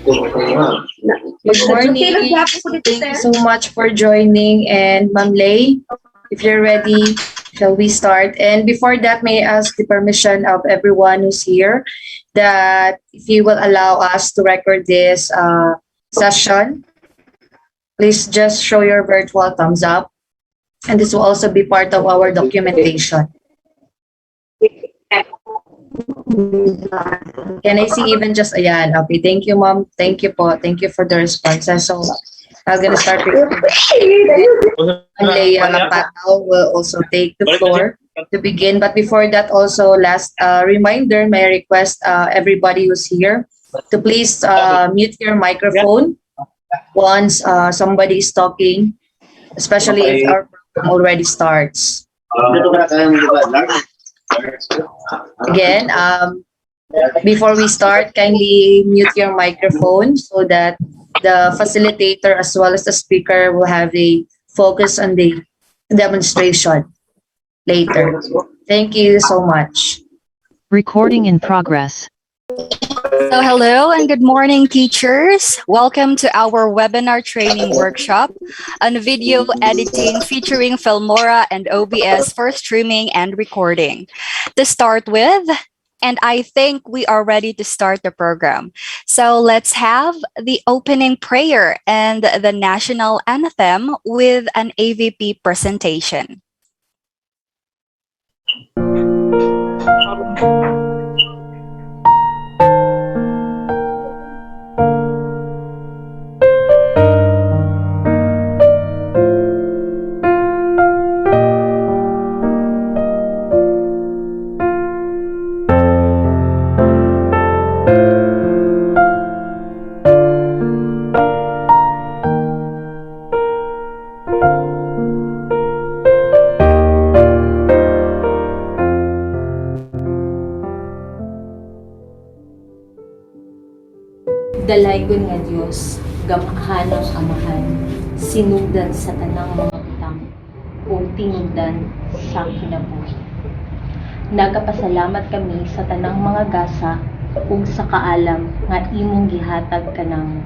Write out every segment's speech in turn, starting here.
Good morning. Thank you so much for joining. And Ma'am Lay, if you're ready, shall we start? And before that, may I ask the permission of everyone who's here that if you will allow us to record this session, please just show your virtual thumbs up. And this will also be part of our documentation. Can I see even just ayan? Okay, thank you, Mom. Thank you po. Thank you for the responses. So I'm gonna start with Leia Patao will also take the floor to begin. But before that, also last reminder, may I request everybody who's here to please mute your microphone once somebody is talking, especially if our program already starts. Again, before we start, kindly mute your microphone so that the facilitator as well as the speaker will have a focus on the demonstration later. Thank you so much. Recording in progress. So hello and good morning, teachers. Welcome to our webinar training workshop on video editing featuring Filmora and OBS for streaming and recording. To start with, and I think we are ready to start the program. So let's have the opening prayer and the national anthem with an AVP presentation. Dalaygon nga Diyos, gamahan ang amahan, sinugdan sa tanang mga utang, o tinugdan sa kinabuhi. Nagapasalamat kami sa tanang mga gasa, ug sa kaalam nga imong gihatag kanamo.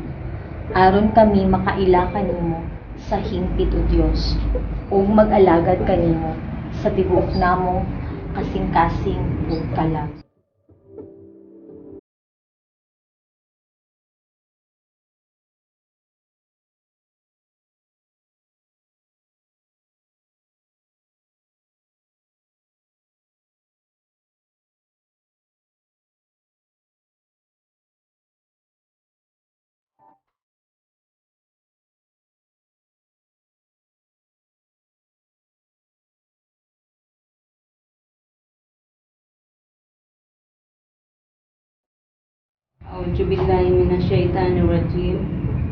Aron kami makaila kanimo sa hingpit o Diyos, ug mag-alagad kanimo sa tibuok namong kasing-kasing ug kalag. Auzubillahi minasyaitanirrajim.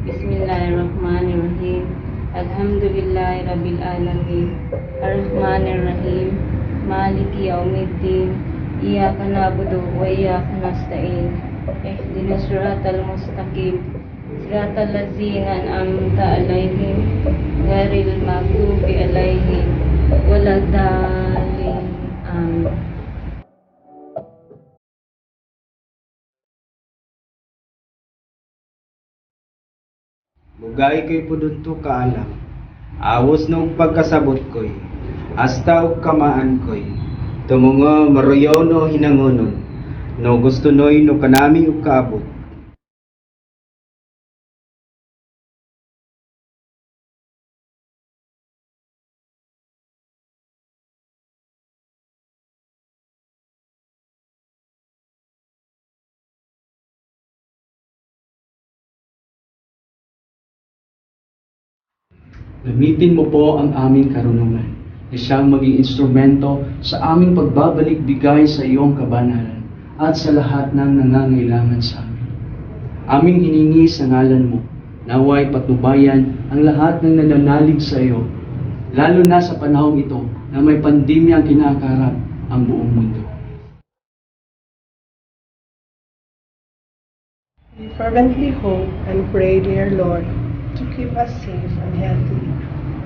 Bismillahirrahmanirrahim. Alhamdulillahi rabbil alamin. Arrahmanirrahim. Maliki yaumiddin. Iyyaka na'budu wa iyyaka nasta'in. Ihdinas siratal mustaqim. Siratal ladzina an'amta 'alaihim ghairil maghdubi 'alaihim waladdallin. Amin. Bugay ko'y pudunto kaalam, awos na og pagkasabot ko'y, hasta og kamaan ko'y, tumungo maruyaw no hinangonon, no gusto no'y no kanami og kaabot. Gamitin mo po ang aming karunungan na siyang maging instrumento sa aming pagbabalik bigay sa iyong kabanalan at sa lahat ng nangangailangan sa amin. Aming hiningi sa ngalan mo, naway patnubayan ang lahat ng nananalig sa iyo, lalo na sa panahong ito na may pandemya ang kinakaharap ang buong mundo. We fervently hope and pray, dear Lord, to keep us safe and healthy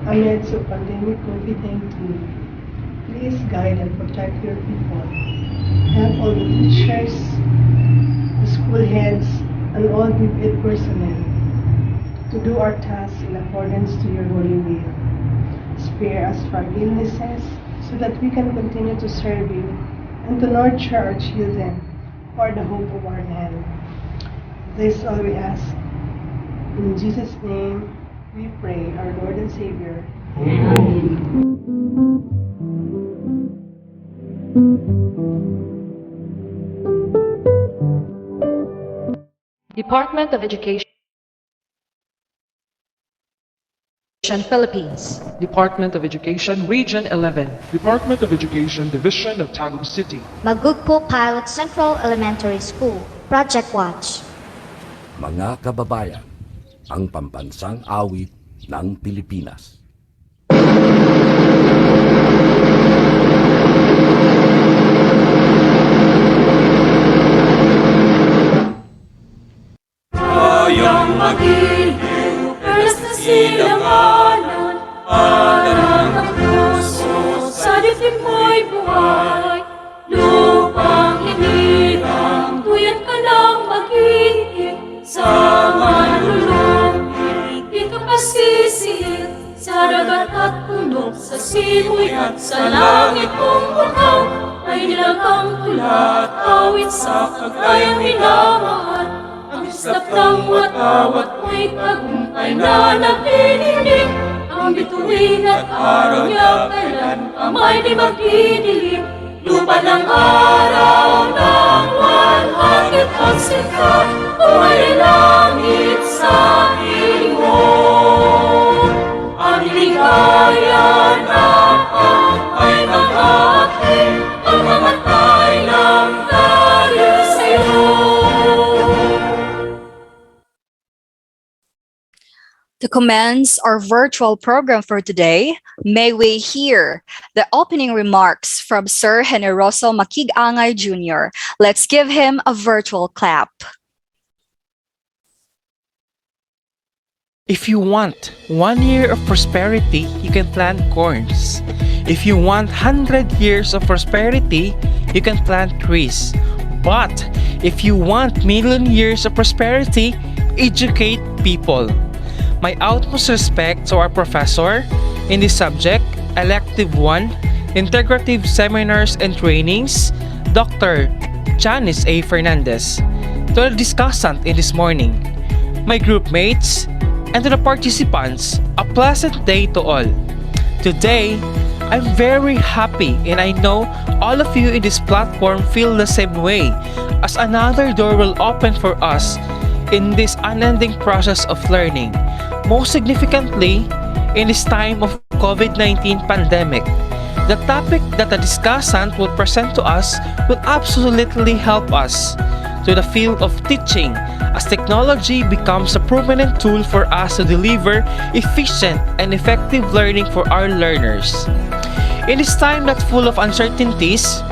amidst the pandemic COVID-19. Please guide and protect your people. Help all the teachers, the school heads, and all DepEd personnel to do our tasks in accordance to your holy will. Spare us from illnesses so that we can continue to serve you and to nurture our children for the hope of our land. This all we ask. In Jesus' name we pray, our Lord and Savior. Department of Education, Philippines. Department of Education, Region 11. Department of Education, Division of Tagum City. Magugpo Pilot Central Elementary School, Project Watch. Mga kababayan, ang pambansang awit ng Pilipinas. Kayang magiliw, perlas na silanganan, parang ang puso, sa dibdib mo'y buhay. Lupang hinirang, tuyan ka lang mag-ibig, sa manlulupig, di ka pasisihin, sa dagat at bundok, sa simoy at sa langit kong butaw, ay nilagang tulat, awit sa kagayang minamahal. Ang islap ng watawat mo'y tagumpay na nagdininig. Ang bituin at araw niya kailan kamay di magdidilim. Lupa ng araw ng walhagit at sinta, buhay langit sa piling mo. Ang ligaya na ay mag-aking, ang mamatay lang dahil sa'yo. To commence our virtual program for today, may we hear the opening remarks from Sir Generoso Makig-Angay Jr. Let's give him a virtual clap. If you want 1 year of prosperity, you can plant corns. If you want 100 years of prosperity, you can plant trees. But if you want million years of prosperity, educate people. My utmost respect to our professor in this subject, Elective 1, Integrative Seminars and Trainings, Dr. Janice A. Fernandez, to the discussant in this morning, my group mates, and to the participants, a pleasant day to all. Today, I'm very happy and I know all of you in this platform feel the same way, as another door will open for us in this unending process of learning. Most significantly, in this time of COVID-19 pandemic, the topic that the discussant will present to us will absolutely help us to the field of teaching, as technology becomes a prominent tool for us to deliver efficient and effective learning for our learners. In this time that's full of uncertainties,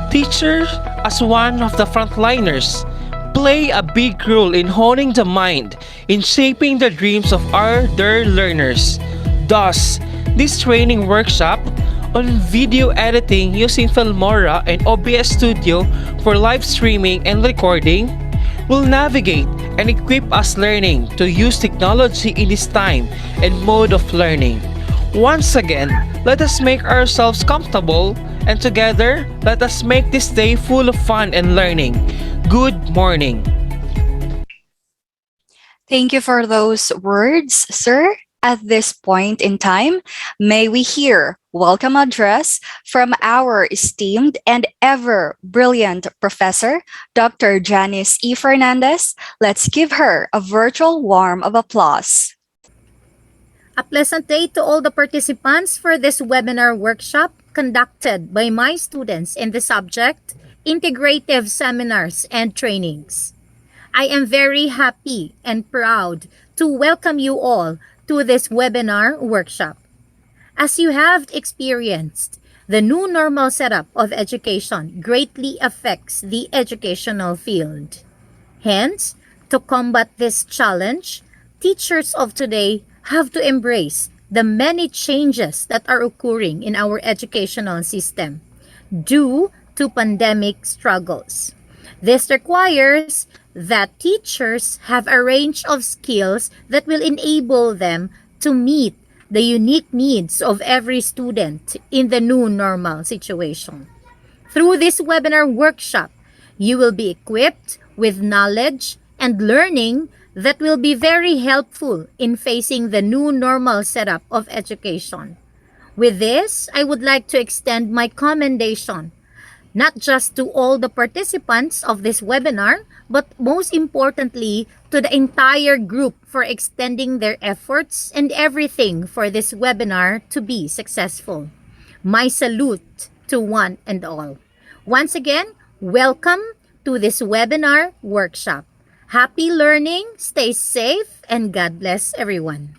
teachers, as one of the frontliners, play a big role in honing the mind, in shaping the dreams of their learners. Thus, this training workshop on video editing using FILMORA and OBS Studio for live streaming and recording will navigate and equip us learning to use technology in this time and mode of learning. Once again, let us make ourselves comfortable, and together, let us make this day full of fun and learning. Good morning. Thank you for those words, sir. At this point in time, may we hear welcome address from our esteemed and ever brilliant professor, Dr. Janice E. Fernandez. Let's give her a virtual warm of applause. A pleasant day to all the participants for this webinar workshop conducted by my students in the subject, Integrative Seminars and Trainings. I am very happy and proud to welcome you all to this webinar workshop. As you have experienced, the new normal setup of education greatly affects the educational field. Hence, to combat this challenge, teachers of today have to embrace the many changes that are occurring in our educational system due to pandemic struggles. This requires that teachers have a range of skills that will enable them to meet the unique needs of every student in the new normal situation. Through this webinar workshop, you will be equipped with knowledge and learning that will be very helpful in facing the new normal setup of education. With this, I would like to extend my commendation not just to all the participants of this webinar, but most importantly to the entire group for extending their efforts and everything for this webinar to be successful. My salute to one and all. Once again, welcome to this webinar workshop. Happy learning, stay safe, and God bless everyone.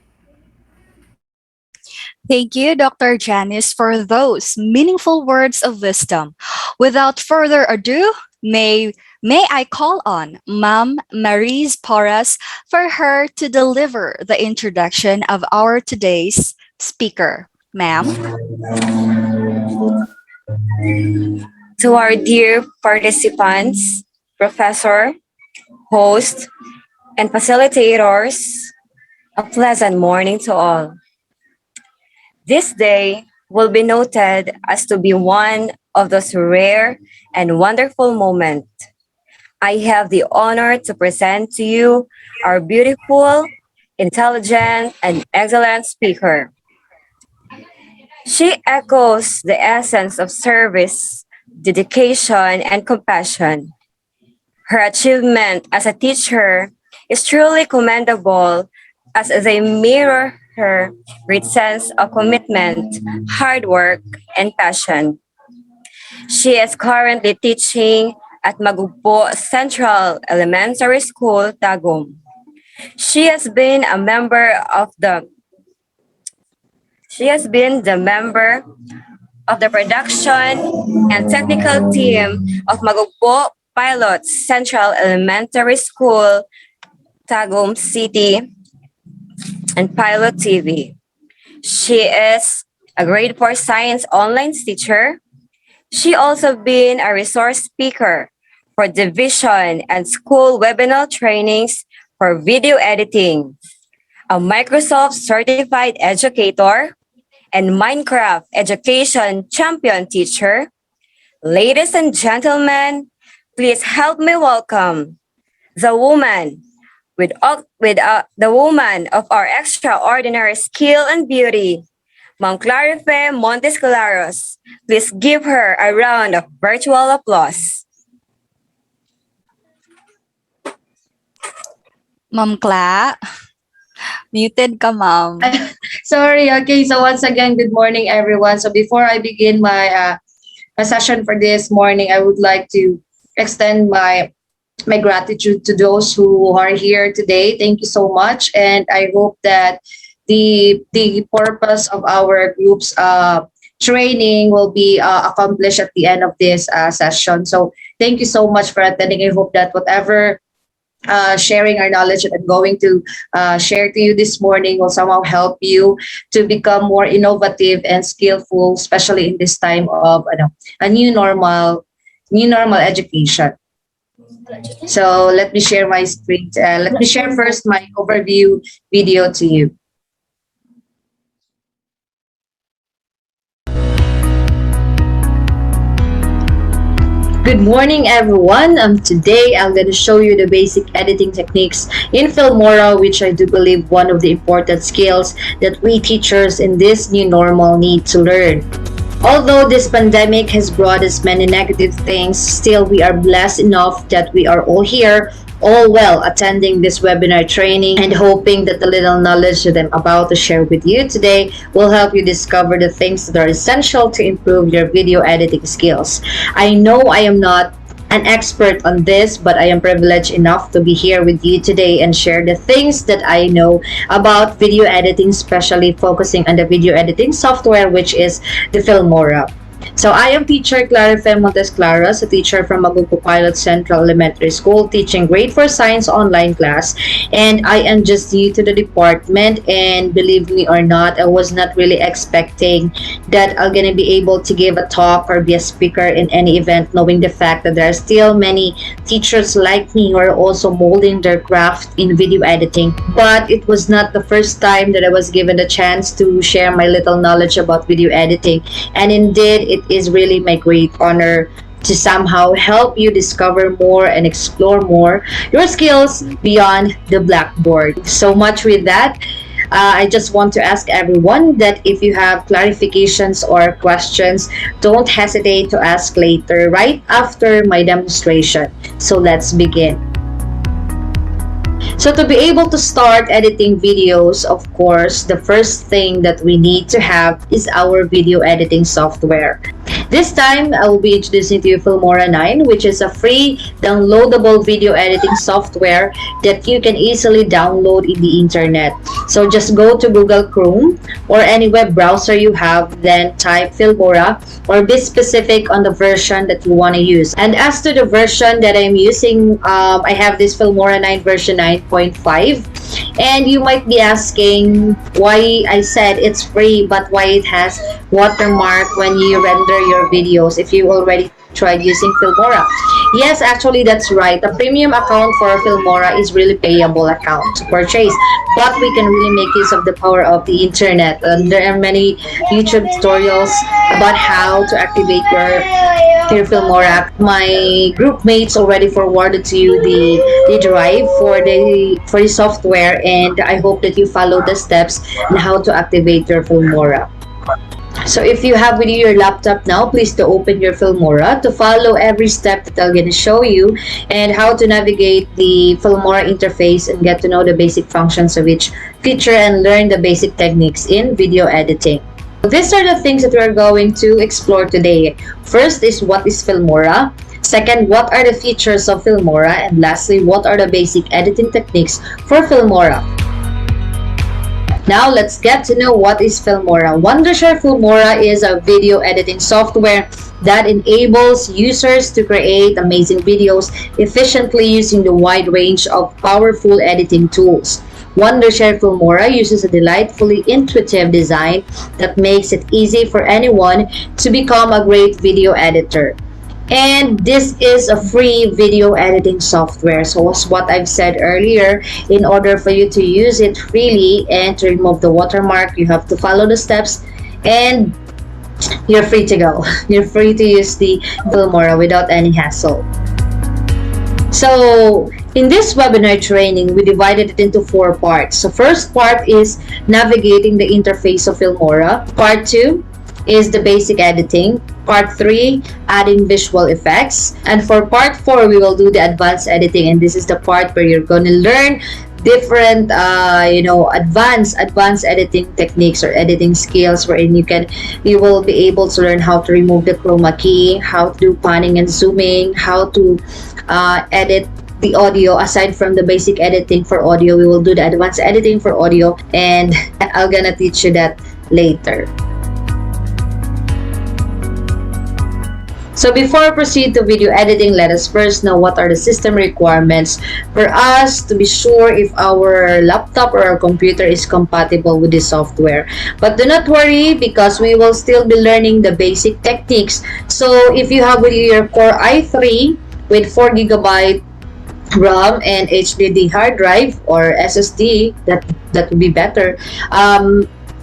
Thank you, Dr. Janice, for those meaningful words of wisdom. Without further ado, may I call on Ma'am Marise Porras for her to deliver the introduction of our today's speaker. Ma'am. To our dear participants, professor, host, and facilitators, a pleasant morning to all. This day will be noted as to be one of those rare and wonderful moments. I have the honor to present to you our beautiful, intelligent, and excellent speaker. She echoes the essence of service, dedication, and compassion. Her achievement as a teacher is truly commendable as they mirror her great sense of commitment, hard work, and passion. She is currently teaching at Magugpo Central Elementary School, Tagum. She has been the member of the production and technical team of Magugpo Pilot Central Elementary School, Tagum City, and Pilot TV. She is a grade 4 science online teacher. She also been a resource speaker for division and school webinar trainings for video editing, a Microsoft certified educator, and Minecraft education champion teacher. Ladies and gentlemen, please help me welcome the woman the woman of our extraordinary skill and beauty, Ma'am Clarife Montes Claros. Please give her a round of virtual applause. Ma'am Cla, muted ka, ma'am. Sorry. Okay. So once again, good morning, everyone. So before I begin my session for this morning, I would like to extend my gratitude to those who are here today. Thank you so much, and I hope that the purpose of our group's training will be accomplished at the end of this session. So thank you so much for attending. I hope that whatever sharing our knowledge that I'm going to share to you this morning will somehow help you to become more innovative and skillful, especially in this time of a new normal education. So let me share my screen. Let me share first my overview video to you. Good morning, everyone. Today I'm going to show you the basic editing techniques in Filmora, which I do believe one of the important skills that we teachers in this new normal need to learn. Although this pandemic has brought us many negative things, still we are blessed enough that we are all here, all well, attending this webinar training and hoping that the little knowledge that I'm about to share with you today will help you discover the things that are essential to improve your video editing skills. I know I am not an expert on this, but I am privileged enough to be here with you today and share the things that I know about video editing, especially focusing on the video editing software, which is the Filmora. So I am teacher Clarife Montes Claras, a teacher from Magupo Pilot Central Elementary School, teaching grade 4 science online class. And I am just new to the department, and believe me or not, I was not really expecting that I'm gonna be able to give a talk or be a speaker in any event, knowing the fact that there are still many teachers like me who are also molding their craft in video editing. But it was not the first time that I was given the chance to share my little knowledge about video editing. And indeed, it is really my great honor to somehow help you discover more and explore more your skills beyond the blackboard. So much with that. I just want to ask everyone that if you have clarifications or questions, don't hesitate to ask later, right after my demonstration. So let's begin. So to be able to start editing videos, of course, the first thing that we need to have is our video editing software. This time, I will be introducing to you Filmora 9, which is a free downloadable video editing software that you can easily download in the internet. So just go to Google Chrome or any web browser you have, then type Filmora or be specific on the version that you want to use. And as to the version that I'm using, I have this Filmora 9 version 9.5. And you might be asking why I said it's free, but why it has watermark when you render your videos if you already tried using Filmora. Yes, actually that's right. A premium account for Filmora is really payable account to purchase, but we can really make use of the power of the internet. There are many YouTube tutorials about how to activate your Filmora. My group mates already forwarded to you the drive for the software, and I hope that you follow the steps on how to activate your Filmora. So if you have with you your laptop now, please to open your Filmora to follow every step that I'm going to show you and how to navigate the Filmora interface and get to know the basic functions of each feature and learn the basic techniques in video editing. These are the things that we're going to explore today. First is what is Filmora. Second, what are the features of Filmora? And lastly, what are the basic editing techniques for Filmora? Now let's get to know what is Filmora. Wondershare Filmora is a video editing software that enables users to create amazing videos efficiently using the wide range of powerful editing tools. Wondershare Filmora uses a delightfully intuitive design that makes it easy for anyone to become a great video editor. And this is a free video editing software. So as what I've said earlier, in order for you to use it freely and to remove the watermark, you have to follow the steps and you're free to go. You're free to use the Filmora without any hassle. So in this webinar training, we divided it into 4 parts. So first part is navigating the interface of Filmora. Part 2 is the basic editing. Part 3, adding visual effects. And for part 4, we will do the advanced editing. And this is the part where you're going to learn different, advanced editing techniques or editing skills, wherein you will be able to learn how to remove the chroma key, how to do panning and zooming, how to edit the audio. Aside from the basic editing for audio, we will do the advanced editing for audio, and I'm gonna teach you that later. So before I proceed to video editing, let us first know what are the system requirements for us to be sure if our laptop or our computer is compatible with the software. But do not worry, because we will still be learning the basic techniques. So if you have with you your Core i3 with 4GB RAM and HDD hard drive or SSD, that would be better.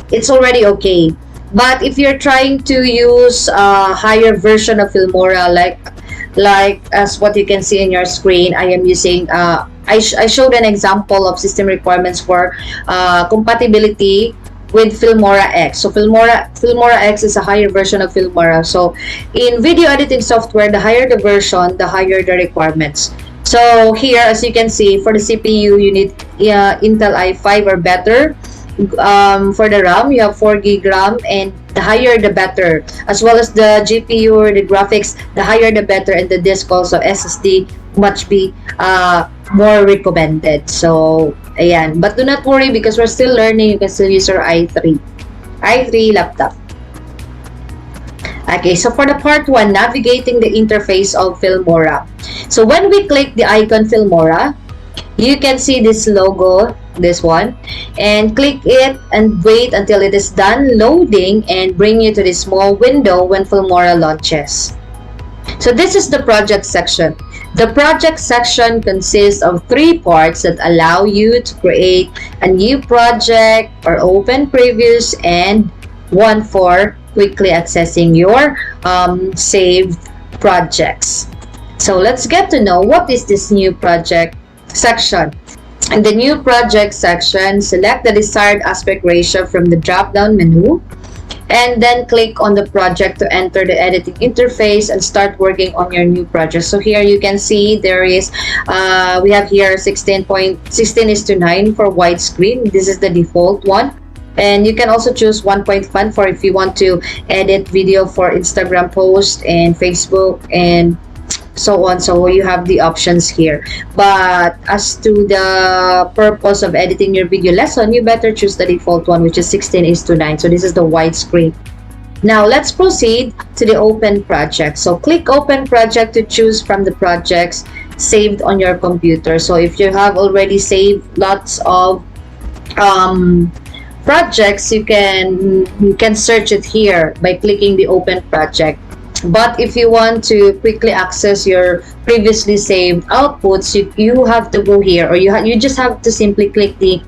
It's already okay. But if you're trying to use a higher version of Filmora, like as what you can see in your screen, I am using, I showed an example of system requirements for compatibility with Filmora X. So Filmora X is a higher version of Filmora. So in video editing software, the higher the version, the higher the requirements. So here, as you can see, for the CPU, you need Intel i5 or better. For the RAM, you have 4GB RAM, and the higher the better, as well as the GPU or the graphics, the higher the better, and the disk also SSD much be more recommended. So ayan, but do not worry, because we're still learning. You can still use your i3 laptop. Okay, so for the part 1, navigating the interface of Filmora. So when we click the icon Filmora, you can see this logo, this one, and click it and wait until it is done loading and bring you to this small window when Filmora launches. So this is the project section. The project section consists of 3 parts that allow you to create a new project or open previews, and 1 for quickly accessing your saved projects. So let's get to know what is this new project section. In the new project section, select the desired aspect ratio from the drop-down menu, and then click on the project to enter the editing interface and start working on your new project. So here you can see there is we have here 16:9 for widescreen. This is the default one, and you can also choose 1.1 for if you want to edit video for Instagram post and Facebook and so on. So you have the options here, but as to the purpose of editing your video lesson, you better choose the default one, which is 16:9. So this is the widescreen. Now let's proceed to the open project. So click open project to choose from the projects saved on your computer. So if you have already saved lots of projects, you can search it here by clicking the open project. But if you want to quickly access your previously saved outputs, you have to go here, or you just have to simply click the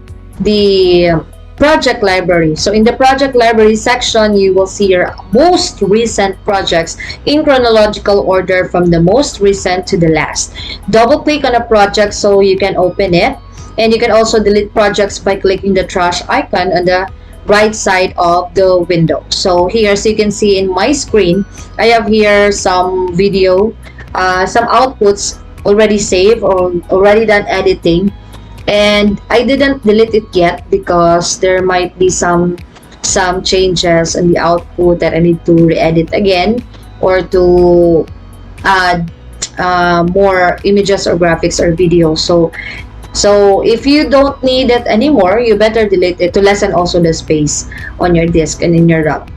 project library. So in the project library section, you will see your most recent projects in chronological order from the most recent to the last. Double click on a project so you can open it, and you can also delete projects by clicking the trash icon on the right side of the window. So here, so you can see in my screen, I have here some video, some outputs already saved or already done editing, and I didn't delete it yet because there might be some changes in the output that I need to re-edit again, or to add more images or graphics or video. So if you don't need it anymore, you better delete it to lessen also the space on your disk and in your RAM.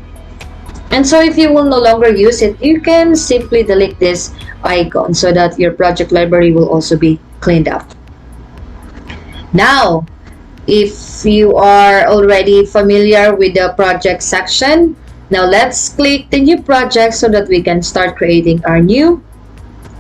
And so if you will no longer use it, you can simply delete this icon so that your project library will also be cleaned up. Now, if you are already familiar with the project section, now let's click the new project so that we can start creating our new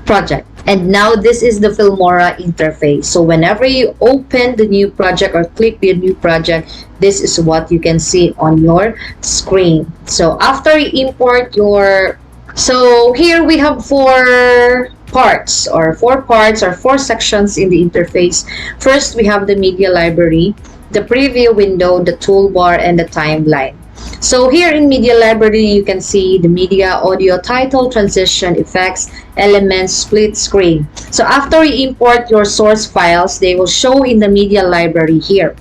project. And now this is the Filmora interface. So whenever you open the new project or click the new project, this is what you can see on your screen. So after you import your, so here we have four parts or four sections in the interface. First, we have the media library, the preview window, the toolbar, and the timeline. So here in media library, you can see the media, audio, title, transition, effects, elements, split screen. So after you import your source files, they will show in the media library here.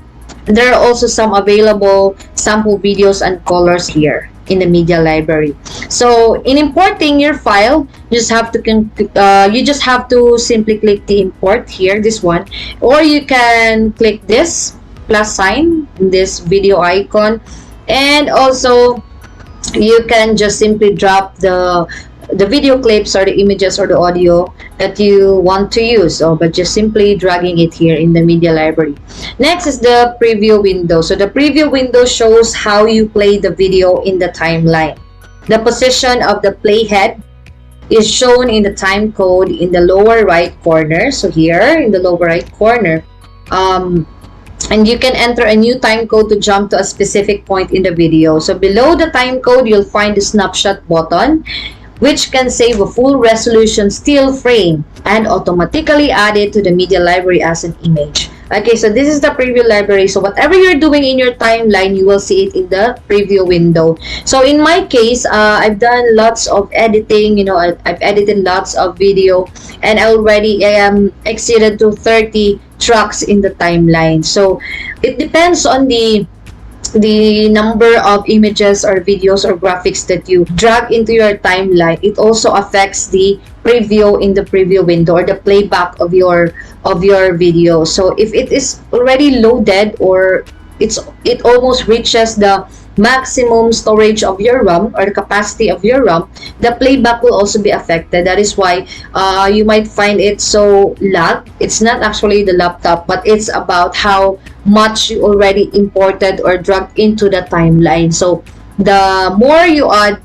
And there are also some available sample videos and colors here in the media library. So in importing your file, you just have to simply click the import here, this one, or you can click this plus sign, this video icon. And also you can just simply drop the video clips or the images or the audio that you want to use, but just simply dragging it here in the media library. Next is the preview window. So the preview window shows how you play the video in the timeline. The position of the playhead is shown in the time code in the lower right corner. So here in the lower right corner, and you can enter a new time code to jump to a specific point in the video. So below the time code, you'll find the snapshot button, which can save a full resolution still frame and automatically add it to the media library as an image. Okay, so this is the preview library. So whatever you're doing in your timeline, you will see it in the preview window. So in my case, I've done lots of editing, I've edited lots of video, and I already exceeded to 30 tracks in the timeline. So it depends on the number of images or videos or graphics that you drag into your timeline. It also affects the preview in the preview window or the playback of your video. So if it is already loaded or it almost reaches the maximum storage of your RAM or the capacity of your RAM, the playback will also be affected. That is why you might find it so lag. It's not actually the laptop, but it's about how much you already imported or dragged into the timeline. So the more you add,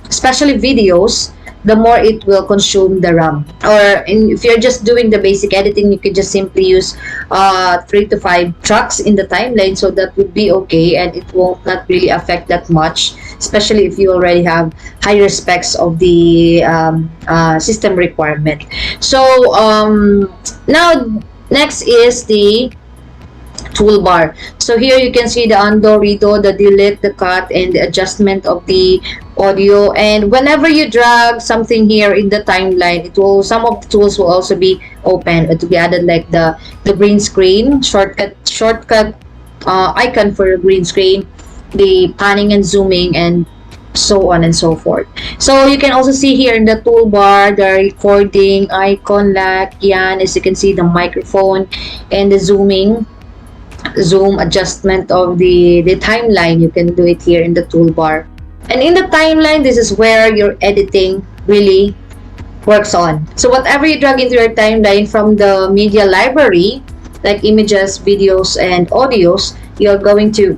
especially videos, the more it will consume the RAM. Or if you're just doing the basic editing, you could just simply use 3 to 5 tracks in the timeline, so that would be okay, and it won't not really affect that much, especially if you already have higher specs of the system requirement. So now next is the toolbar. So here you can see the undo, redo, the delete, the cut, and the adjustment of the audio. And whenever you drag something here in the timeline, it will, some of the tools will also be open to be added, like the green screen shortcut icon for green screen, the panning and zooming, and so on and so forth. So you can also see here in the toolbar the recording icon, like yan, as you can see, the microphone and the zoom adjustment of the timeline. You can do it here in the toolbar. And in the timeline, this is where your editing really works on. So whatever you drag into your timeline from the media library, like images, videos, and audios, you're going to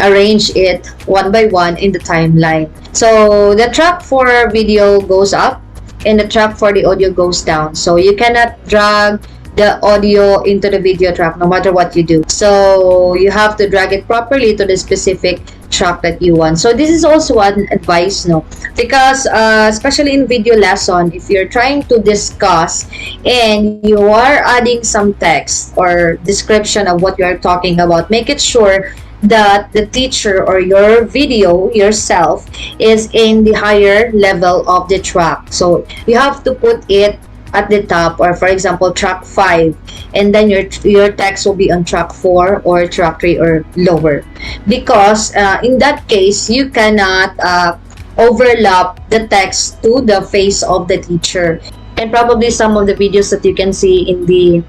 arrange it one by one in the timeline. So the track for video goes up and the track for the audio goes down. So you cannot drag the audio into the video track no matter what you do. So you have to drag it properly to the specific track that you want. So this is also an advice, no, because especially in video lesson, if you're trying to discuss and you are adding some text or description of what you are talking about, make it sure that the teacher or your video yourself is in the higher level of the track. So you have to put it at the top, or for example track 5, and then your text will be on track 4 or track 3 or lower, because in that case you cannot overlap the text to the face of the teacher. And probably some of the videos that you can see in the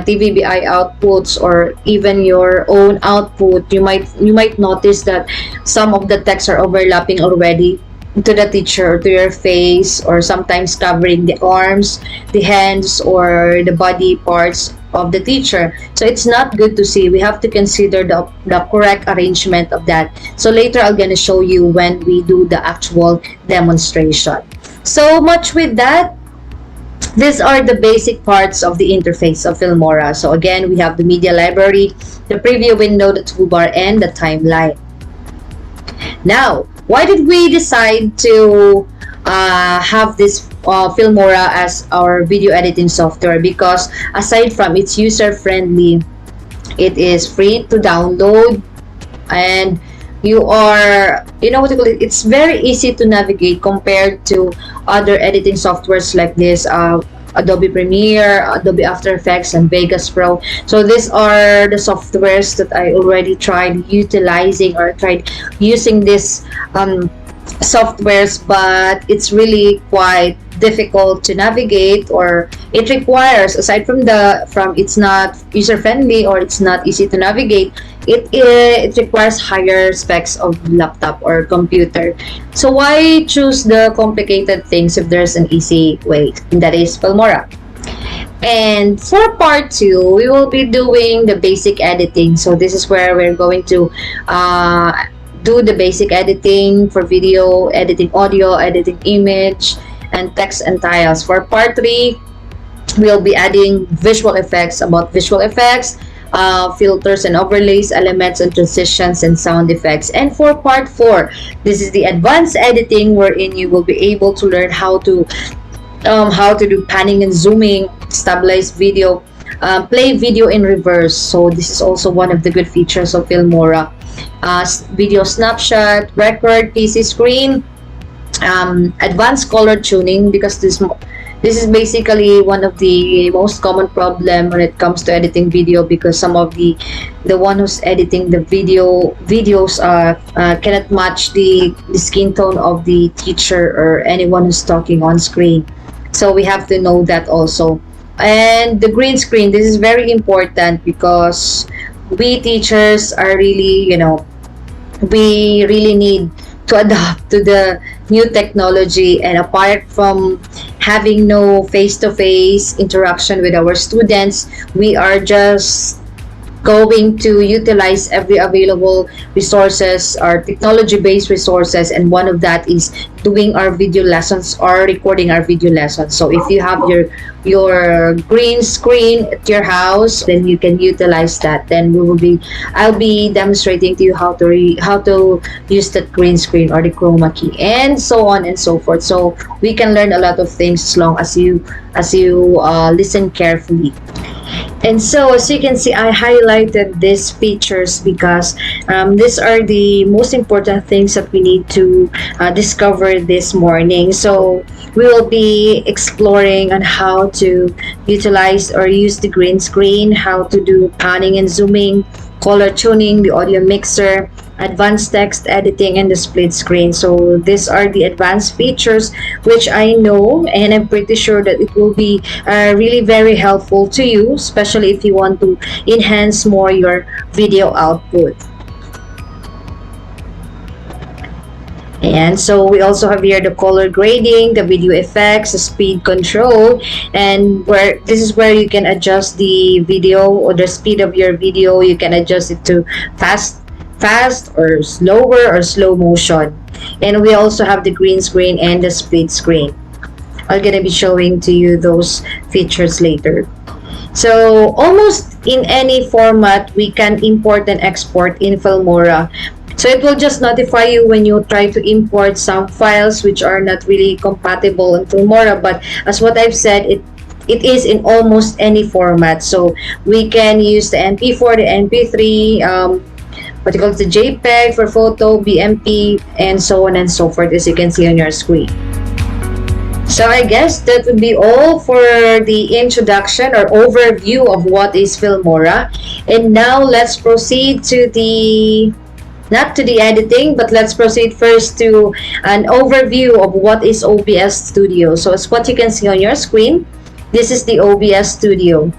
TVBI outputs or even your own output, you might notice that some of the texts are overlapping already to the teacher or to your face, or sometimes covering the arms, the hands, or the body parts of the teacher. So it's not good to see. We have to consider the correct arrangement of that. So later I'm going to show you when we do the actual demonstration. So much with that. These are the basic parts of the interface of Filmora. So again, we have the media library, the preview window, the toolbar, and the timeline. Now, why did we decide to have this Filmora as our video editing software? Because aside from it's user-friendly, it is free to download, and you are, you know what you call it, it's very easy to navigate compared to other editing softwares like this, Adobe Premiere, Adobe After Effects, and Vegas Pro. So these are the softwares that I already tried utilizing or tried using this softwares, but it's really quite difficult to navigate, or it requires, aside from it's not user friendly or it's not easy to navigate, it requires higher specs of laptop or computer. So why choose the complicated things if there's an easy way? And that is Filmora. And for part 2, we will be doing the basic editing. So this is where we're going to do the basic editing for video, editing audio, editing image, and text and tiles. For part 3, we'll be adding visual effects, about visual effects, filters and overlays, elements and transitions, and sound effects. And for part 4, this is the advanced editing, wherein you will be able to learn how to do panning and zooming, stabilize video, play video in reverse. So this is also one of the good features of Filmora. Video snapshot, record, PC screen, advanced color tuning, because this is basically one of the most common problem when it comes to editing video, because some of the one who's editing the videos cannot match the skin tone of the teacher or anyone who's talking on screen. So we have to know that also. And the green screen, this is very important because we teachers are really, we really need to adapt to the new technology. And apart from having no face-to-face interaction with our students, we are just going to utilize every available resources or technology-based resources, and one of that is doing our video lessons or recording our video lessons. So if you have your green screen at your house, then you can utilize that. Then I'll be demonstrating to you how to use that green screen or the chroma key, and so on and so forth. So we can learn a lot of things as long as you listen carefully. And so as you can see, I highlighted these features because these are the most important things that we need to discover this morning. So we will be exploring on how to utilize or use the green screen, how to do panning and zooming, color tuning, the audio mixer, advanced text editing, and the split screen. So these are the advanced features which I know, and I'm pretty sure that it will be really very helpful to you, especially if you want to enhance more your video output. And so we also have here the color grading, the video effects, the speed control, and this is where you can adjust the video or the speed of your video. You can adjust it to fast or slower or slow motion. And we also have the green screen and the split screen. I'm gonna be showing to you those features later. So almost in any format we can import and export in Filmora. So it will just notify you when you try to import some files which are not really compatible in Filmora, but as what I've said, it is in almost any format. So we can use the MP4, the MP3, what you call it, the JPEG for photo, BMP, and so on and so forth, as you can see on your screen. So I guess that would be all for the introduction or overview of what is Filmora. And now let's proceed to not to the editing, but let's proceed first to an overview of what is OBS Studio. So as what you can see on your screen, this is the OBS Studio.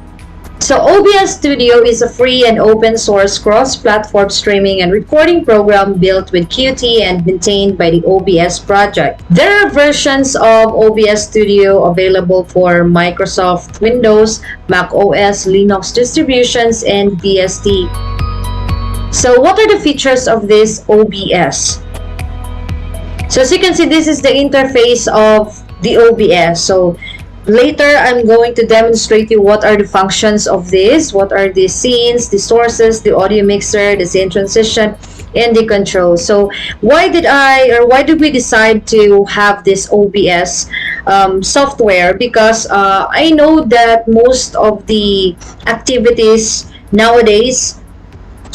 So OBS Studio is a free and open source cross-platform streaming and recording program built with Qt and maintained by the OBS project. There are versions of OBS Studio available for Microsoft Windows, Mac OS, Linux distributions, and VST. So what are the features of this OBS? So as you can see, this is the interface of the OBS. So later, I'm going to demonstrate you what are the functions of this, what are the scenes, the sources, the audio mixer, the scene transition, and the control. So why did we decide to have this OBS software? Because I know that most of the activities nowadays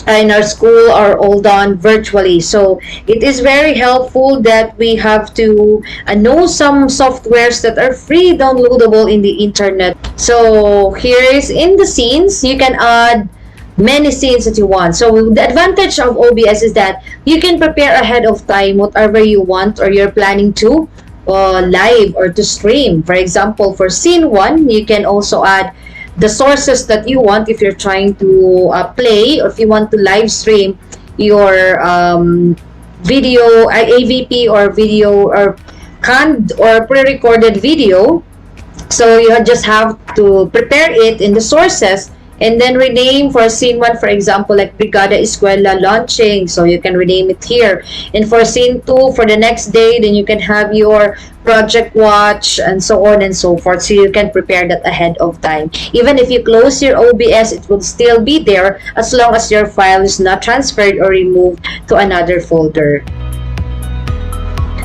in our school are all done virtually. So it is very helpful that we have to know some softwares that are free downloadable in the internet. So here is in the scenes, you can add many scenes that you want. So the advantage of OBS is that you can prepare ahead of time whatever you want or you're planning to live or to stream. For example, for scene 1, you can also add the sources that you want if you're trying to play, or if you want to live stream your video, AVP or video or canned or pre-recorded video. So you just have to prepare it in the sources and then rename for scene 1, for example, like Brigada Escuela launching. So you can rename it here. And for scene 2, for the next day, then you can have your project watch and so on and so forth. So you can prepare that ahead of time. Even if you close your OBS, it will still be there as long as your file is not transferred or removed to another folder.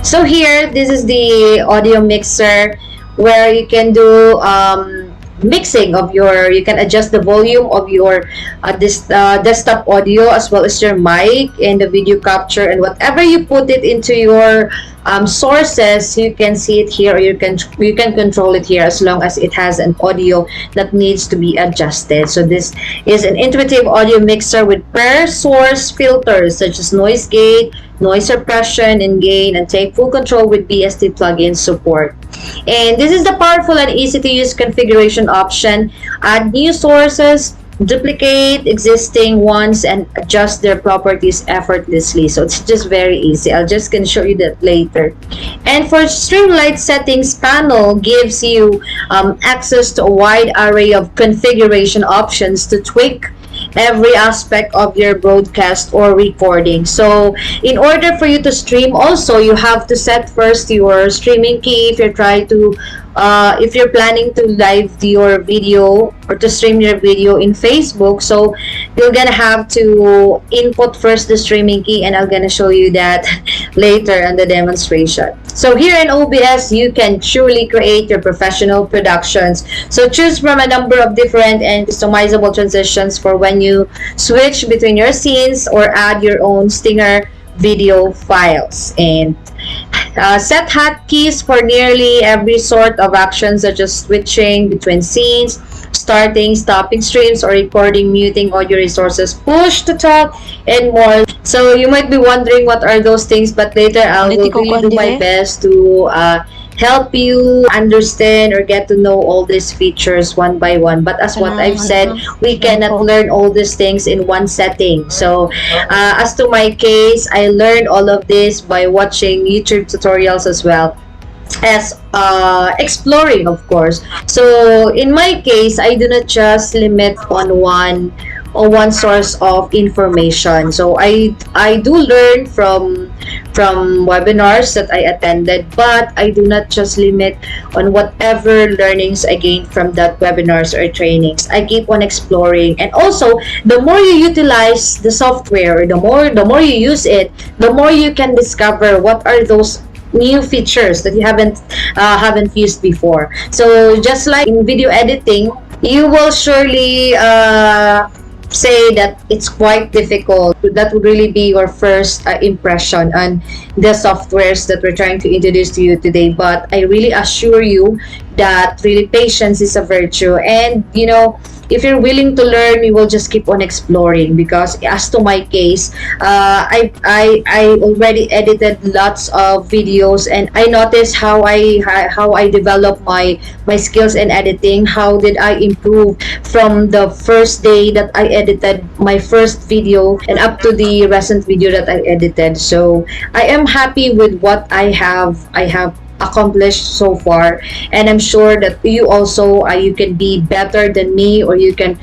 So here, this is the audio mixer where you can do mixing of you can adjust the volume of your desktop audio as well as your mic and the video capture, and whatever you put it into your sources, you can see it here, or you can control it here as long as it has an audio that needs to be adjusted. So this is an intuitive audio mixer with per source filters such as noise gate, noise suppression, and gain, and take full control with BST plugin support. And this is the powerful and easy to use configuration option. Add new sources, duplicate existing ones and adjust their properties effortlessly. So it's just very easy. I'll just gonna show you that later. And for Streamlight settings panel gives you access to a wide array of configuration options to tweak every aspect of your broadcast or recording. So in order for you to stream also, you have to set first your streaming key if you're planning to live your video or to stream your video in Facebook. So you're gonna have to input first the streaming key, and I'm gonna show you that later on the demonstration. So here in OBS, you can truly create your professional productions. So choose from a number of different and customizable transitions for when you switch between your scenes or add your own stinger video files. And set hotkeys for nearly every sort of action, such as switching between scenes, starting, stopping streams, or recording, muting audio resources, push to talk, and more. So you might be wondering what are those things, but later I will really do my best to help you understand or get to know all these features one by one. But as what I've said, we cannot learn all these things in one setting. So as to my case, I learned all of this by watching YouTube tutorials as well as exploring, of course. So in my case, I do not just limit on one source of information. So I do learn from webinars that I attended, but I do not just limit on whatever learnings I gain from that webinars or trainings. I keep on exploring, and also the more you utilize the software, the more you use it, the more you can discover what are those new features that you haven't used before. So just like in video editing, you will surely say that it's quite difficult. That would really be your first impression on the softwares that we're trying to introduce to you today. But I really assure you that really patience is a virtue, and if you're willing to learn, you will just keep on exploring. Because as to my case, I already edited lots of videos, and I noticed how I developed my skills in editing. How did I improve from the first day that I edited my first video and up to the recent video that I edited. So I am happy with what I have accomplished so far, and I'm sure that you also you can be better than me, or you can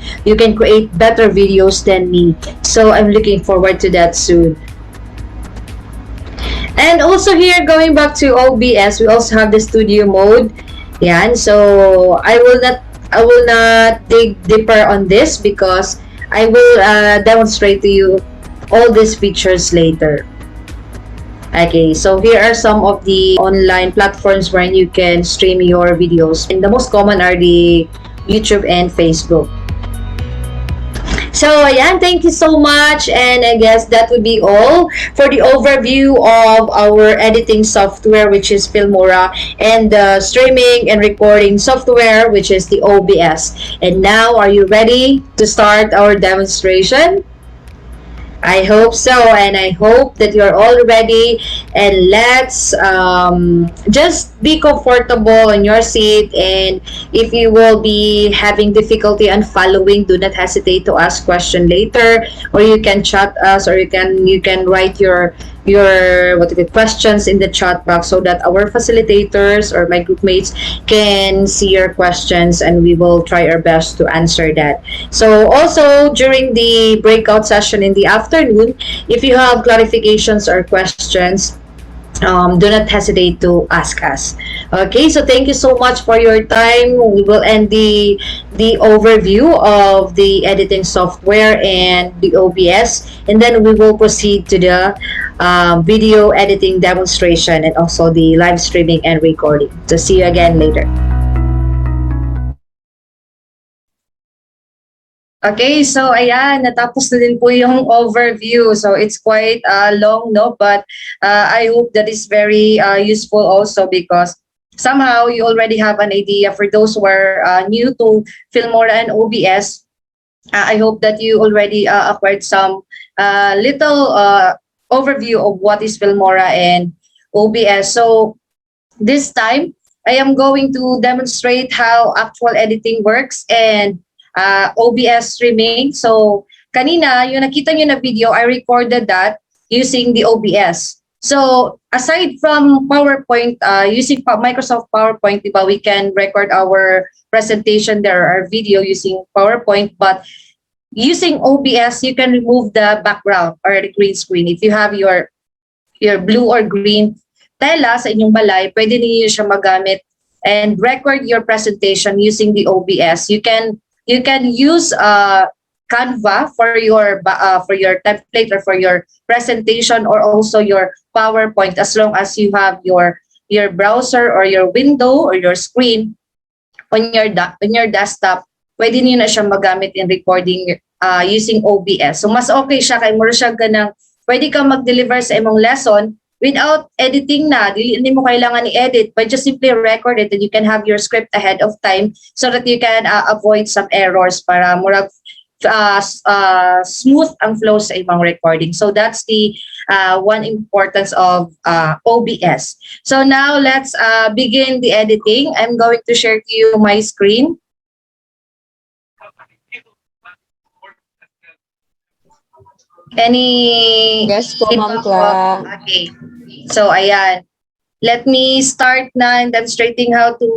create better videos than me. So I'm looking forward to that soon. And also here, going back to OBS, we also have the studio mode. Yeah, and so I will not dig deeper on this because I will demonstrate to you all these features later. Okay, so here are some of the online platforms where you can stream your videos, and the most common are the YouTube and Facebook. So ayan, thank you so much, and I guess that would be all for the overview of our editing software, which is Filmora, and the streaming and recording software, which is the OBS. And now, are you ready to start our demonstration? I hope so, and I hope that you're all ready, and let's just be comfortable in your seat. And if you will be having difficulty on following, do not hesitate to ask question later, or you can chat us, or you can write your questions in the chat box, so that our facilitators or my group mates can see your questions, and we will try our best to answer that. So also during the breakout session in the afternoon, if you have clarifications or questions, do not hesitate to ask us. Okay, so thank you so much for your time. We will end the overview of the editing software and the OBS, and then we will proceed to the video editing demonstration and also the live streaming and recording. So see you again later. Okay, so ayan, natapos na din po yung overview. So it's quite long, no? But I hope that is very useful also, because somehow you already have an idea. For those who are new to Filmora and OBS, I hope that you already acquired some little overview of what is Filmora and OBS. So this time, I am going to demonstrate how actual editing works, and OBS streaming. So kanina, yung nakita nyo na video, I recorded that using the OBS. So aside from PowerPoint, using Microsoft PowerPoint, diba, we can record our presentation there, our video using PowerPoint, but using OBS, you can remove the background or the green screen. If you have your blue or green tela sa inyong balay, pwede niyo siya magamit and record your presentation using the OBS. You can use Canva for your template or for your presentation, or also your PowerPoint, as long as you have your browser or your window or your screen on your desktop. Pwede niyo na siya magamit in recording using OBS. So mas okay siya kay mura siya ganang pwede kang mag-deliver sa imong lesson without editing na. Hindi mo kailangan i-edit, but just simply record it and you can have your script ahead of time so that you can avoid some errors para murag smooth ang flow sa imong recording. So that's the one importance of OBS. So now let's begin the editing. I'm going to share to you my screen. Any? Yes po, Ma'am Cla. Okay. So, ayan. Let me start na demonstrating how to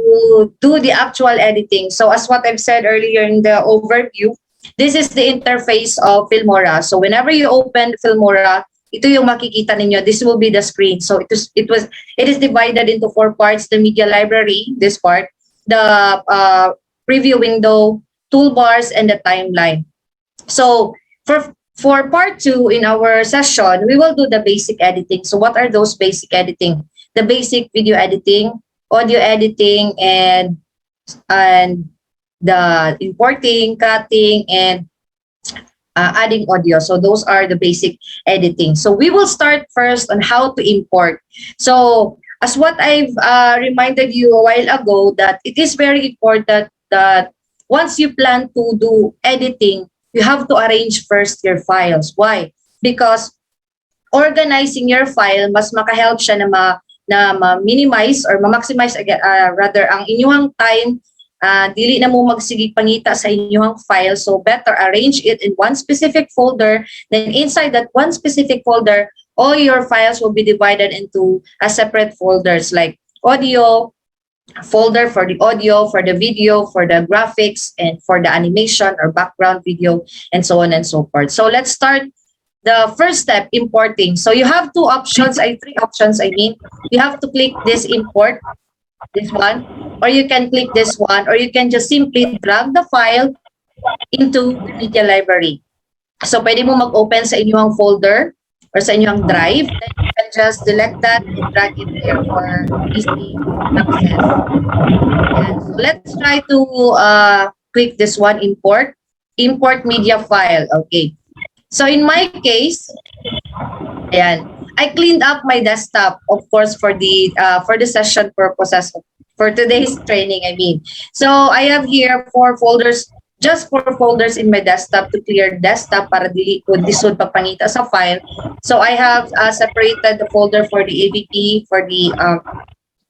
do the actual editing. So, as what I've said earlier in the overview, this is the interface of Filmora. So, whenever you open Filmora, ito yung makikita ninyo. This will be the screen. So, it is divided into 4 parts. The media library, this part, the preview window, toolbars, and the timeline. So, for part 2 in our session, we will do the basic editing. So what are those basic editing? The basic video editing, audio editing, and the importing, cutting, and adding audio. So those are the basic editing. So we will start first on how to import. So as what I've reminded you a while ago, that it is very important that once you plan to do editing, you have to arrange first your files. Why? Because organizing your file, mas makahelp siya na ma-minimize or ma-maximize rather ang inyong time. Dili na mo magsigi pangita sa inyong file. So better arrange it in one specific folder. Then inside that one specific folder, all your files will be divided into separate folders, like audio, folder for the audio, for the video, for the graphics, and for the animation or background video, and so on and so forth. So let's start the first step, importing. So you have 3 options. I mean, you have to click this import, this one, or you can click this one, or you can just simply drag the file into the media library. So pwede mo mag-open sa inyong folder or sa inyong drive. Then you can just select that and drag it there for easy access. And so let's try to click this one, import media file. Okay. So in my case, ayan, I cleaned up my desktop, of course, for the session purposes, for today's training, I mean. So I have here 4 folders, just 4 folders in my desktop to clear desktop para dili ko disod pagpangita sa file. So I have separated the folder for the AVP, for the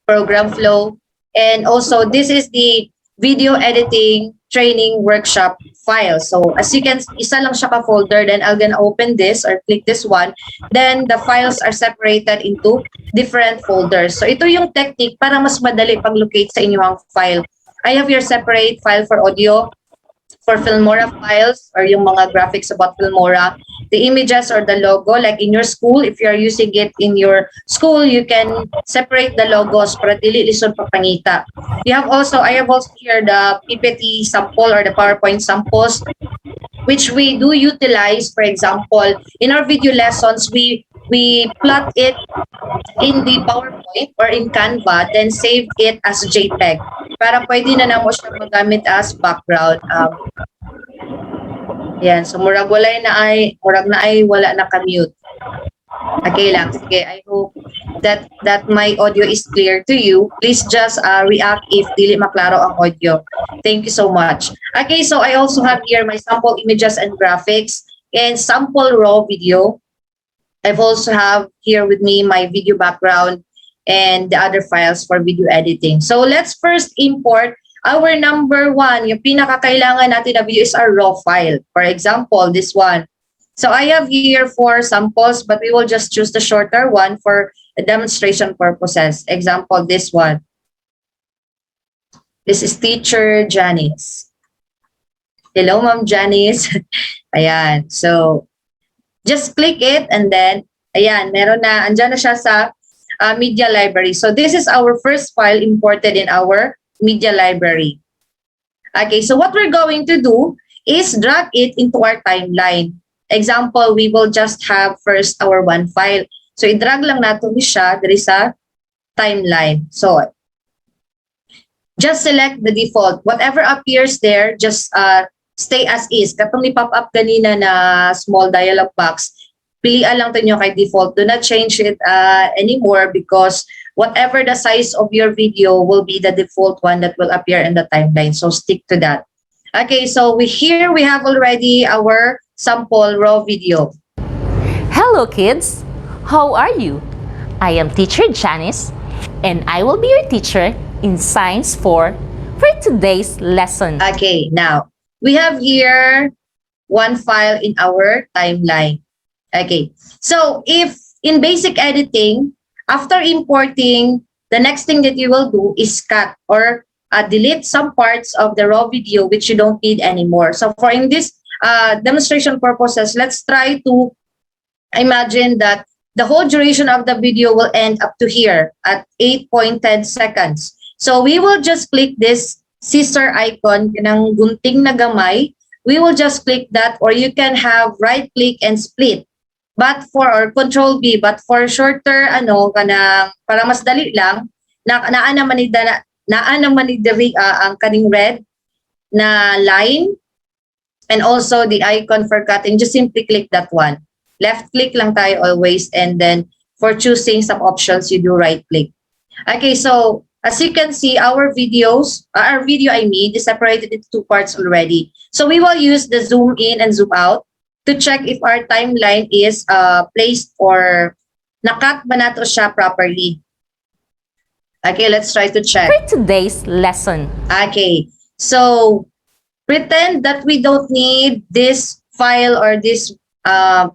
program flow, and also this is the video editing training workshop file. So as you can, isa lang siya ka folder. Then I'm gonna open this or click this one. Then the files are separated into different folders. So ito yung technique para mas madali pag-locate sa inyong file. I have your separate file for audio, for Filmora files, or yung mga graphics about Filmora, the images or the logo, like in your school, if you're using it in your school, you can separate the logos para dili lisod pagpangita. I have also here the PPT sample or the PowerPoint samples, which we do utilize. For example, in our video lessons, we plot it in the PowerPoint or in Canva, then save it as JPEG para pwede na namo siya magamit as background. Yan, so murag wala na ay wala na ka-mute. Okay lang, sige, I hope that my audio is clear to you. Please just react if dili maklaro ang audio. Thank you so much. Okay, so I also have here my sample images and graphics and sample raw video. I've also have here with me my video background and the other files for video editing. So let's first import our number one, yung pinakakailangan natin na video is our raw file. For example, this one. So I have here 4 samples, but we will just choose the shorter one for demonstration purposes. Example, this one. This is Teacher Janice. Hello, Ma'am Janice. Ayan. So, just click it and then, ayan, meron na, andyan na siya sa media library. So, this is our first file imported in our media library. Okay, so what we're going to do is drag it into our timeline. Example, we will just have first our one file. So, i-drag lang natin siya dari sa timeline. So, just select the default. Whatever appears there, just stay as is. Katong ni-pop up kanina na small dialog box, pilian lang tayo kay default. Do not change it anymore because whatever the size of your video will be the default one that will appear in the timeline. So stick to that. Okay, so here we have already our sample raw video. Hello kids, how are you? I am teacher Janice and I will be your teacher in Science 4 for today's lesson. Okay, now we have here one file in our timeline. Okay, so if in basic editing, after importing, the next thing that you will do is cut or delete some parts of the raw video which you don't need anymore. So for in this demonstration purposes, let's try to imagine that the whole duration of the video will end up to here at 8.10 seconds. So we will just click this sister icon ng gunting na gamay. We will just click that, or you can have right click and split. But for or control B, but for shorter kanang para mas dali lang naa naman ni diri ang kaning red na line and also the icon for cutting. Just simply click that one. Left click lang tayo always, and then for choosing some options you do right click. Okay, so as you can see, our video is separated into 2 parts already. So we will use the zoom in and zoom out to check if our timeline is placed or nakat ba nato siya properly. Okay, let's try to check. For today's lesson. Okay, so pretend that we don't need this file or this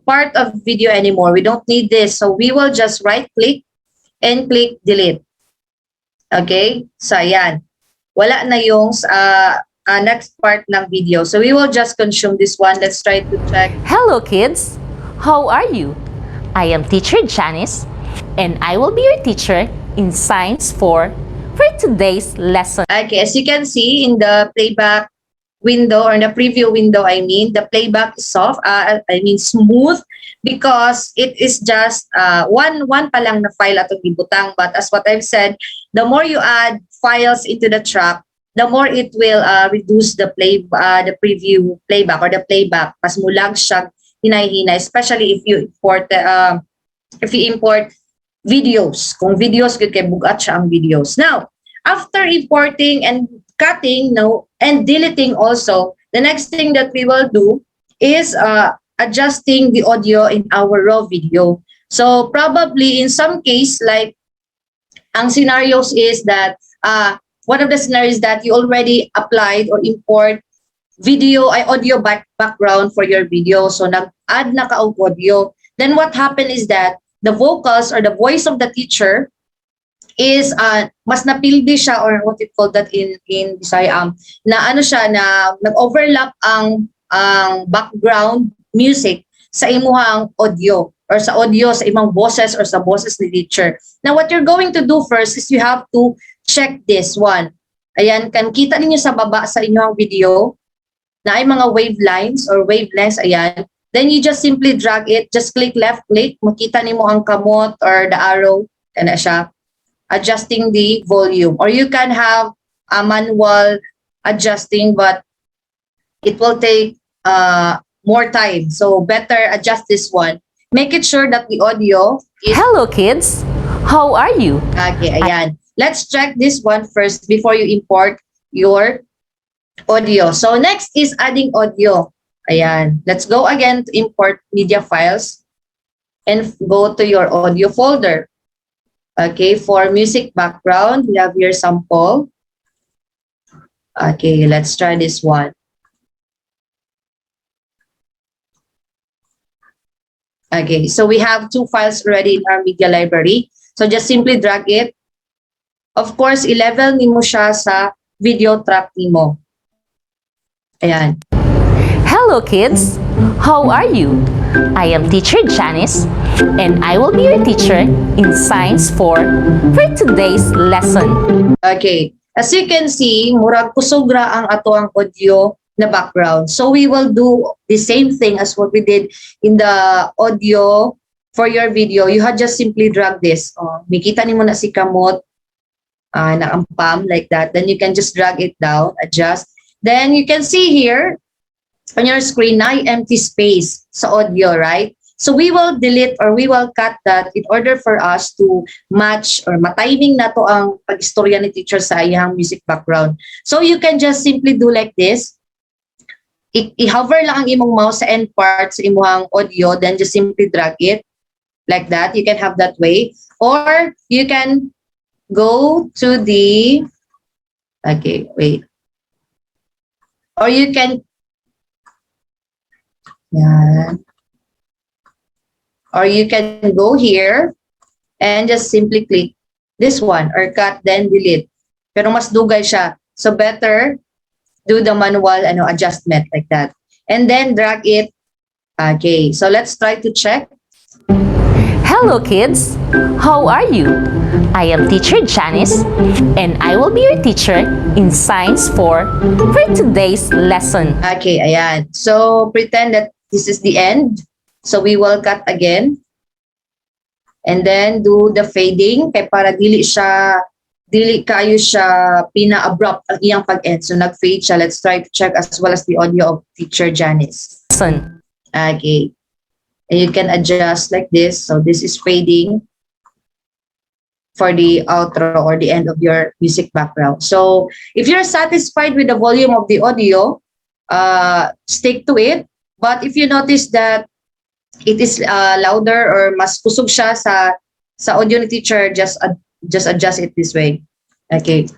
part of video anymore. We don't need this. So we will just right click and click delete. Okay, so ayan. Wala na yung next part ng video. So we will just consume this one. Let's try to check. Hello kids, how are you? I am teacher Janice and I will be your teacher in Science 4 for today's lesson. Okay, as you can see in the playback window or the preview window, the playback is soft, smooth, because it is just one pa lang na file atong gibutang. But as what I've said, the more you add files into the track, the more it will reduce the preview playback or the playback. Mas mulag siya hinay-hinay, especially if you import videos. Kung videos, kay bugat siya ang videos. Now, after importing and cutting and deleting also, the next thing that we will do is adjusting the audio in our raw video. So probably in some case, like ang scenarios is that one of the scenarios that you already applied or import audio background for your video. So nag-add na ka og audio. Then what happened is that the vocals or the voice of the teacher is mas napildi siya, or what you call that in Bisaya, na nag-overlap ang background music sa imuhang audio or sa audio sa imong boses or sa boses ni teacher. Now what you're going to do first is you have to check this one. Ayan, kan kita ninyo sa baba sa inyong video na ay mga wavelines or wavelengths, ayan. Then you just simply drag it, just click left click, makita nimo ang kamot or the arrow, kana siya, adjusting the volume. Or you can have a manual adjusting, but it will take more time. So better adjust this one. Make it sure that the audio is... Hello kids, how are you? Okay, ayan. Let's check this one first before you import your audio. So next is adding audio. Ayan. Let's go again to import media files and go to your audio folder. Okay, for music background, we have your sample. Okay, let's try this one. Okay, so we have 2 files already in our media library. So just simply drag it. Of course, i-level nimo siya sa video track nimo. Ayan. Hello kids, how are you? I am teacher Janice and I will be your teacher in Science 4 for today's lesson. Okay, as you can see, murag kusogra ang ato ang audio na background. So we will do the same thing as what we did in the audio for your video. You have just simply drag this. Mikita nimo na si kamot na ampam like that. Then you can just drag it down, adjust. Then you can see here on your screen na empty space sa audio, right? So we will delete or we will cut that in order for us to match or matiming na to ang pag-istorya ni teacher sa iyang music background. So you can just simply do like this. I-hover lang ang imong mouse sa end part sa imong audio, then just simply drag it like that. You can have that way. Or you can go to the, okay, wait. Or you can, yeah. Or you can go here and just simply click this one or cut then delete. Pero mas dugay siya. So better do the manual adjustment like that. And then drag it. Okay, so let's try to check. Hello kids, how are you? I am teacher Janice and I will be your teacher in Science 4 for today's lesson. Okay, ayan. So pretend that this is the end. So we will cut again. And then do the fading kay para dili kayo siya pina-abrupt ang iyang pag-end. So nag-fade siya. Let's try to check as well as the audio of teacher Janice. Okay. And you can adjust like this. So this is fading for the outro or the end of your music background. So if you're satisfied with the volume of the audio, stick to it. But if you notice that it is louder or mas kusog siya sa audio ni teacher, just adjust it this way. Okay.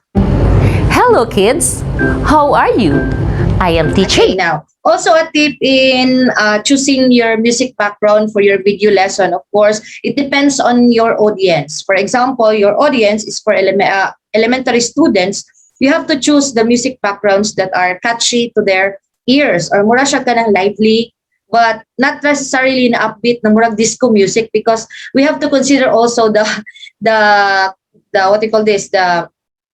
Hello kids, how are you? I am teacher. Okay, now, also a tip in choosing your music background for your video lesson. Of course, it depends on your audience. For example, your audience is for elementary students. You have to choose the music backgrounds that are catchy to their ears or mura siya kanang lively, but not necessarily na upbeat na murag disco music, because we have to consider also the what you call this, the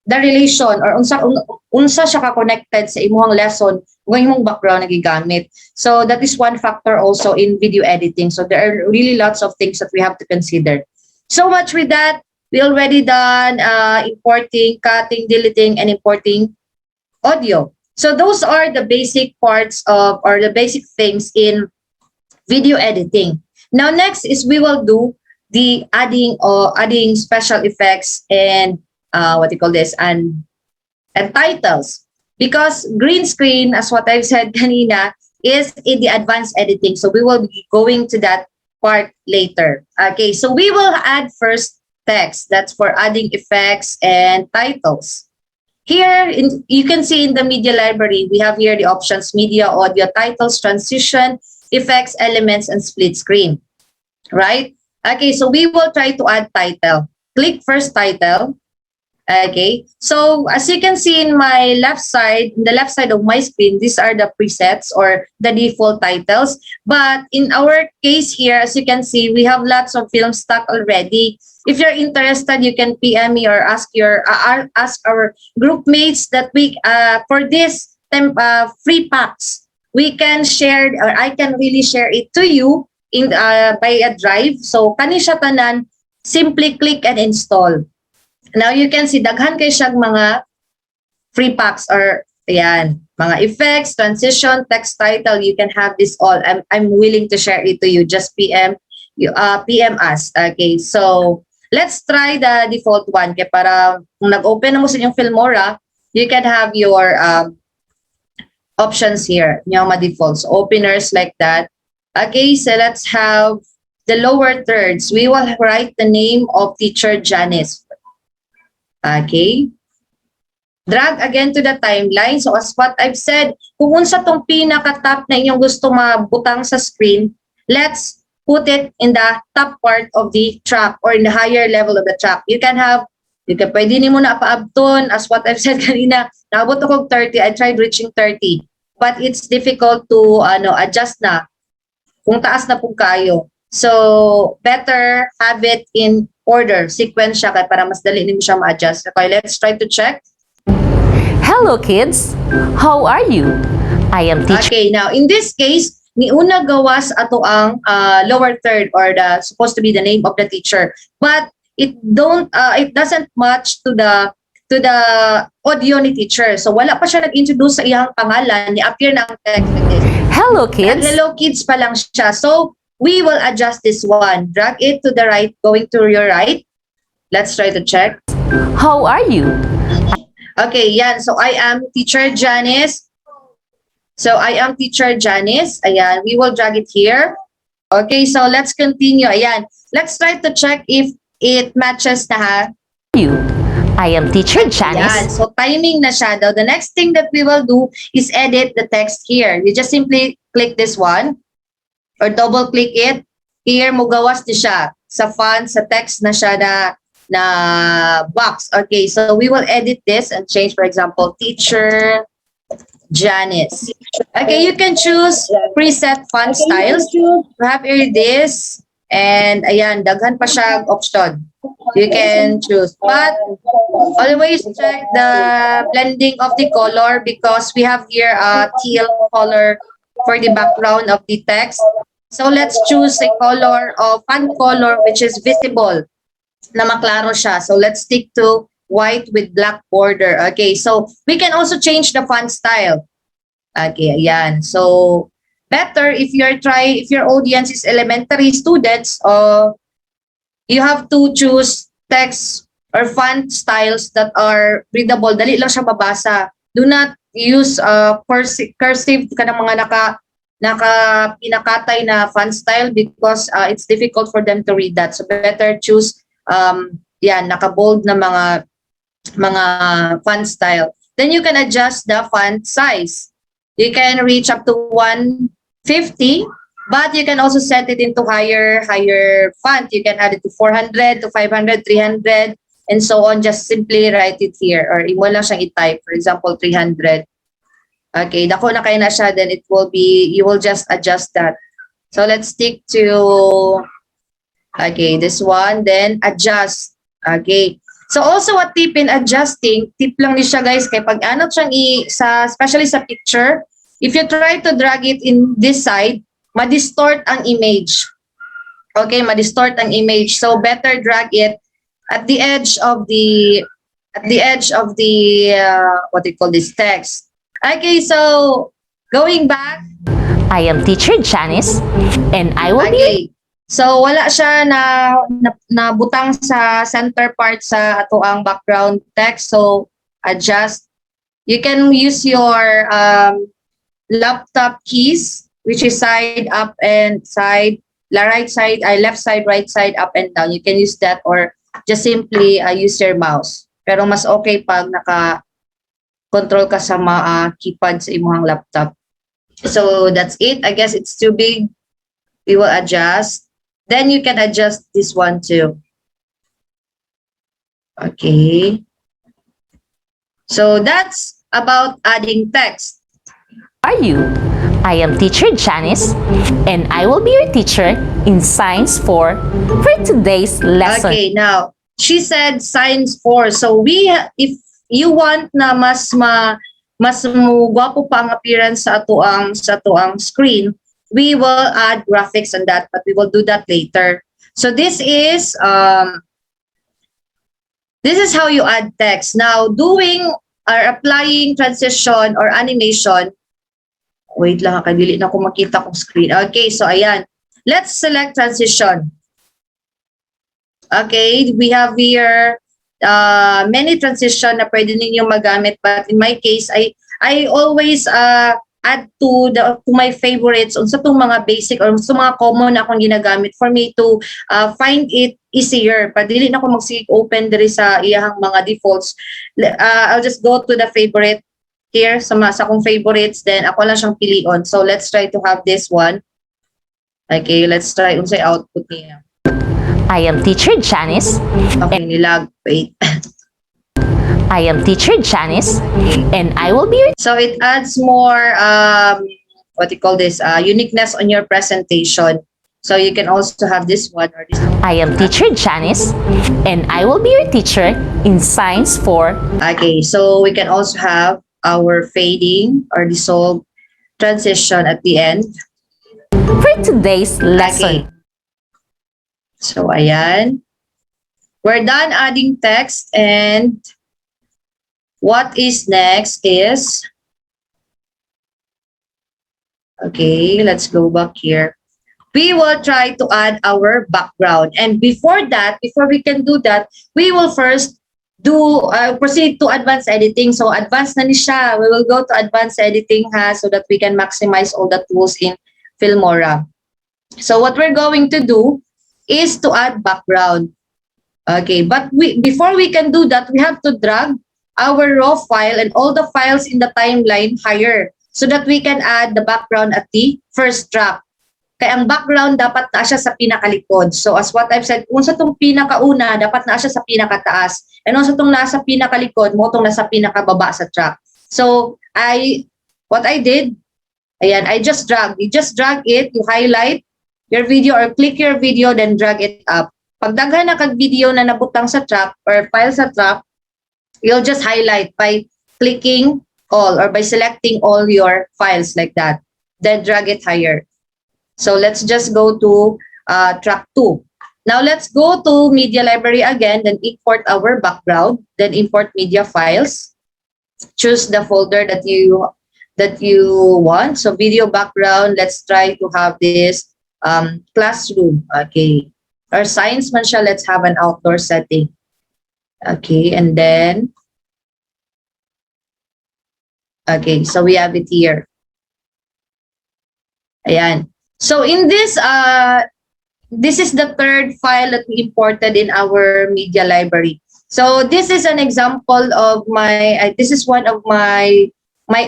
relation or unsa siya ka connected sa imong lesson kung imong background na gigamit. So that is one factor also in video editing. So there are really lots of things that we have to consider. So much with that. We already done importing, cutting, deleting, and importing audio. So those are the basic parts of, or the basic things in video editing. Now next is we will do the adding special effects and what you call this, and titles. Because green screen, as what I've said kanina, is in the advanced editing. So we will be going to that part later. Okay, so we will add first text. That's for adding effects and titles. Here, you can see in the media library, we have here the options: media, audio, titles, transition, effects, elements, and split screen. Right? Okay, so we will try to add title. Click first title. Okay, so as you can see in my left side, in the left side of my screen, these are the presets or the default titles. But in our case here, as you can see, we have lots of films stock already. If you're interested, you can PM me or ask our group mates that we for this free packs, we can share, or I can really share it to you in by a drive. So kani siya tanan, simply click and install. Now you can see daghan kay siyang mga free packs, or ayan, mga effects, transition, text, title. You can have this all. I'm willing to share it to you. Just PM us. Okay, so let's try the default one. Kaya para kung nag-open na mo sa inyong Filmora, you can have your options here. Yung mga defaults, openers like that. Okay, so let's have the lower thirds. We will write the name of teacher Janice. Okay. Drag again to the timeline. So as what I've said, kung unsa tong pinaka-top na inyong gusto mabutang sa screen, let's put it in the top part of the track or in the higher level of the track. Pwede nimo na paabton, as what I've said kanina, naabot ako 30, I tried reaching 30. But it's difficult to adjust na kung taas na po kayo. So, better have it in order, sequence siya kaya para mas dali nimo siya ma-adjust. Okay, let's try to check. Hello kids, how are you? I am teacher. Okay, now in this case, ni una gawas ato ang lower third or the supposed to be the name of the teacher. But it doesn't match to the audio ni teacher. So wala pa siya nag-introduce sa iyang pangalan, ni-appear na ang text like this. Hello kids. Hello kids pa lang siya. So we will adjust this one. Drag it to the right, going to your right. Let's try to check. How are you? Okay, yan. So I am teacher Janice. Ayan, we will drag it here. Okay, so let's continue. Ayan, let's try to check if it matches na ha. You. I am teacher Janice. Ayan, so timing na siya daw. The next thing that we will do is edit the text here. You just simply click this one or double click it. Here, mugawas na siya. Sa font, sa text na siya na box. Okay, so we will edit this and change, for example, teacher Janice. Okay, you can choose preset font styles. Perhaps here this. And ayan, daghan pa siya option. You can choose. But always check the blending of the color because we have here a teal color for the background of the text. So let's choose a color of font color which is visible na maklaro siya. So let's stick to white with black border. Okay, so we can also change the font style. Okay, ayan. So better if your audience is elementary students, you have to choose text or font styles that are readable. Dali lang siya mabasa. Do not use cursive ka ng mga pinakatay na font style because it's difficult for them to read that. So better choose naka-bold na mga font style. Then you can adjust the font size. You can reach up to 150, but you can also set it into higher font. You can add it to 400, to 500, 300, and so on. Just simply write it here or imo lang siyang i-type. For example, 300. Okay, dako na kayo na siya, then it will be, you will just adjust that. So let's stick to, okay, this one, then adjust. Okay. So also what tip in adjusting, tip lang ni siya guys, kay pag ano siyang especially sa picture, if you try to drag it in this side, ma-distort ang image. Okay, ma-distort ang image. So better drag it at the edge of the what do you call this, text. Okay, so going back. I am teacher Janice and I will be. So wala siya na butang sa center part sa ato ang background text. So adjust. You can use your laptop keys, which is side up and side, left side, right side, up and down. You can use that or just simply use your mouse. Pero mas okay pag naka-control ka sa keypad sa imong laptop. So that's it. I guess it's too big. We will adjust. Then you can adjust this one too. Okay. So that's about adding text. Are you? I am teacher Janice and I will be your teacher in Science 4 for today's lesson. Okay, now she said Science 4. So if you want na mas gwapo pa ang appearance sa ato ang screen, we will add graphics on that, but we will do that later. So this is how you add text. Now, doing or applying transition or animation. Wait lang, kadili na ako makita kong screen. Okay, so ayan. Let's select transition. Okay, we have here many transition na pwede ninyong magamit, but in my case, I always add to my favorites unsa tong mga basic or sa mga common na akong ginagamit for me to find it easier. Padili na ko mag-open diri sa iyang mga defaults. I'll just go to the favorite here sa akong favorites, then ako lang siyang pilion. So let's try to have this one. Okay, let's try unsay output niya. I am Teacher Janice. Okay, nilag. Wait. I am Teacher Janice, and I will be your... So it adds more, what you call this, uniqueness on your presentation. So you can also have this one or this one. I am Teacher Janice, and I will be your teacher in Science 4. Okay, so we can also have our fading or dissolve transition at the end. For today's lesson. Okay. So ayan. We're done adding text, and what is next is, okay, let's go back here. We will try to add our background. And before that, before we can do that, we will first proceed to advanced editing. So advanced na ni siya. We will go to advanced editing so that we can maximize all the tools in Filmora. So what we're going to do is to add background. Okay, but before we can do that, we have to drag our raw file and all the files in the timeline higher so that we can add the background at the first track. Kaya ang background dapat na siya sa pinakalikod. So as what I've said, kung sa itong pinakauna, dapat na siya sa pinakataas. And also itong nasa pinakalikod, mo itong nasa pinakababa sa track. So what I did, ayan, I just drag. You just drag it, you highlight your video or click your video, then drag it up. Pag daghan na kag video na nabutang sa track or file sa track, you'll just highlight by clicking all or by selecting all your files like that. Then drag it higher. So let's just go to track 2. Now let's go to media library again, then import our background, then import media files. Choose the folder that you want. So video background, let's try to have this classroom. Okay. Or science man siya, let's have an outdoor setting. Okay, and then, okay, so we have it here. Ayan. So in this, this is the third file that we imported in our media library. So this is an example of this is one of my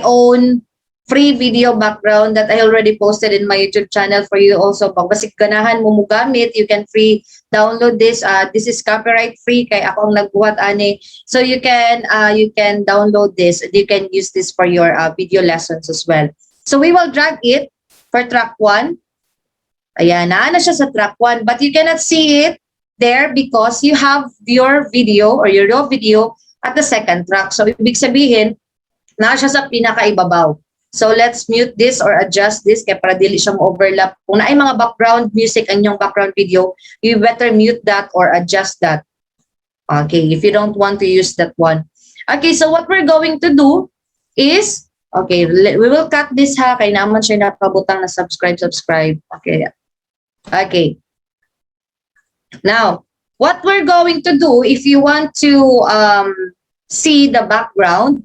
own free video background that I already posted in my YouTube channel for you also. Pag basig ganahan mo gamit, you can free download this. This is copyright free kay ako ang nagbuhat ani. So you can download this and you can use this for your video lessons as well. So we will drag it for track 1. Ayan, na siya sa track 1, but you cannot see it there because you have your video or your raw video at the second track. So ibig sabihin, na siya sa pinakaibabaw. So let's mute this or adjust this kaya para dili siya mo-overlap. Kung naay mga background music ang inyong background video, you better mute that or adjust that. Okay, if you don't want to use that one. Okay, so what we're going to do is, okay, we will cut this kaya naman siya nakabutang na subscribe. Okay. Okay. Now, what we're going to do, if you want to see the background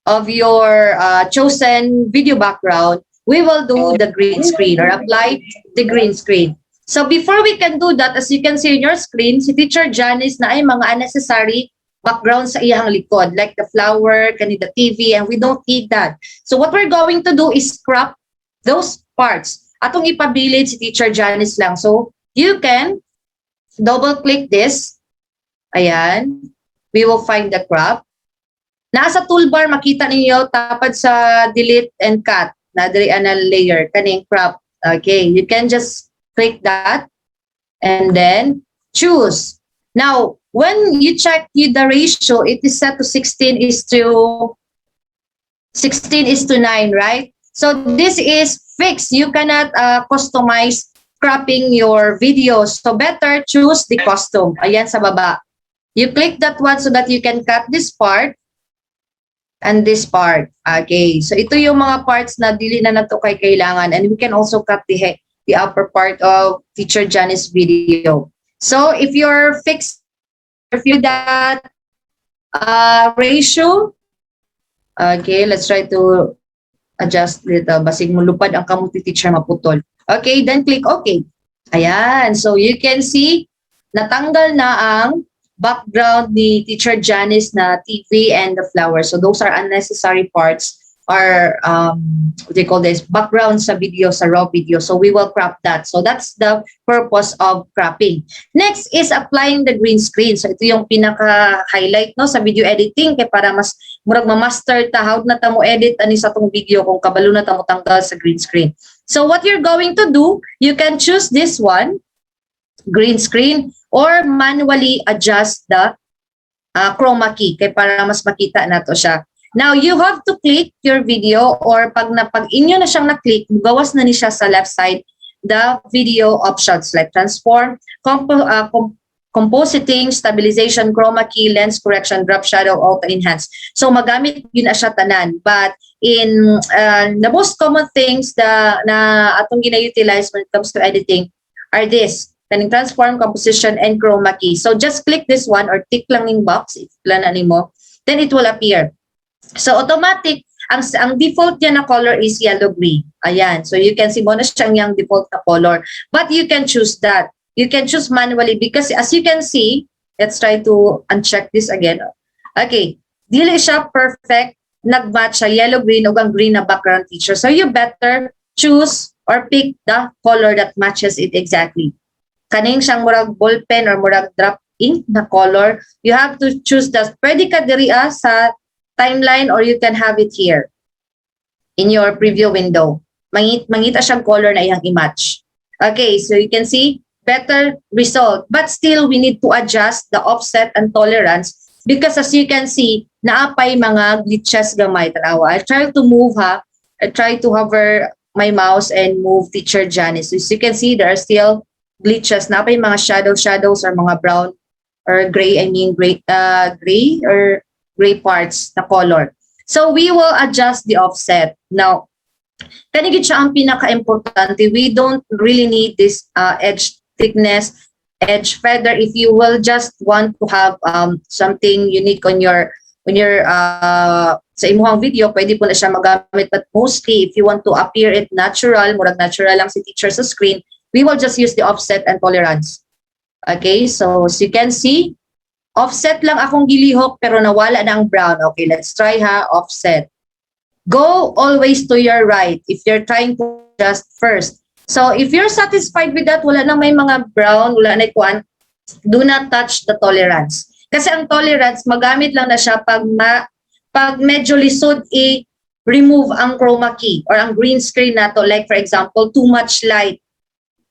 of your chosen video background, we will do the green screen or apply the green screen. So before we can do that, as you can see on your screen, si Teacher Janice na ay mga unnecessary background sa iyang likod, like the flower, kanina TV, and we don't need that. So what we're going to do is crop those parts. Atong ipabilid si Teacher Janice lang. So you can double click this. Ayan. We will find the crop. Nasa toolbar, makita ninyo, tapad sa delete and cut. Na diri ana layer, kaning crop. Okay, you can just click that and then choose. Now, when you check the ratio, it is set to 16:9, right? So this is fixed. You cannot customize cropping your videos. So better choose the custom. Ayan sa baba. You click that one so that you can cut this part and this part. Okay, so ito yung mga parts na dili na nato kay kailangan, and we can also cut the upper part of Teacher Janice video. So if you're fixed, if you that ratio, okay, let's try to adjust dito. Basig mo lupad ang kamong teacher maputol. Okay, then click OK. Ayan. So you can see, natanggal na ang background ni Teacher Janice na TV and the flowers. So those are unnecessary parts or what do you call this? Background sa video, sa raw video. So we will crop that. So that's the purpose of cropping. Next is applying the green screen. So ito yung pinaka-highlight no sa video editing kay para mas murag ma-master ta how na ta mo edit ani sa tong video kung kabalo na ta mo tanggal sa green screen. So what you're going to do, you can choose this one, green screen, or manually adjust the chroma key kay para mas makita nato siya. Now, you have to click your video or pag inyo na siyang na-click, gawas na ni siya sa left side the video options like transform, compositing, stabilization, chroma key, lens correction, drop shadow, auto enhance. So magamit yun na siya tanan. But in the most common things na atong gina-utilize when it comes to editing are this, kaning transform, composition, and chroma key. So just click this one or tick lang yung box, if planan mo, then it will appear. So automatic, ang default niya na color is yellow-green. Ayan. So you can see mo na siyang yung default na color. But you can choose that. You can choose manually because as you can see, let's try to uncheck this again. Okay. Dili siya perfect. Nag-match siya yellow-green o ang green na background feature. So you better choose or pick the color that matches it exactly. Kaning siyang murag ballpen or murag drop ink na color, you have to choose the pwede ka diri sa timeline or you can have it here in your preview window. Mangita siyang color na iyang i-match. Okay, so you can see better result. But still, we need to adjust the offset and tolerance because as you can see, naapay mga glitches gamay. Tanawa. I try to move I try to hover my mouse and move Teacher Janice. So as you can see, there are still glitches. Naapay mga shadows or mga brown or gray, gray or gray parts na color. So we will adjust the offset. Now, kanigid siya ang pinaka-importante. We don't really need this edge thickness, edge feather. If you will just want to have something unique on your sa imuhang video, pwede po na siya magamit. But mostly, if you want to appear it natural, murag natural lang si teacher sa screen, we will just use the offset and tolerance. Okay, so as you can see, offset lang akong gilihok pero nawala na ang brown. Okay, let's try offset. Go always to your right if you're trying to adjust first. So if you're satisfied with that, wala na may mga brown, wala na ikuan, do not touch the tolerance. Kasi ang tolerance, magamit lang na siya pag medyo lisod i-remove ang chroma key or ang green screen na to. Like for example, too much light.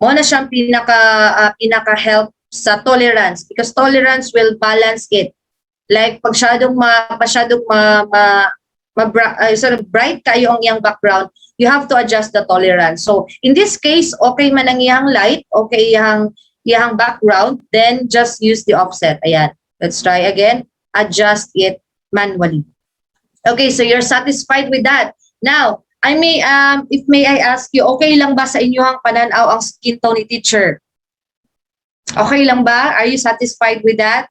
Mo na siyang pinaka-help sa tolerance because tolerance will balance it. Like pag masyadong sort of bright kayo ang iyang background, you have to adjust the tolerance. So in this case, okay man ang iyang light, okay iyang background, then just use the offset. Ayan. Let's try again. Adjust it manually. Okay, so you're satisfied with that. Now, may I ask you, okay lang ba sa inyong pananaw ang skin tone ni teacher? Okay lang ba? Are you satisfied with that?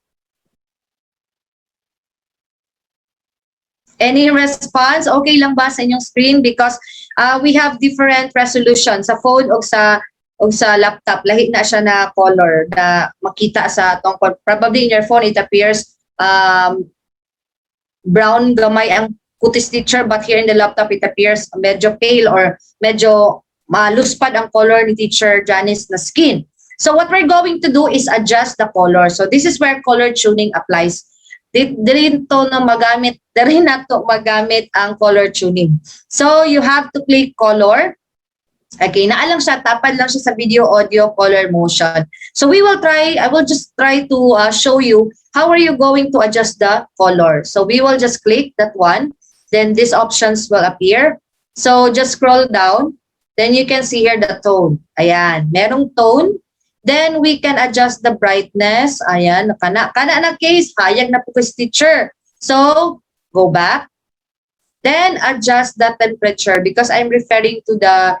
Any response? Okay lang ba sa inyong screen? Because we have different resolution sa phone o sa laptop. Lahi na siya na color na makita sa tong. Probably in your phone it appears brown gamay ang kutis teacher, but here in the laptop it appears medyo pale or medyo maluspad ang color ni Teacher Janice na skin. So what we're going to do is adjust the color. So this is where color tuning applies. Dirin na magamit ang color tuning. So you have to click color. Okay, naalang siya, tapad lang siya sa video, audio, color, motion. So I will just try to show you how are you going to adjust the color. So we will just click that one. Then these options will appear. So just scroll down. Then you can see here the tone. Ayan, merong tone. Then we can adjust the brightness. Ayan, kana na case, hayag na po kasi teacher. So go back. Then adjust the temperature because I'm referring to the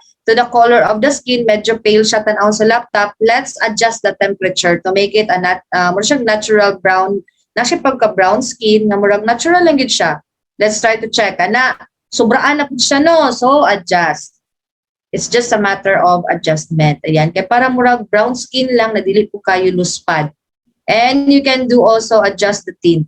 color of the skin. Medyo pale siya tanaw sa laptop. Let's adjust the temperature to make it a natural brown. Na siya pagka brown skin na murag natural lang gid siya. Let's try to check. Ana, sobraan na po siya, no? So, adjust. It's just a matter of adjustment. Ayan. Kaya para murag brown skin lang, na dili po kayo luspad. And you can do also adjust the tint.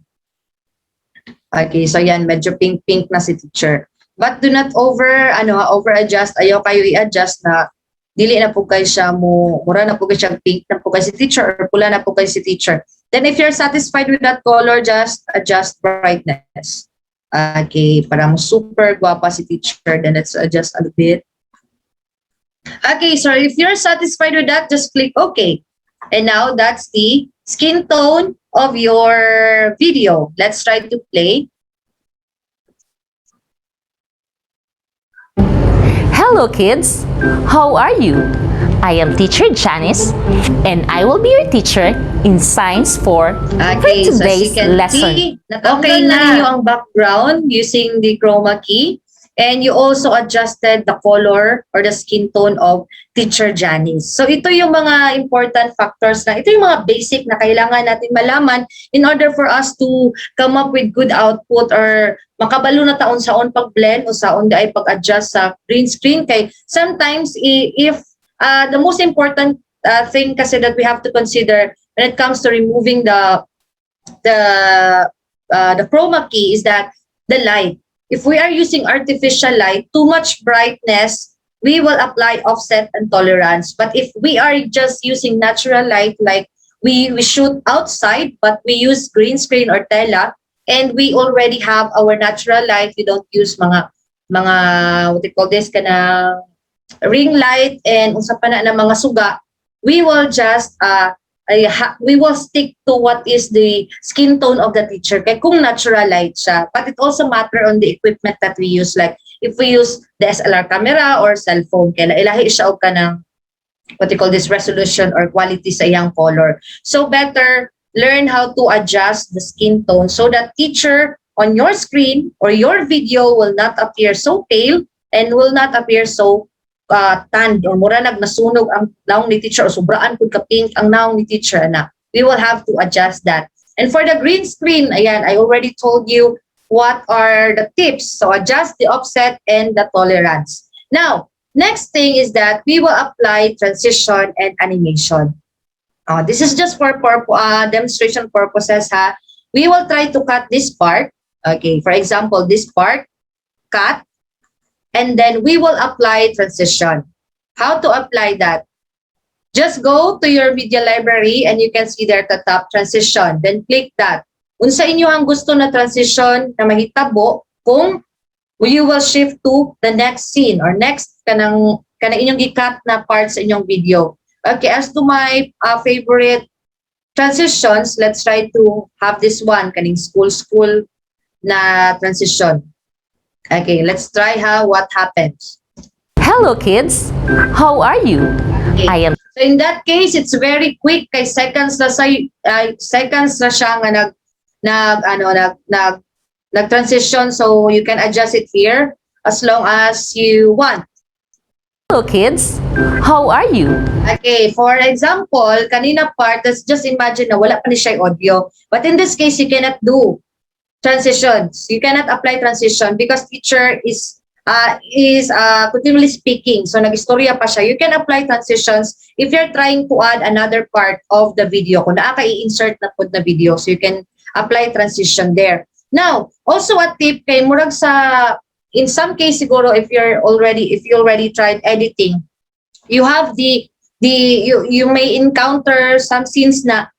Okay, so yan, medyo pink-pink na si teacher. But do not over-adjust. Ayaw kayo i-adjust na dili na po kayo siya mura na po kayo siya pink na po kayo si teacher or pula na po kayo si teacher. Then if you're satisfied with that color, just adjust brightness. Okay, para mo super guwapa si teacher, then let's adjust a little bit. Okay, so if you're satisfied with that, just click OK. And now that's the skin tone of your video. Let's try to play. Hello kids, how are you? I am teacher Janice and I will be your teacher in Science 4 Okay, for today's so as you can lesson. see, okay na ninyo ang background using the chroma key. And you also adjusted the color or the skin tone of Teacher Janice. So ito yung mga important factors na, ito yung mga basic na kailangan natin malaman in order for us to come up with good output or makabalo na taon saon pag-blend o saon ay pag-adjust sa green screen. Kay sometimes if the most important thing kasi that we have to consider when it comes to removing the chroma key is that the light. If we are using artificial light, too much brightness, we will apply offset and tolerance. But if we are just using natural light, like we shoot outside, but we use green screen or tela, and we already have our natural light, we don't use mga what they call this, kana ring light and unsa pa na mga suga, we will just we will stick to what is the skin tone of the teacher kay kung natural light siya. But it also matter on the equipment that we use, like if we use DSLR camera or cell phone, kaya ilahi siya og kanang what you call this resolution or quality sa iyang color. So better learn how to adjust the skin tone so that teacher on your screen or your video will not appear so pale and will not appear so tanned or mura nasunog ang naong ni teacher o sobraan pud ka pink ang naong ni teacher na. We will have to adjust that. And for the green screen, ayan, I already told you what are the tips. So adjust the offset and the tolerance. Now, next thing is that we will apply transition and animation. This is just for demonstration purposes, ha. We will try to cut this part. Okay, for example, this part, cut. And then we will apply transition. How to apply that? Just go to your media library and you can see there at the top, transition. Then click that. Unsa inyo ang gusto na transition na mahitabo kung you will shift to the next scene or next kanang inyong gikat na part sa inyong video. Okay, as to my favorite transitions, let's try to have this one, kaning school na transition. Okay, let's try what happens. Hello kids, how are you? Okay. I am. So in that case, it's very quick kay seconds na siya nga nag-transition, so you can adjust it here as long as you want. Hello kids, how are you? Okay, for example, kanina part, let's just imagine na wala pa ni siya audio. But in this case, you cannot do transitions. You cannot apply transition because teacher is continually speaking. So nag-istorya pa siya. You can apply transitions if you're trying to add another part of the video. Kung i-insert na po na video, so you can apply transition there. Now, also a tip kay murag sa in some case siguro if you already tried editing, you have you may encounter some scenes na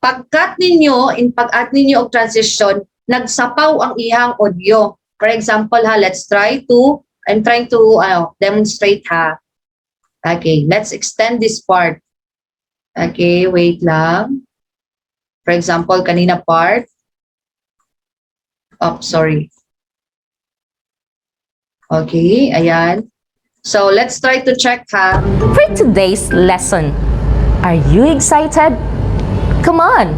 pag-cut ninyo pag-add ninyo og transition, nagsapaw ang ihang audio. For example, I'm trying to demonstrate, ha. Okay, let's extend this part. Okay, wait lang. For example, kanina part. Oh, sorry. Okay, ayan. So, let's try to check, ha. For today's lesson, are you excited? Come on,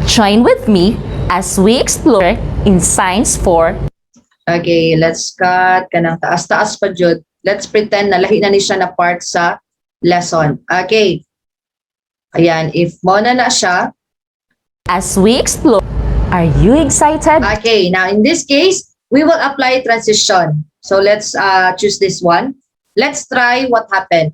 join with me as we explore in Science 4. Okay, let's cut kanang taas-taas pa jud. Let's pretend na lahi na ni siya na part sa lesson. Okay. Ayan, if mo na siya. As we explore, are you excited? Okay, now in this case, we will apply transition. So let's choose this one. Let's try what happened.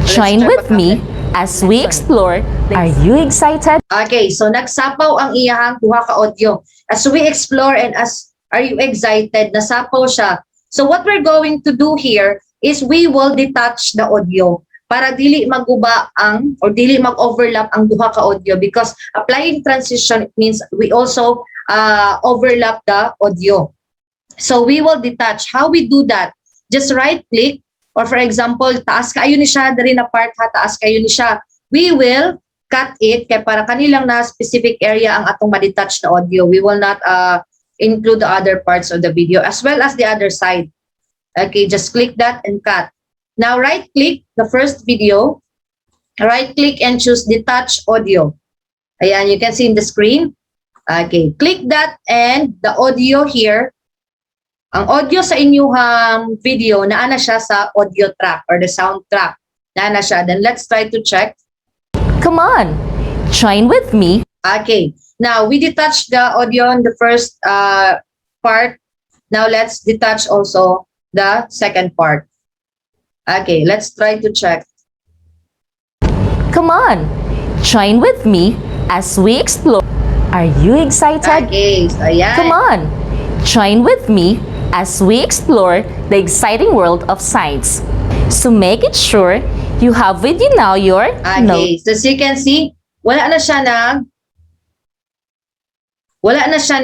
Join with me as we explore. Are you excited? Okay, so nagsapaw ang iyahang duha ka audio. As we explore and as are you excited, nasapaw siya. So what we're going to do here is we will detach the audio para dili maguba ang or dili mag-overlap ang duha ka audio, because applying transition means we also overlap the audio. So we will detach. How we do that? Just right click, or for example, taas kayo ni siya, dari na part ha, taas kayo ni siya. We will cut it kay para kanilang na specific area ang atong ma-detach na audio. We will not include the other parts of the video as well as the other side. Okay, just click that and cut. Now right click the first video, right click and choose detach audio. Ayan, you can see in the screen. Okay, click that and the audio here, ang audio sa inyong video, naana siya sa audio track or the sound track. Naana siya. Then let's try to check. Come on, join with me. Okay, now we detach the audio in the first part. Now let's detach also the second part. Okay, let's try to check. Come on, join with me as we explore. Are you excited? Okay, so ayan. Come on, join with me as we explore the exciting world of science. So make it sure you have with you now your Okay, so as you can see, wala na siya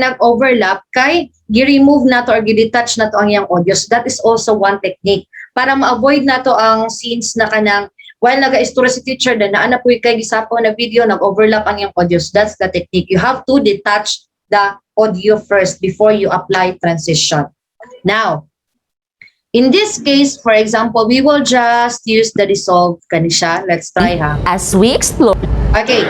nag-overlap kay gi-remove na to or gi-detach na to ang iyang audio. So that is also one technique para ma-avoid na to ang scenes na kanang while naga-istorya si teacher na naana po kay gisapaw na video, nag-overlap ang iyang audio. So that's the technique. You have to detach the audio first before you apply transition. Now, in this case, for example, we will just use the dissolve kanisha. Let's try ha. As we explore. Okay,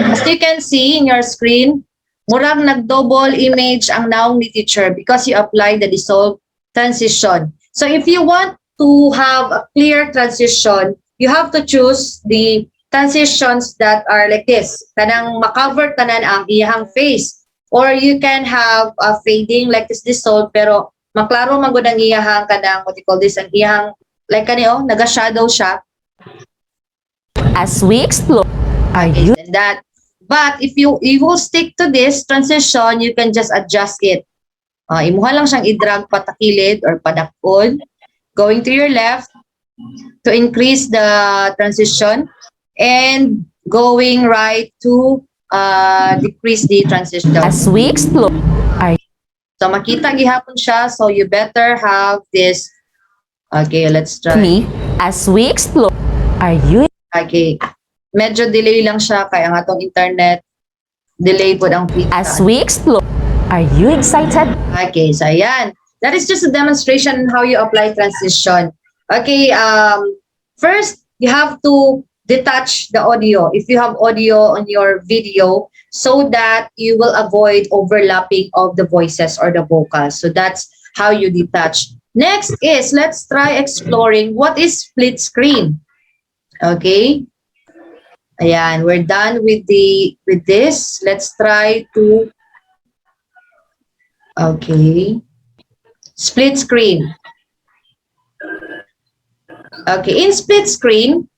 as you can see in your screen, murang nag-double image ang naong ni teacher because you apply the dissolve transition. So if you want to have a clear transition, you have to choose the transitions that are like this. Kanang makover tanan ang iyahang face. Or you can have a fading like this dissolve, pero maklaro man gud ang iyahang kanang what you call this, ang iyahang like kaniyo naga-shadow siya. As we explore. Are Okay, you and that. But if you will stick to this transition, you can just adjust it. Imuha lang siyang i-drag patakilid or padakod. Going to your left to increase the transition and going right to decrease the transition. As we explore. So makita gihapon siya, so you better have this. Okay, let's try. Me as we explore. Are you? Okay. Medyo delay lang siya kaya ang atong internet delay po ang feed. As we explore. Are you excited? Okay, so ayan. That is just a demonstration on how you apply transition. Okay, first, you have to detach the audio if you have audio on your video so that you will avoid overlapping of the voices or the vocals. So that's how you detach. Next is, let's try exploring what is split screen. Okay. Ayan, we're done with this. Let's try to, okay. Split screen. Okay, in split screen,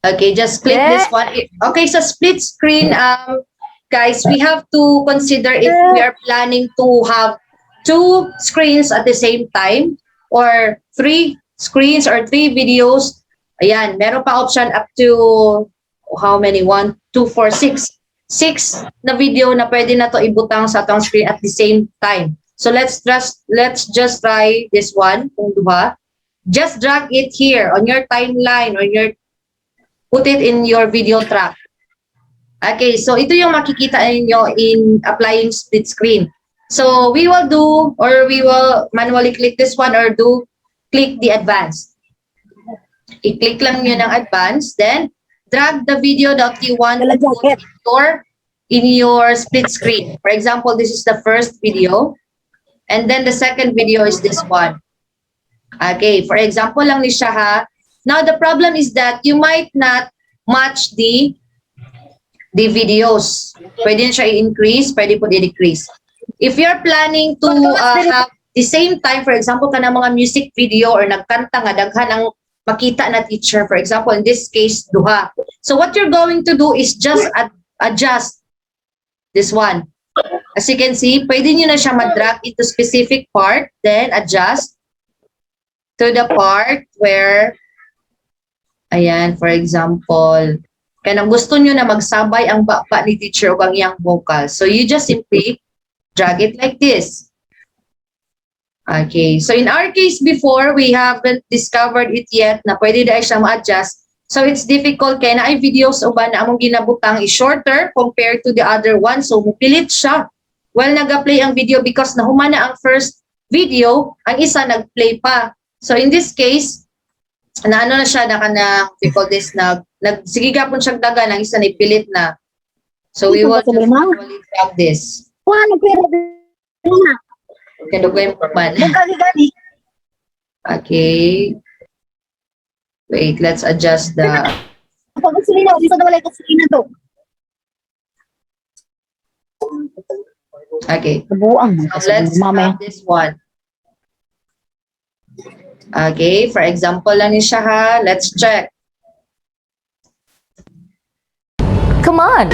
okay, just click this one. Okay, so split screen, guys, we have to consider if we are planning to have 2 screens at the same time or 3 screens or 3 videos. Ayan, meron pa option up to how many? 1, 2, 4, 6. 6 na video na pwede na to ibutang sa atong screen at the same time. So let's just try this one, kung duha. Just drag it here on your timeline or put it in your video track. Okay, so ito yung makikita ninyo in applying split screen. So we will do, or we will manually click this one or click the advanced. I-click lang nyo ng advanced, then drag the video that you want to put in your split screen. For example, this is the first video. And then the second video is this one. Okay, for example lang ni siya ha. Now the problem is that you might not match the videos. Pwede siya i-increase, pwede po i-decrease. if you're planning to have the same time, for example, ka ng mga music video or nagkanta nga, daghan ang makita na teacher, for example, in this case, duha. So what you're going to do is just adjust this one. As you can see, pwede nyo na siya mag-drag into specific part, then adjust to the part where, ayan, for example, kanang gusto nyo na magsabay ang baba ni teacher o ang iyang vocal. So you just simply drag it like this. Okay, so in our case before, we haven't discovered it yet na pwede dahil siya ma-adjust. So it's difficult kaya na ay videos o ba na among ginabutang is shorter compared to the other one. So mupilit siya. Well, nag-play ang video because nahumana ang first video, ang isa nag-play pa. So in this case, na ano na siya, we call this, sige ka po siyang daga, ang isa na ipilit na. So we will just manually drag this. Okay. Wait, let's adjust the... Okay. So let's have this one. Okay, for example lang ni siya ha. Let's check. Come on,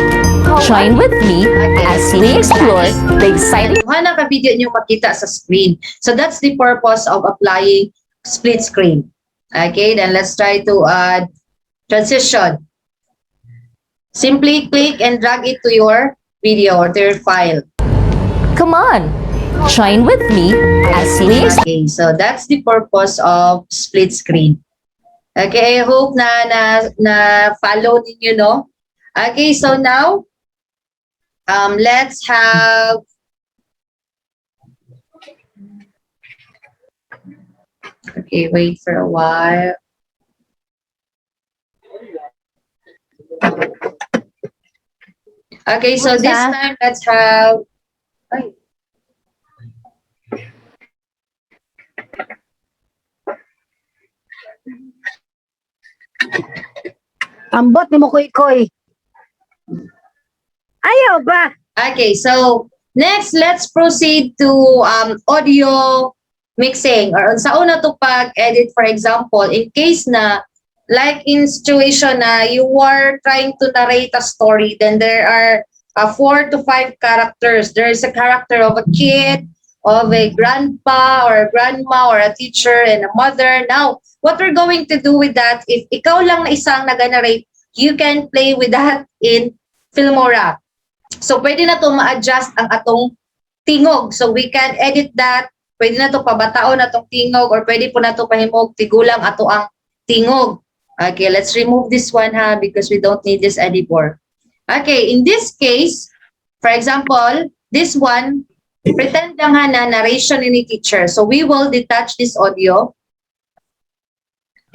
join with me as we explore the exciting... Hana ka video niyo makita sa screen. So that's the purpose of applying split screen. Okay, then let's try to add transition. Simply click and drag it to your video or to your file. Come on, join with me as we explore... Okay, so that's the purpose of split screen. Okay, I hope na follow ninyo, no? Okay, so now, let's have, okay, wait for a while. Okay, so this time, let's have, Ambot ni mo koy-koy. Ayaw ba? Okay, so next, let's proceed to audio mixing or sa una to pag-edit, for example, in case na, like in situation na you are trying to narrate a story, then there are 4 to 5 characters. There is a character of a kid, of a grandpa or a grandma or a teacher and a mother. Now, what we're going to do with that, if ikaw lang na isang nag-narrate, you can play with that in Filmora. So, pwede na to ma-adjust ang atong tingog. So, we can edit that. Pwede na to pabataon atong tingog or pwede po na to pahimog tigulang ato ang tingog. Okay, let's remove this one ha because we don't need this anymore. Okay, in this case, for example, this one, pretend lang ha na narration ni teacher. So, we will detach this audio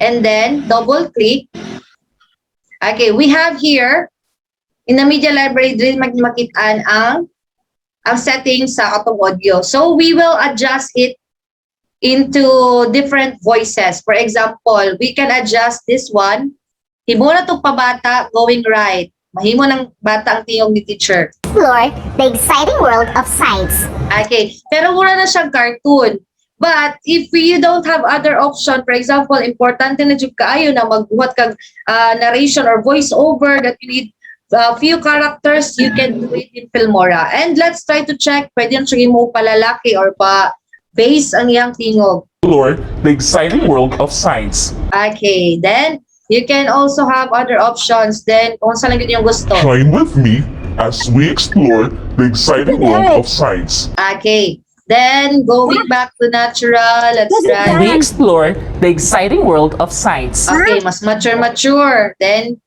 and then double click. Okay, we have here in the media library, din makitaan ang settings sa atong audio. So, we will adjust it into different voices. For example, we can adjust this one. Himo na to pabata going right. Mahimo ng bata ang tingog ni teacher. Explore the exciting world of science. Okay, pero mura na siyang cartoon. But if you don't have other option, for example, importante na jud kaayo na magbuhat kag narration or voice over that you need a few characters, you can do it in Filmora. And let's try to check, pwede siya mo palalaki or pa base ang iyang tingog. Explore the exciting world of science. Okay, then you can also have other options. Then, kung saan lang yun yung gusto. Join with me as we explore the exciting world of science. Okay, then going back to natural, let's try. We explore the exciting world of science. Okay, mas mature. Then,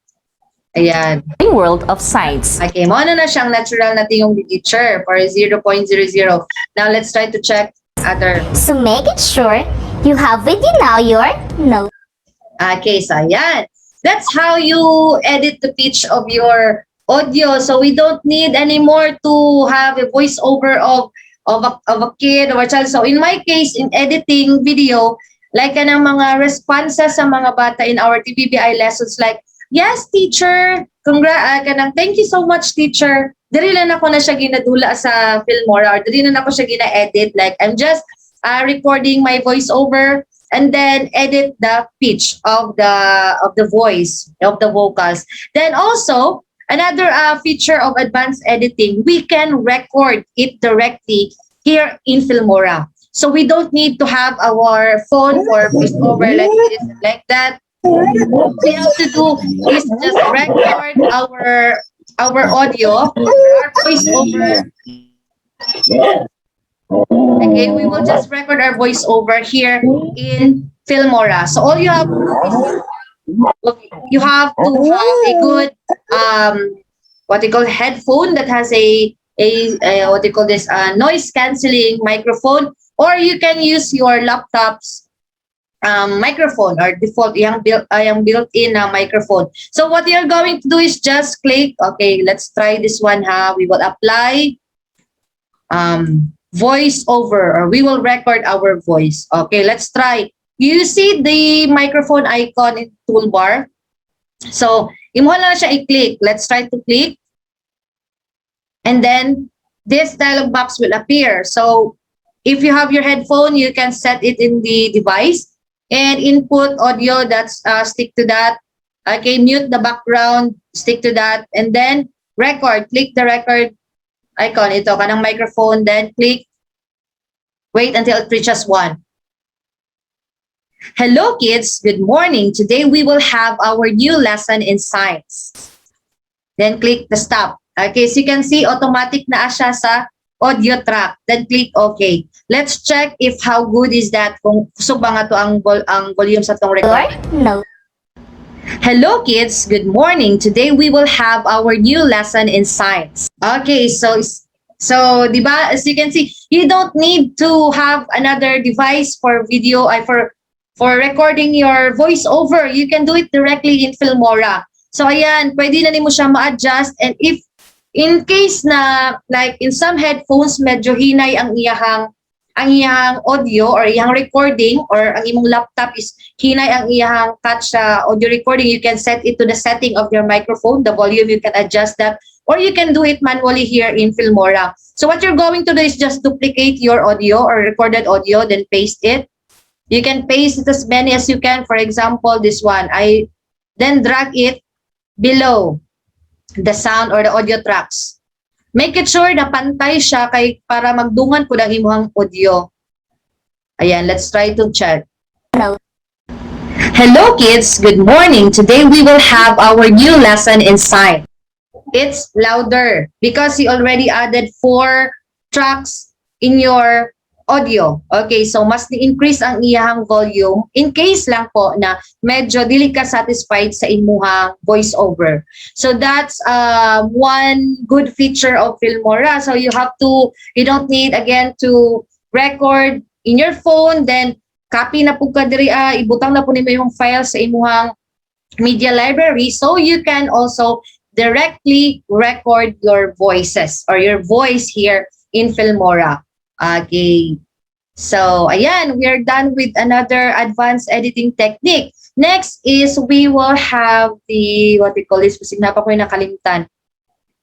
ayan. World of science. Okay, mo na siyang natural na tingong ni teacher for 0.00. Now, let's try to check other. So make it sure you have with you now your note. Okay, so ayan. That's how you edit the pitch of your audio. So we don't need anymore to have a voiceover of a kid or a child. So in my case, in editing video, like kanang mga responses sa mga bata in our TBBI lessons like, yes, teacher, kanang thank you so much, teacher. diri lang ako na siya ginadula sa Filmora, or diri na ako siya gina-edit. Like, I'm just recording my voiceover and then edit the pitch of the voice, of the vocals. Then also, another feature of advanced editing, we can record it directly here in Filmora. So we don't need to have our phone for voiceover like this and like that. What we have to do is just record our audio, our voiceover. Okay, we will just record our voiceover here in Filmora. So all you have to do is you have to have a good what you call headphone that has a what you call this noise cancelling microphone, or you can use your laptop's microphone or default yung built-in microphone. So what you're going to do is just click. Okay, let's try this one. We will apply voice over, or we will record our voice. Okay, let's try. You see the microphone icon in toolbar. So imo lang siya i-click. Let's try to click. And then this dialog box will appear. So if you have your headphone, you can set it in the device and input audio. That's stick to that. Okay, mute the background, stick to that, and then record. Click the record icon. Ito kanang microphone. Then click. Wait until it reaches 1. Hello kids, good morning. Today we will have our new lesson in science. Then click the stop. Okay, so you can see automatic na siya sa audio track. Then click OK. Let's check if how good is that, kung kusog ba nga to ang volume sa tong record. No. Hello kids, good morning. Today we will have our new lesson in science. Okay, so di ba, as you can see, you don't need to have another device for video, for recording your voiceover. You can do it directly in Filmora. So ayan, pwede na nimo siya ma-adjust, and if in case na like in some headphones medyo hinay ang iyahang audio or iyang recording, or ang imong laptop is hinay ang iyahang catch audio recording, you can set it to the setting of your microphone, the volume, you can adjust that, or you can do it manually here in Filmora. So what you're going to do is just duplicate your audio or recorded audio, then paste it. You can paste it as many as you can. For example, this one, I then drag it below the sound or the audio tracks. Make it sure na pantay siya kay para magdungan po ang imuhang audio. Ayan, let's try to check. Hello kids, good morning. Today we will have our new lesson in science. It's louder because you already added 4 tracks in your audio. Okay, so mas ni-increase ang iyahang volume in case lang po na medyo dili ka satisfied sa imuhang voiceover. So that's one good feature of Filmora. So you don't need again to record in your phone, then copy na po ka diri, ibutang na po nimo yung file sa imuhang media library, so you can also directly record your voices or your voice here in Filmora. Okay, so ayan, we are done with another advanced editing technique. Next is we will have the, what we call this, pasigna pa ko yung nakalimutan.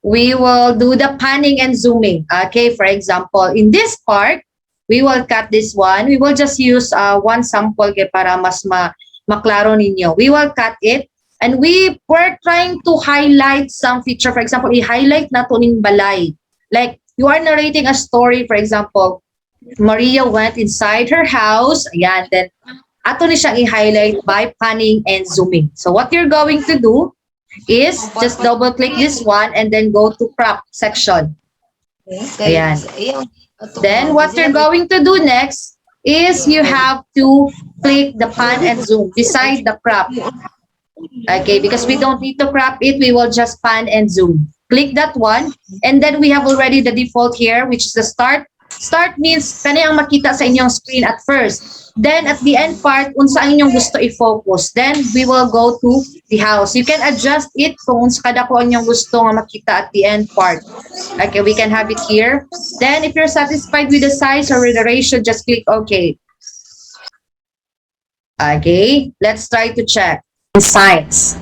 We will do the panning and zooming. Okay, for example, in this part, we will cut this one. We will just use one sample para mas maklaro ninyo. We will cut it, and we were trying to highlight some feature. For example, i-highlight na to ning balay. Like, you are narrating a story, for example, Maria went inside her house. Ayan, then ato ni siyang i-highlight by panning and zooming. So what you're going to do is just double click this one and then go to crop section. Ayan. Then what you're going to do next is you have to click the pan and zoom beside the crop. Okay, because we don't need to crop it, we will just pan and zoom. Click that one, and then we have already the default here, which is the start. Start means kani ang makita sa inyong screen at first. Then at the end part, unsa ang inyong gusto i-focus. Then we will go to the house. You can adjust it kung unsa kada ko inyong gusto nga makita at the end part. Okay, we can have it here. Then if you're satisfied with the size or with the ratio, just click OK. Okay, let's try to check. Science.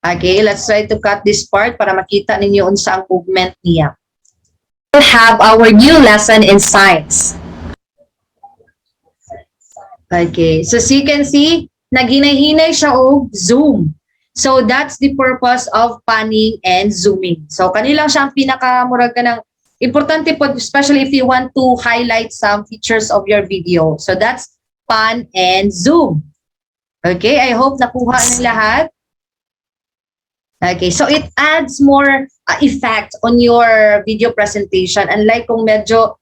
Okay, let's try to cut this part para makita ninyo unsa ang movement niya. We'll have our new lesson in science. Okay, so as you can see, naghinay-hinay siya og zoom. So that's the purpose of panning and zooming. So kanilang siya ang pinakamurag ka ng importante po, especially if you want to highlight some features of your video. So that's pan and zoom. Okay, I hope nakuha ng lahat. Okay, so it adds more effect on your video presentation. Unlike kung medyo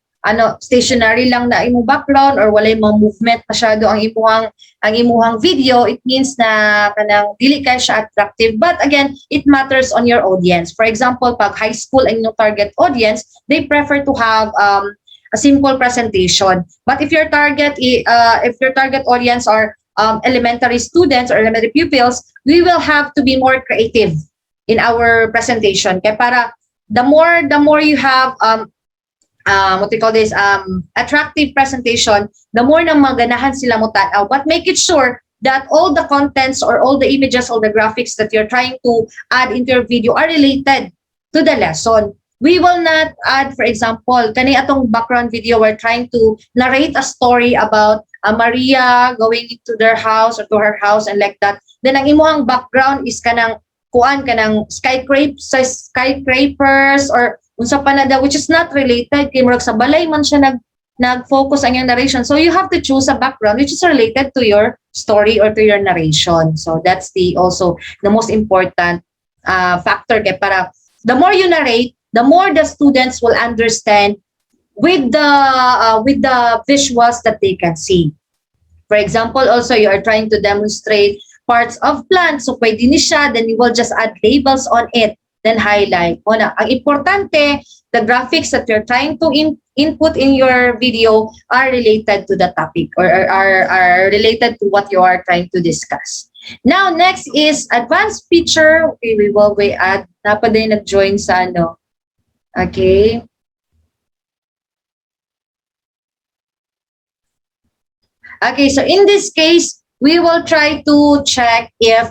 stationary lang na imong background or walay mga movement masyado ang imuhang video, it means na kanang dili kay siya attractive. But again, it matters on your audience. For example, pag high school ang inyong target audience, they prefer to have a simple presentation. But if your target audience are elementary students or elementary pupils, we will have to be more creative in our presentation. Kaya para the more you have what we call this attractive presentation, the more na maganahan sila mo tanaw. But make it sure that all the contents or all the images or the graphics that you're trying to add into your video are related to the lesson. We will not add, for example, kani atong background video, we're trying to narrate a story about Maria going into their house or to her house and like that. Then ang imuhang background is kanang skyscrapers or unsa pa na daw, which is not related kay murag sa balay man siya nag-focus ang yung narration. So you have to choose a background which is related to your story or to your narration. So that's also the most important factor kay para the more you narrate, the more the students will understand with the visuals that they can see. For example, also you are trying to demonstrate parts of plants, so pwede ni siya, then you will just add labels on it, then highlight. Ang importante, the graphics that you're trying to input in your video are related to the topic or are related to what you are trying to discuss. Now, next is advanced feature. Okay, we will add. Dapat din nag-join sa ano. Okay. Okay, so in this case, we will try to check if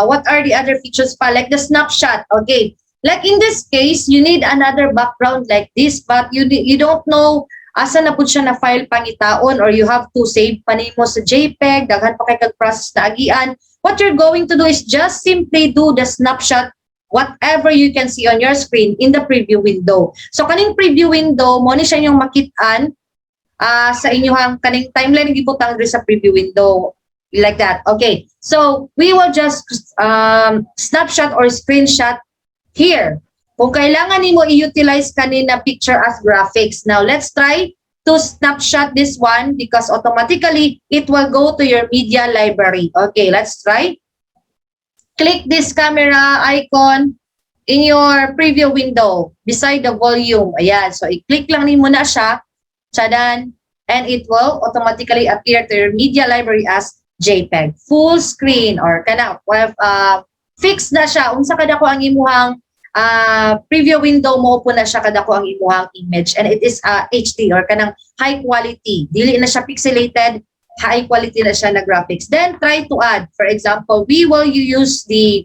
what are the other features pa, like the snapshot. Okay, like in this case, you need another background like this, but you don't know asa na pud siya na file pangitaon, or you have to save pa nimo sa JPEG, daghan pa kay kag-process na agian. What you're going to do is just simply do the snapshot, whatever you can see on your screen in the preview window. So kaning preview window, mo ni siya yung makit-an sa inyong kaning timeline gibutang diri sa preview window, like that. Okay, so we will just snapshot or screenshot here kung kailangan nimo i-utilize kanina picture as graphics. Now let's try to snapshot this one because automatically it will go to your media library. Okay, let's try. Click this camera icon in your preview window beside the volume. Ayan, so i-click lang nimo na siya. Chadan, and it will automatically appear to your media library as JPEG, full screen, or kana fixed na siya. Unsa kada ko ang imuhang preview window mo po na siya kada ko ang imuhang image, and it is HD or kanang high quality. Dili na siya pixelated, high quality na siya na graphics. Then try to add. For example, we will use the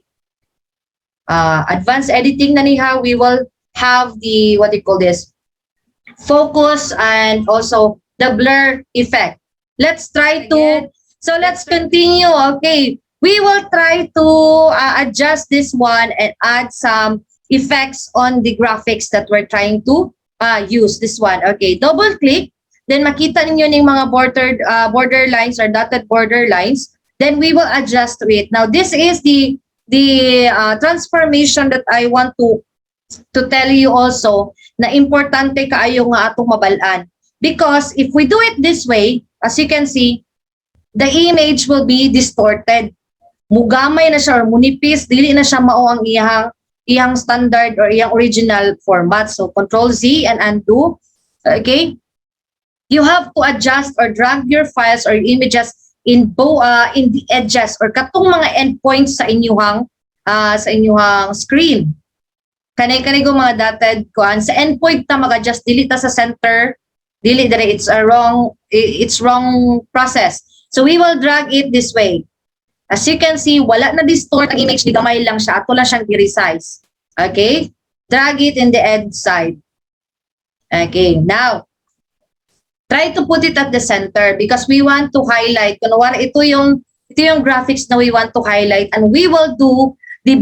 advanced editing na niha. We will have the what do you call this? Focus and also the blur effect. Let's try to, so let's continue. Okay, we will try to adjust this one and add some effects on the graphics that we're trying to use. This one. Okay, double click, then makita ninyo yung mga border lines or dotted border lines. Then we will adjust to it. Now this is the transformation that I want to tell you also na importante kaayo nga atong mabalaan. Because if we do it this way, as you can see, the image will be distorted. Mugamay na siya or munipis, dili na siya mao ang iyang standard or iyang original format. So Control Z and undo. Okay? You have to adjust or drag your files or images in the edges or katong mga endpoints sa inyong screen. Kanay ko mga dotted kuan sa endpoint ta mag-adjust, dili ta sa center, dili dire, it's wrong process. So we will drag it this way. As you can see, wala na distort ang image, gamay lang siya. Ato lang siyang i-resize. Okay? Drag it in the edge side. Okay, now, try to put it at the center because we want to highlight. Kunwari, ito yung graphics na we want to highlight, and we will do the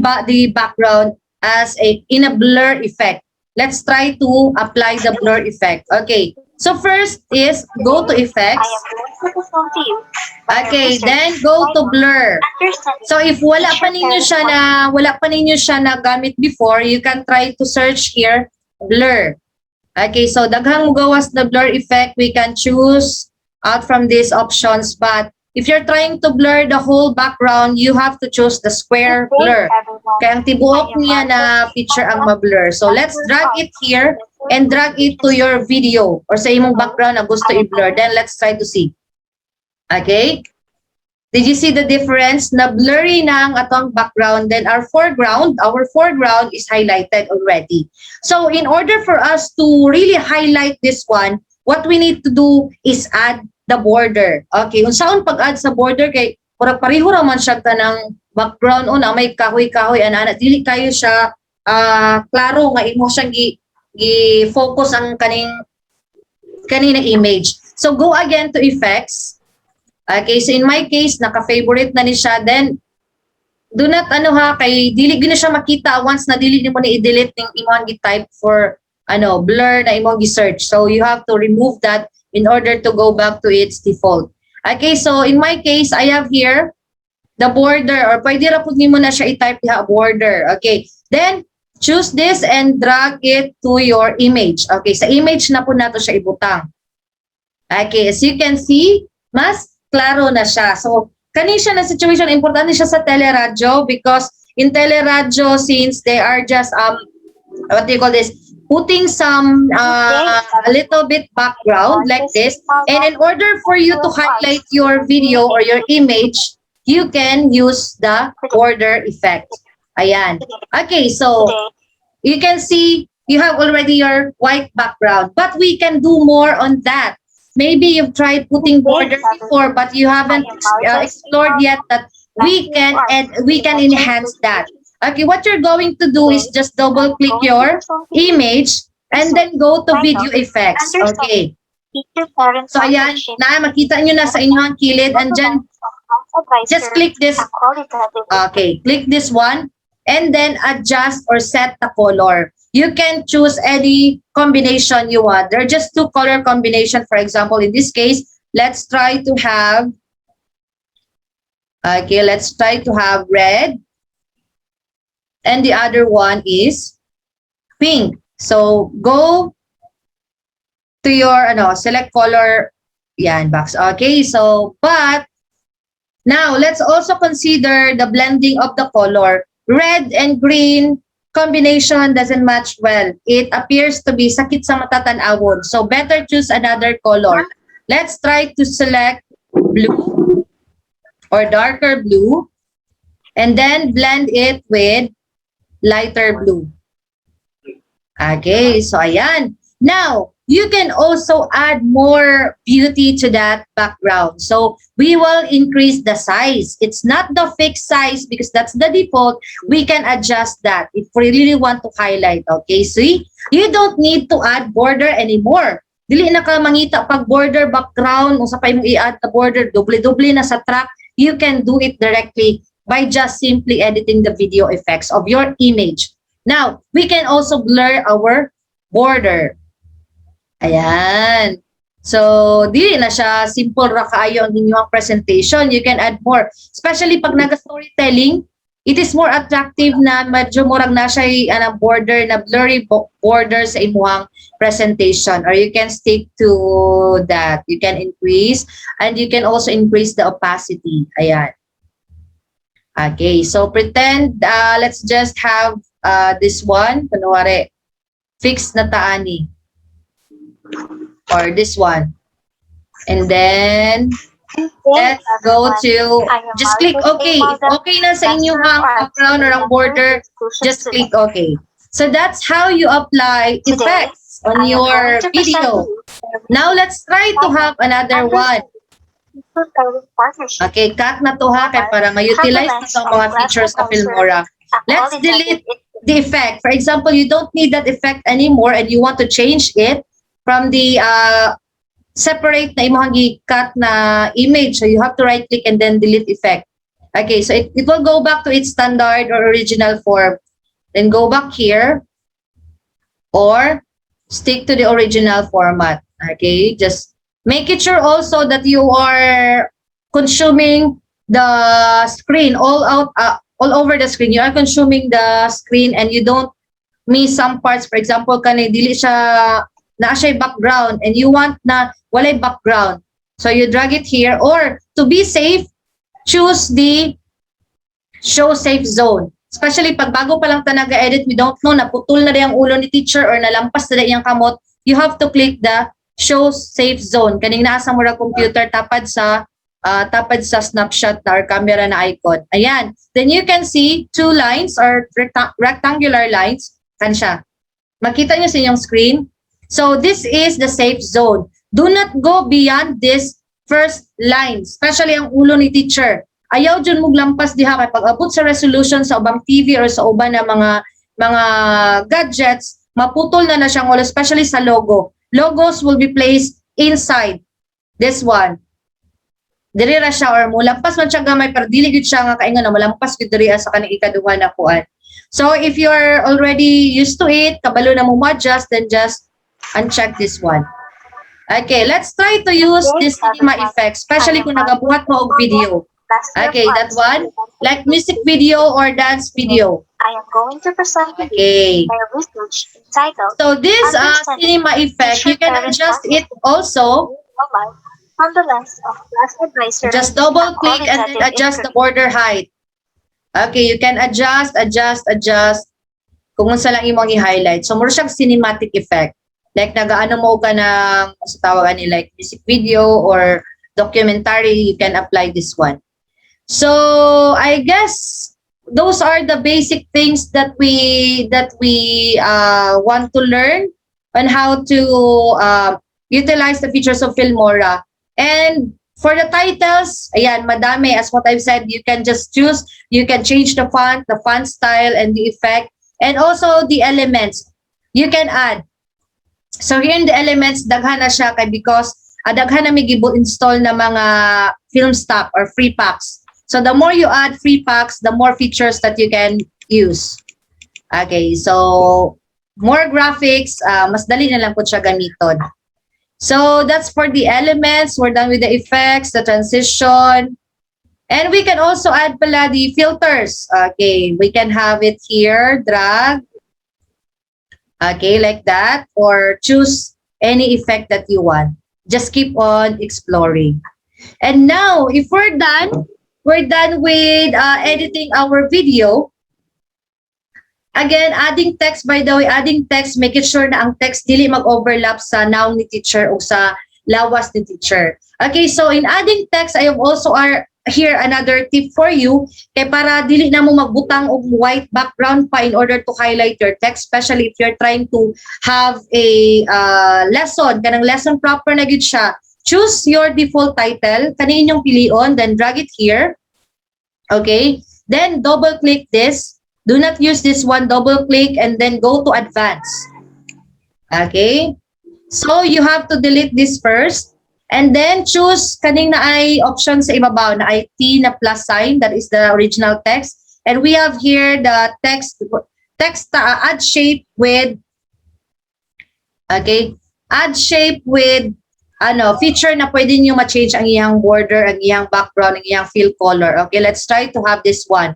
background as in a blur effect. Let's try to apply the blur effect. Okay, so first is go to effects. Okay, then go to blur. So if wala pa ninyo siya na gamit before, you can try to search here blur. Okay, so daghang mugawas na blur effect, we can choose out from these options, but if you're trying to blur the whole background, you have to choose the square blur. Kaya ang tibuok niya na feature ang ma-blur. So let's drag it here and drag it to your video or sa imong background na gusto i-blur. Then let's try to see. Okay? Did you see the difference? Na blurry na ang atong background, then our foreground is highlighted already. So in order for us to really highlight this one, what we need to do is add the border. Okay, unsaon pag-add sa border kay murag pareho ra man siya tanang background una may kahoy-kahoy ana dili kayo siya klaro nga imo siyang gi-focus ang kaning image. So go again to effects. Okay, so in my case naka-favorite na ni siya, then do not kay dili gyud na siya makita once na dili nimo ni i-delete ning imong gi-type for blur na imong gi-search. So you have to remove that in order to go back to its default. Okay, so in my case, I have here the border, or pwede ra pud nimo na siya i-type diha border. Okay, then choose this and drag it to your image. Okay, sa image na po nato siya ibutang. Okay, as you can see, mas klaro na siya. So, kani siya na situation, importante siya sa teleradyo because in teleradyo, since they are just, what do you call this, putting some a little bit background like this, and in order for you to highlight your video or your image, you can use the border effect. Ayan. Okay, so you can see you have already your white background, but we can do more on that. Maybe you've tried putting border before, but you haven't explored yet that we can enhance that. Okay, what you're going to do is just double click your image and then go to video effects. Okay. So ayan, makita nyo na sa inyong kilid, and dyan, just click this. Okay, click this one and then adjust or set the color. You can choose any combination you want. There are just two color combination. For example, in this case, let's try to have red. And the other one is pink. So go to your select color yan box. Okay, so but now let's also consider the blending of the color. Red and green combination doesn't match well. It appears to be sakit sa mata tan-awon. So better choose another color. Let's try to select blue or darker blue and then blend it with lighter blue. Okay, so ayan. Now, you can also add more beauty to that background. So we will increase the size. It's not the fixed size because that's the default. We can adjust that if we really want to highlight. Okay, see? You don't need to add border anymore. Dili na ka mangita pag border background, kung sa pa mo i-add the border, doble-doble na sa track. You can do it directly by just simply editing the video effects of your image. Now, we can also blur our border. Ayan. So, dili na siya simple ra kaayo ang inyong presentation. You can add more. Especially pag naga-storytelling, it is more attractive na medyo murag na siya border, na blurry border sa imuhang presentation. Or you can stick to that. You can increase and you can also increase the opacity. Ayan. Okay, so pretend, let's just have this one, kunwari, fixed na taani. Or this one. And then, let's go to, just click OK. If okay na sa inyong background or ang border, just click OK. So that's how you apply effects on your video. Now let's try to have another one. Okay, cut na to ha, kay para ma-utilize na to ang mga features sa Filmora. Let's delete the effect. For example, you don't need that effect anymore and you want to change it from the separate na imong cut na image. So you have to right click and then delete effect. Okay, so it will go back to its standard or original form. Then go back here or stick to the original format. Okay, just make it sure also that you are consuming the screen all over the screen. You are consuming the screen and you don't miss some parts. For example, kani dili siya na siya background and you want na walay background. So you drag it here or to be safe, choose the show safe zone. Especially pag bago pa lang ta nag-edit, we don't know, naputol na rin ang ulo ni teacher or nalampas na rin ang kamot, you have to click the show safe zone. Kaning nasa mo ra computer, tapad sa snapshot na or camera na icon. Ayan. Then you can see two lines or rectangular lines. Kan siya. Makita nyo sa inyong screen. So this is the safe zone. Do not go beyond this first line, especially ang ulo ni teacher. Ayaw dyan lampas diha kay pag abot sa resolution sa ubang TV or sa uban na mga gadgets, maputol na siyang ulo, especially sa logo. Logos will be placed inside this one. Diri ra siya or mo lampas man siya gamay pero dili gid siya nga kaingon na malampas gid diri sa kanang ikaduha na kuan. So if you're already used to it, kabalo na mo adjust, then just uncheck this one. Okay, let's try to use this cinema effect, especially kung nagabuhat mo og video. Okay, that one, like music video or dance video. I am going to present Okay. my research entitled So this cinema effect, you can adjust it also. From the lens of class advisor. Just double click and then adjust the border height. Okay, you can adjust. Kung unsa lang imong i-highlight. So mura siyang cinematic effect. Like nagaano mo ka ng sa tawagan ni like music video or documentary, you can apply this one. So I guess those are the basic things that we want to learn on how to utilize the features of Filmora. And for the titles, ayan, madami. As what I've said, you can just choose. You can change the font style, and the effect, and also the elements. You can add. So here in the elements, daghan na siya kay because daghan na may install na mga film stock or free packs. So the more you add free packs, the more features that you can use. Okay, so more graphics, mas dali na lang po siya gamiton. So that's for the elements. We're done with the effects, the transition. And we can also add pala the filters. Okay, we can have it here, drag. Okay, like that. Or choose any effect that you want. Just keep on exploring. And now, if we're done with editing our video. Again, adding text, by the way, adding text, make it sure na ang text dili mag-overlap sa noun ni teacher o sa lawas ni teacher. Okay, so in adding text, I have also here another tip for you kay para dili na mo magbutang og white background pa in order to highlight your text, especially if you're trying to have a lesson, kanang lesson proper na gid siya. Choose your default title, kani inyong pilion, then drag it here. Okay, then double click this. Do not use this one, double click and then go to advanced. Okay, so you have to delete this first and then choose kaning na ay option sa ibabaw na ay T na plus sign, that is the original text. And we have here the text add shape with, okay, add shape with feature na pwede nyo ma-change ang iyang border, ang iyang background, ang iyang fill color. Okay, let's try to have this one.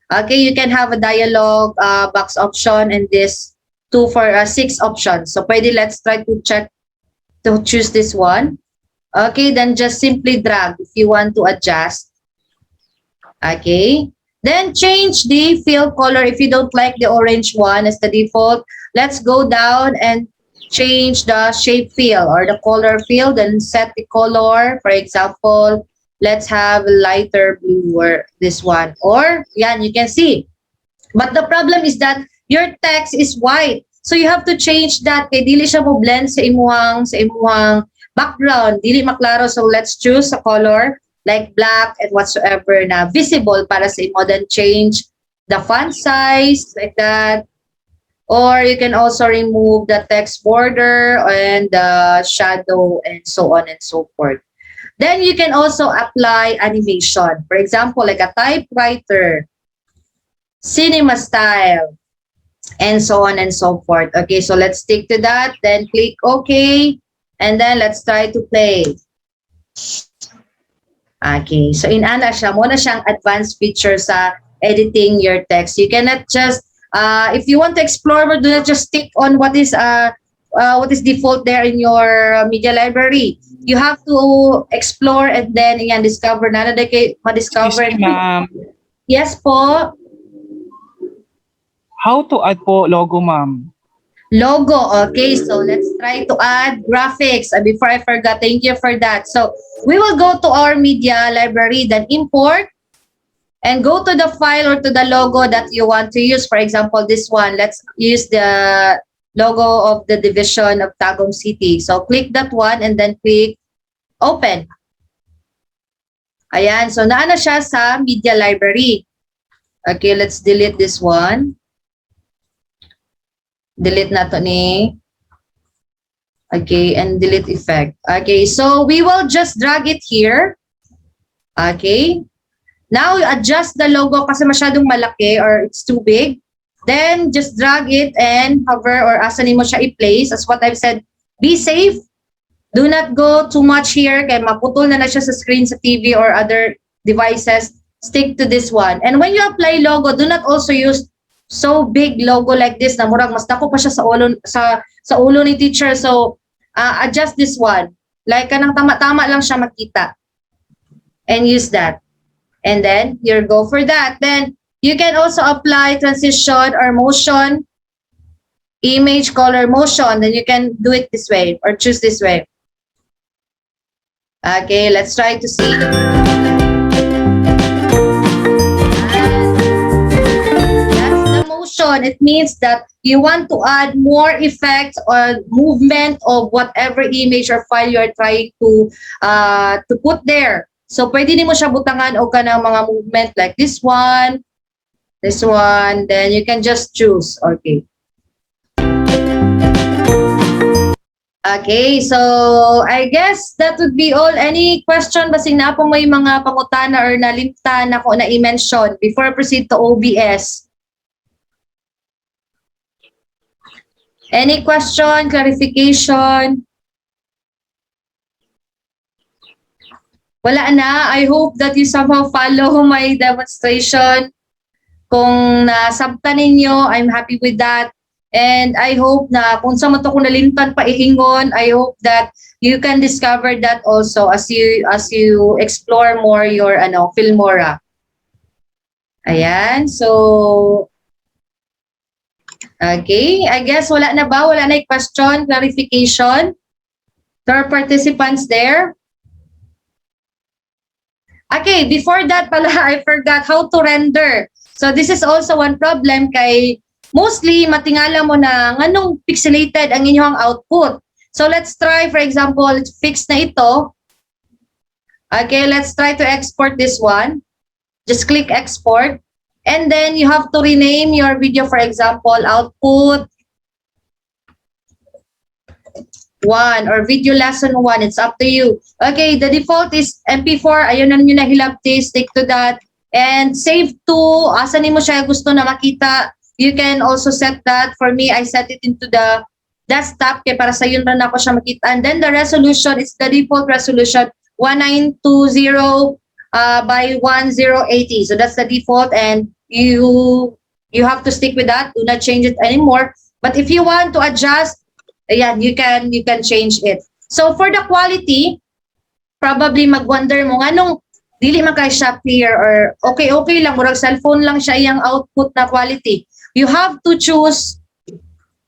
Okay, you can have a dialogue box option and this 2 for 6 options. So pwede, let's try to choose this one. Okay, then just simply drag if you want to adjust. Okay, then change the fill color if you don't like the orange one as the default. Let's go down and change the shape fill or the color fill, then set the color. For example, let's have lighter blue or this one. Or, yan, you can see. But the problem is that your text is white. So you have to change that. Kaya dili siya mo blend sa imuhang background, dili maklaro. So let's choose a color like black and whatsoever na visible para sa imo. Then change the font size like that. Or you can also remove the text border and the shadow and so on and so forth. Then you can also apply animation. For example, like a typewriter, cinema style, and so on and so forth. Okay, so let's stick to that. Then click OK. And then let's try to play. Okay, so inana siya. Muna siyang advanced feature sa editing your text. You cannot just, if you want to explore, do not just stick on what is default there in your media library. You have to explore and then discover. Nana de kay ma-discover. Excuse me, ma'am. Yes po. How to add po logo, ma'am? Logo. Okay, so let's try to add graphics. Before I forgot, thank you for that. So we will go to our media library, then import, and go to the file or to the logo that you want to use. For example, this one. Let's use the logo of the division of Tagum City. So click that one and then click open. Ayan, so naana siya sa media library. Okay, let's delete this one. Delete na to ni. Okay, and delete effect. Okay, so we will just drag it here. Okay. Now, adjust the logo kasi masyadong malaki or it's too big. Then, just drag it and hover or asanin mo siya i-place. As what I've said, be safe. Do not go too much here kaya maputol na siya sa screen sa TV or other devices. Stick to this one. And when you apply logo, do not also use so big logo like this na murag mas dako pa siya sa ulo ni teacher. So adjust this one like kanang tama-tama lang siya makita and use that, and then you go for that. Then you can also apply transition or motion, image, color, motion. Then you can do it this way or choose this way. Okay, let's try to see. It means that you want to add more effects or movement of whatever image or file you are trying to put there. So pwede nimo siya butangan o kanang mga movement like this one, then you can just choose. Okay. Okay, so I guess that would be all. Any question basing na po may mga pangutana or nalimtan ako na i-mention before I proceed to OBS? Any question, clarification? Wala na. I hope that you somehow follow my demonstration. Kung nasabtan ninyo, I'm happy with that. And I hope na kung sa mato kung nalimtan pa ihingon, I hope that you can discover that also as you explore more your Filmora. Ayan, so okay, I guess wala na ba? Wala na yung question, clarification to our participants there? Okay, before that pala, I forgot how to render. So this is also one problem kay mostly matingala mo na nganong pixelated ang inyong output. So let's try, for example, let's fix na ito. Okay, let's try to export this one. Just click export. And then you have to rename your video, for example, output 1 or video lesson 1. It's up to you. Okay, the default is MP4. Ayun na nyo na hilabti. Stick to that. And save to. Asan mo siya gusto na makita. You can also set that. For me, I set it into the desktop. Kaya para sa yun rin ako siya makita. And then the resolution is the default resolution 1920 by 1080. So that's the default. And you have to stick with that. Do not change it anymore. But if you want to adjust, ayan, you can change it. So for the quality, probably mag-wonder mo anong dili man kay shop here or okay lang murag cellphone lang siya iyang output na quality. You have to choose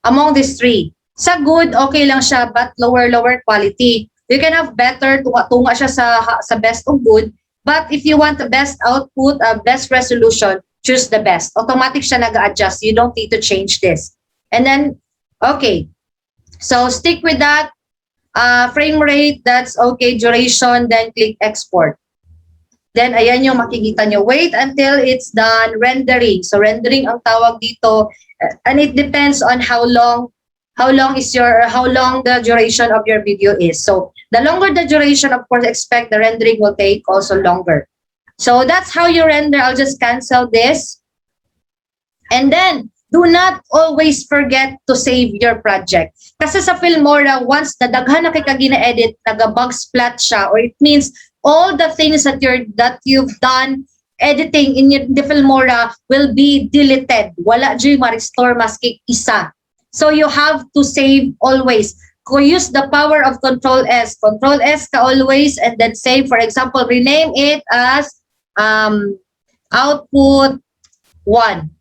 among these three. Sa good, okay lang siya but lower quality. You can have better, tunga siya sa best of good. But if you want the best output, best resolution, choose the best. Automatic siya nag-adjust. You don't need to change this. And then, okay. So stick with that. frame rate, that's okay. Duration, then click export. Then, ayan yung makikita nyo. Wait until it's done rendering. So, rendering ang tawag dito. And it depends on how long the duration of your video is. So, the longer the duration, of course, expect the rendering will take also longer. So, that's how you render. I'll just cancel this. And then, do not always forget to save your project. Kasi sa Filmora, once nadaghan na kay ka gina-edit, naga-bug splat siya, or it means all the things that you've done editing in the Filmora will be deleted. Wala dyan ma-restore maski isa. So you have to save always. Use the power of Control S. Control S ka always and then save. For example, rename it as output 1.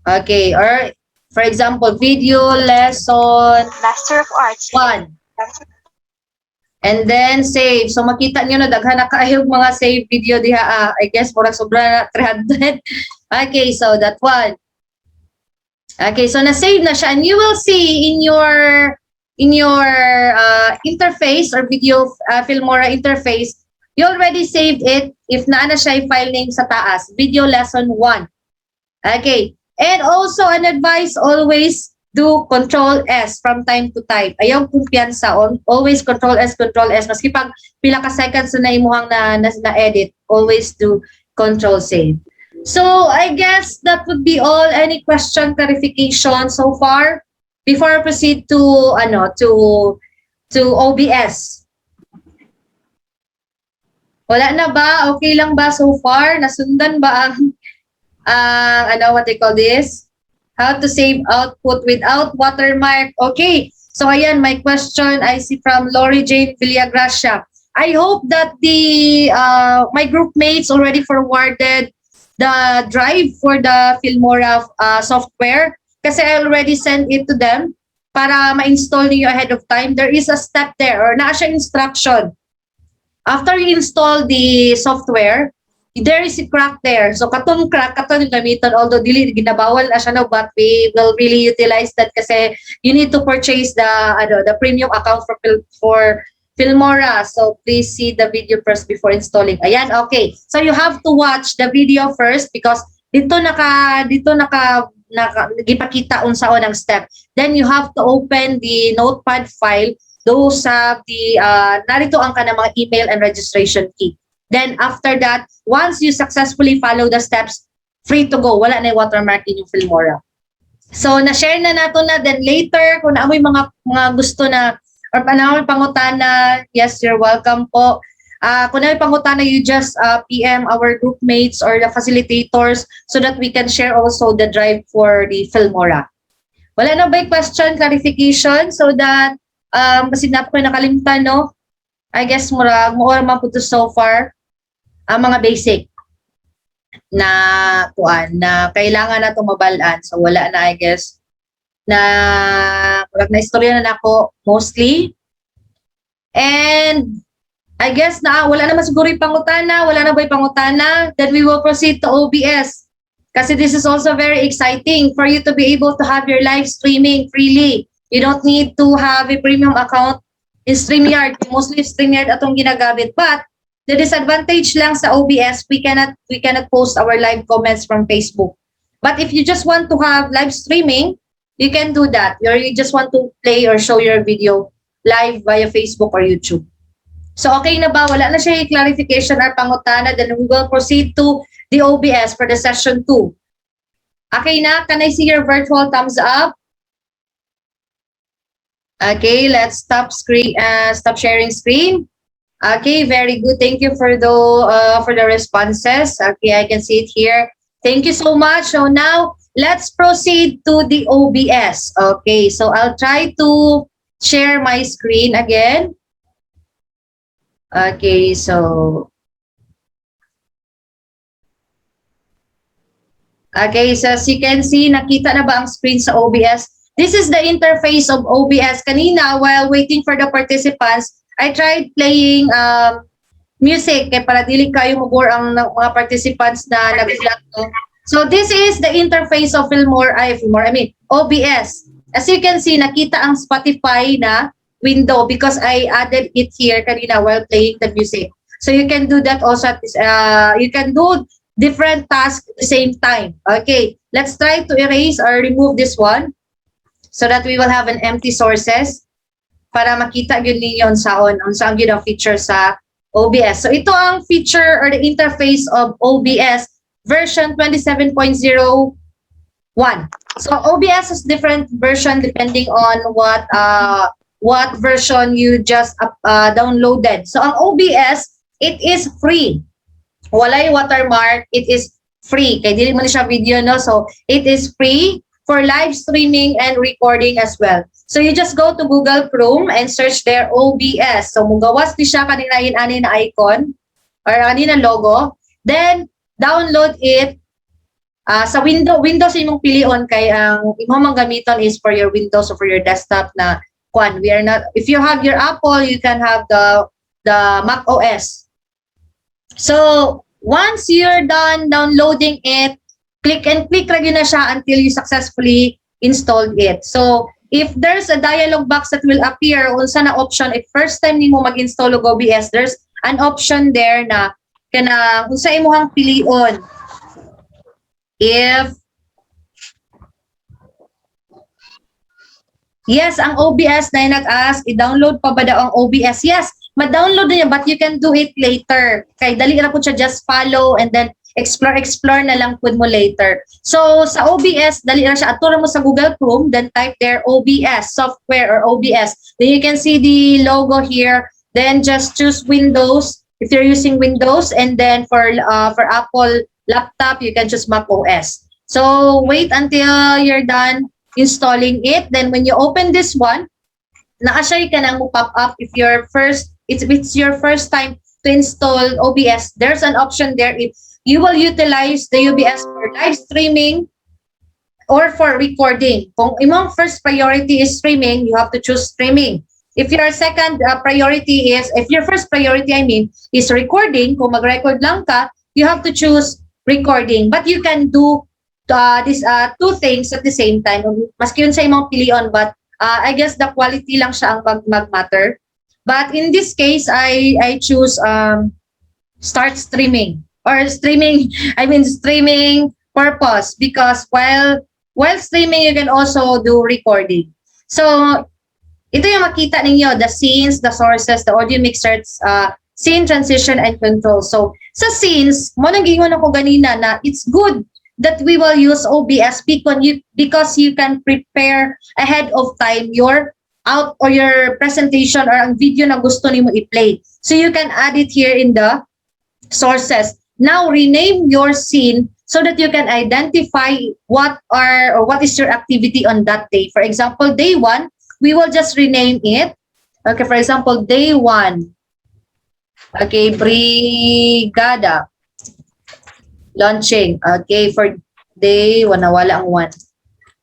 Okay, or for example, video lesson Master of Arts 1. And then save. So makita niyo na daghan na kaayo mga save video diha. I guess murag sobra na 300. Okay, so that one. Okay, so na-save na siya and you will see in your interface or video Filmora interface, you already saved it if naa na siya file name sa taas, video lesson 1. Okay. And also an advice, always do Control S from time to time. Ayaw kumpiyansa. Always Control S. Maski pag pila ka seconds na imuhang na-edit, always do Control Save. So I guess that would be all. Any question, clarification so far? Before I proceed to OBS. Wala na ba? Okay lang ba so far? Nasundan ba ang what they call this? How to save output without watermark. Okay. So ayan, my question I see from Lori Jane Villagracia. I hope that my group mates already forwarded the drive for the Filmora software kasi I already sent it to them para ma-install niyo ahead of time. There is a step there or naa siya instruction. After you install the software, there is a crack there. So katong crack, katong gamiton, although dili ginabawal na siya no, but we will really utilize that kasi you need to purchase the premium account for Filmora. So please see the video first before installing. Ayan, okay. So you have to watch the video first because dito gipakita unsaon ang step. Then you have to open the notepad file. Those have narito ang kanang mga email and registration key. Then after that, once you successfully follow the steps, free to go. Wala na yung watermark in yung Filmora. So na-share na nato na. Then later, kung naamoy mga gusto na or panahon pangutana, yes, you're welcome po. Kung naamoy pangutana, you just PM our group mates or the facilitators so that we can share also the drive for the Filmora. Wala na ba yung question, clarification so that kasi na po kayo nakalimutan, no? I guess mura man po to so far. Mga basic na kailangan na mabalaan. So wala na, I guess, na istorya na nako mostly. And I guess wala naman siguro yung pangutana. Wala na ba yung pangutana? Then we will proceed to OBS. Kasi this is also very exciting for you to be able to have your live streaming freely. You don't need to have a premium account in StreamYard. Mostly StreamYard atong ginagamit. But the disadvantage lang sa OBS, we cannot post our live comments from Facebook. But if you just want to have live streaming, you can do that. Or you just want to play or show your video live via Facebook or YouTube. So okay na ba? Wala na siya yung clarification or pangutana. Then we will proceed to the OBS for the session 2. Okay na? Can I see your virtual thumbs up? Okay, let's stop sharing screen. Okay, very good. Thank you for the responses. Okay, I can see it here. Thank you so much. So now let's proceed to the OBS. Okay, so I'll try to share my screen again. Okay, so as you can see, nakita na ba ang screen sa OBS? This is the interface of OBS. Kanina, while waiting for the participants, I tried playing music kaya para dili kayo mabore ang mga participants na nag-vlog. So this is the interface of OBS. As you can see, nakita ang Spotify na window because I added it here kanina while playing the music. So you can do that also at this, you can do different tasks at the same time. Okay, let's try to erase or remove this one so that we will have an empty sources para makita yun ninyo on saan yun ang feature sa OBS. So ito ang feature or the interface of OBS version 27.01. So OBS has different version depending on what version you just downloaded. So ang OBS, it is free. Walay watermark, it is free. Kaya dili mo na siya video, no? So it is free for live streaming and recording as well. So you just go to Google Chrome and search there OBS. So mugawas ni siya kanina ani na icon or ani na logo. Then download it sa Windows imong pilion kay ang imong gamiton is for your Windows or for your desktop na kwan. We are not, if you have your Apple, you can have the Mac OS. So once you're done downloading it, click and click ra gyud na siya until you successfully installed it. So if there's a dialog box that will appear unsa na option if first time nimo mag-install og OBS, there's an option there na kana unsa imong pilion. If yes, ang OBS na nag-ask, i-download pa ba daw ang OBS? Yes, ma-download niya but you can do it later. Kay dali ra pud siya, just follow and then explore na lang pud mo later. So sa OBS, dali ra siya, atura mo sa Google Chrome, then type there OBS software or OBS. Then you can see the logo here. Then just choose Windows if you're using Windows, and then for Apple laptop, you can choose Mac OS. So wait until you're done installing it. Then when you open this one, na-assure ka nang pop up if it's your first time to install OBS. There's an option there if you will utilize the OBS for live streaming or for recording. Kung imong first priority is streaming, you have to choose streaming. If your second priority is, if your first priority, I mean, is recording, kung mag-record lang ka, you have to choose recording. But you can do these two things at the same time. Maski yun sa imong pilion, but I guess the quality lang siya ang mag-matter. But in this case, I choose start streaming or streaming purpose, because while streaming, you can also do recording. So ito yung makita ninyo, the scenes, the sources, the audio mixers, scene transition and control. So sa scenes, mo nang gingon ako ganina na it's good that we will use OBS because you can prepare ahead of time your out or your presentation or ang video na gusto nimo i-play. So you can add it here in the sources. Now rename your scene so that you can identify what is your activity on that day. For example, day 1, we will just rename it. Okay, for example, day 1. Okay, Brigada launching. Okay, for day 1, nawala ang 1.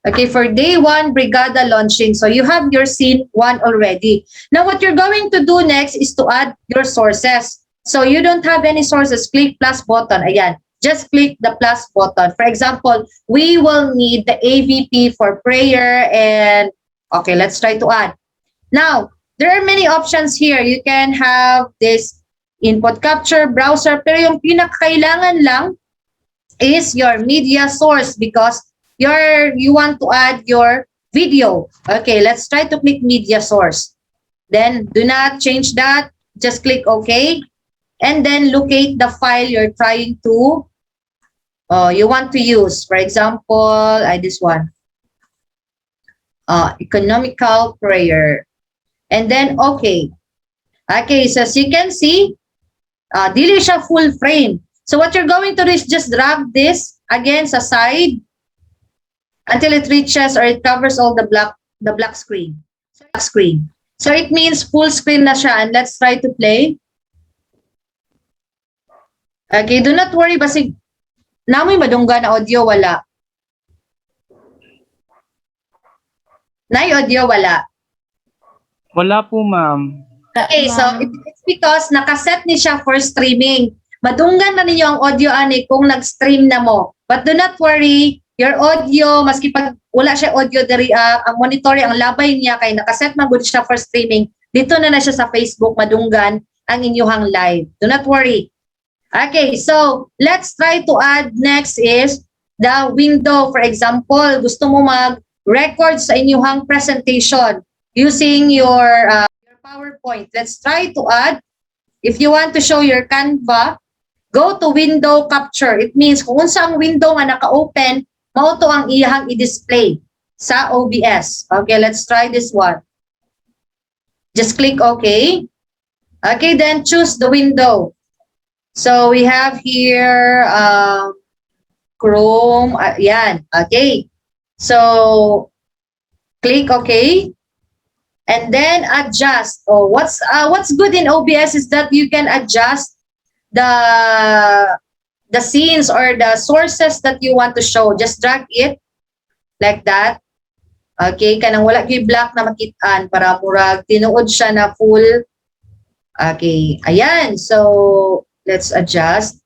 Okay, for day 1, Brigada launching. So you have your scene 1 already. Now what you're going to do next is to add your sources. So you don't have any sources, click plus button. Ayan, just click the plus button. For example, we will need the AVP for prayer and okay, let's try to add. Now, there are many options here. You can have this input capture, browser, pero yung pinakailangan lang is your media source because you want to add your video. Okay, let's try to click media source. Then do not change that. Just click OK. And then locate the file you're trying to, you want to use. For example, this one. Economical prayer. And then OK. Okay, so as you can see, dili siya full frame. So what you're going to do is just drag this again sa side until it reaches or it covers all the black screen. So it means full screen na siya, and let's try to play. Okay, do not worry basig namoy madungga na audio, wala. Nay audio, wala. Wala po, ma'am. Okay, so it's because nakaset ni siya for streaming. Madunggan na ninyo ang audio ani kung nag-stream na mo. But do not worry, your audio, maski pag wala siya audio diri, ang monitor, ang labay niya kay nakaset man gud siya for streaming. Dito na siya sa Facebook madunggan ang inyong live. Do not worry. Okay, so let's try to add next is the window. For example, gusto mo mag-record sa inyong presentation using your PowerPoint. Let's try to add. If you want to show your Canva, go to window capture. It means kung unsa ang window nga naka-open, mao to ang iyang i-display sa OBS. Okay, let's try this one. Just click OK. Okay, then choose the window. So we have here Chrome. Yan. Okay. So click OK. And then adjust. Oh, what's good in OBS is that you can adjust the scenes or the sources that you want to show. Just drag it like that. Okay, kanang wala gyud black na makitaan para murag tinuod siya na full. Okay, ayan. So let's adjust.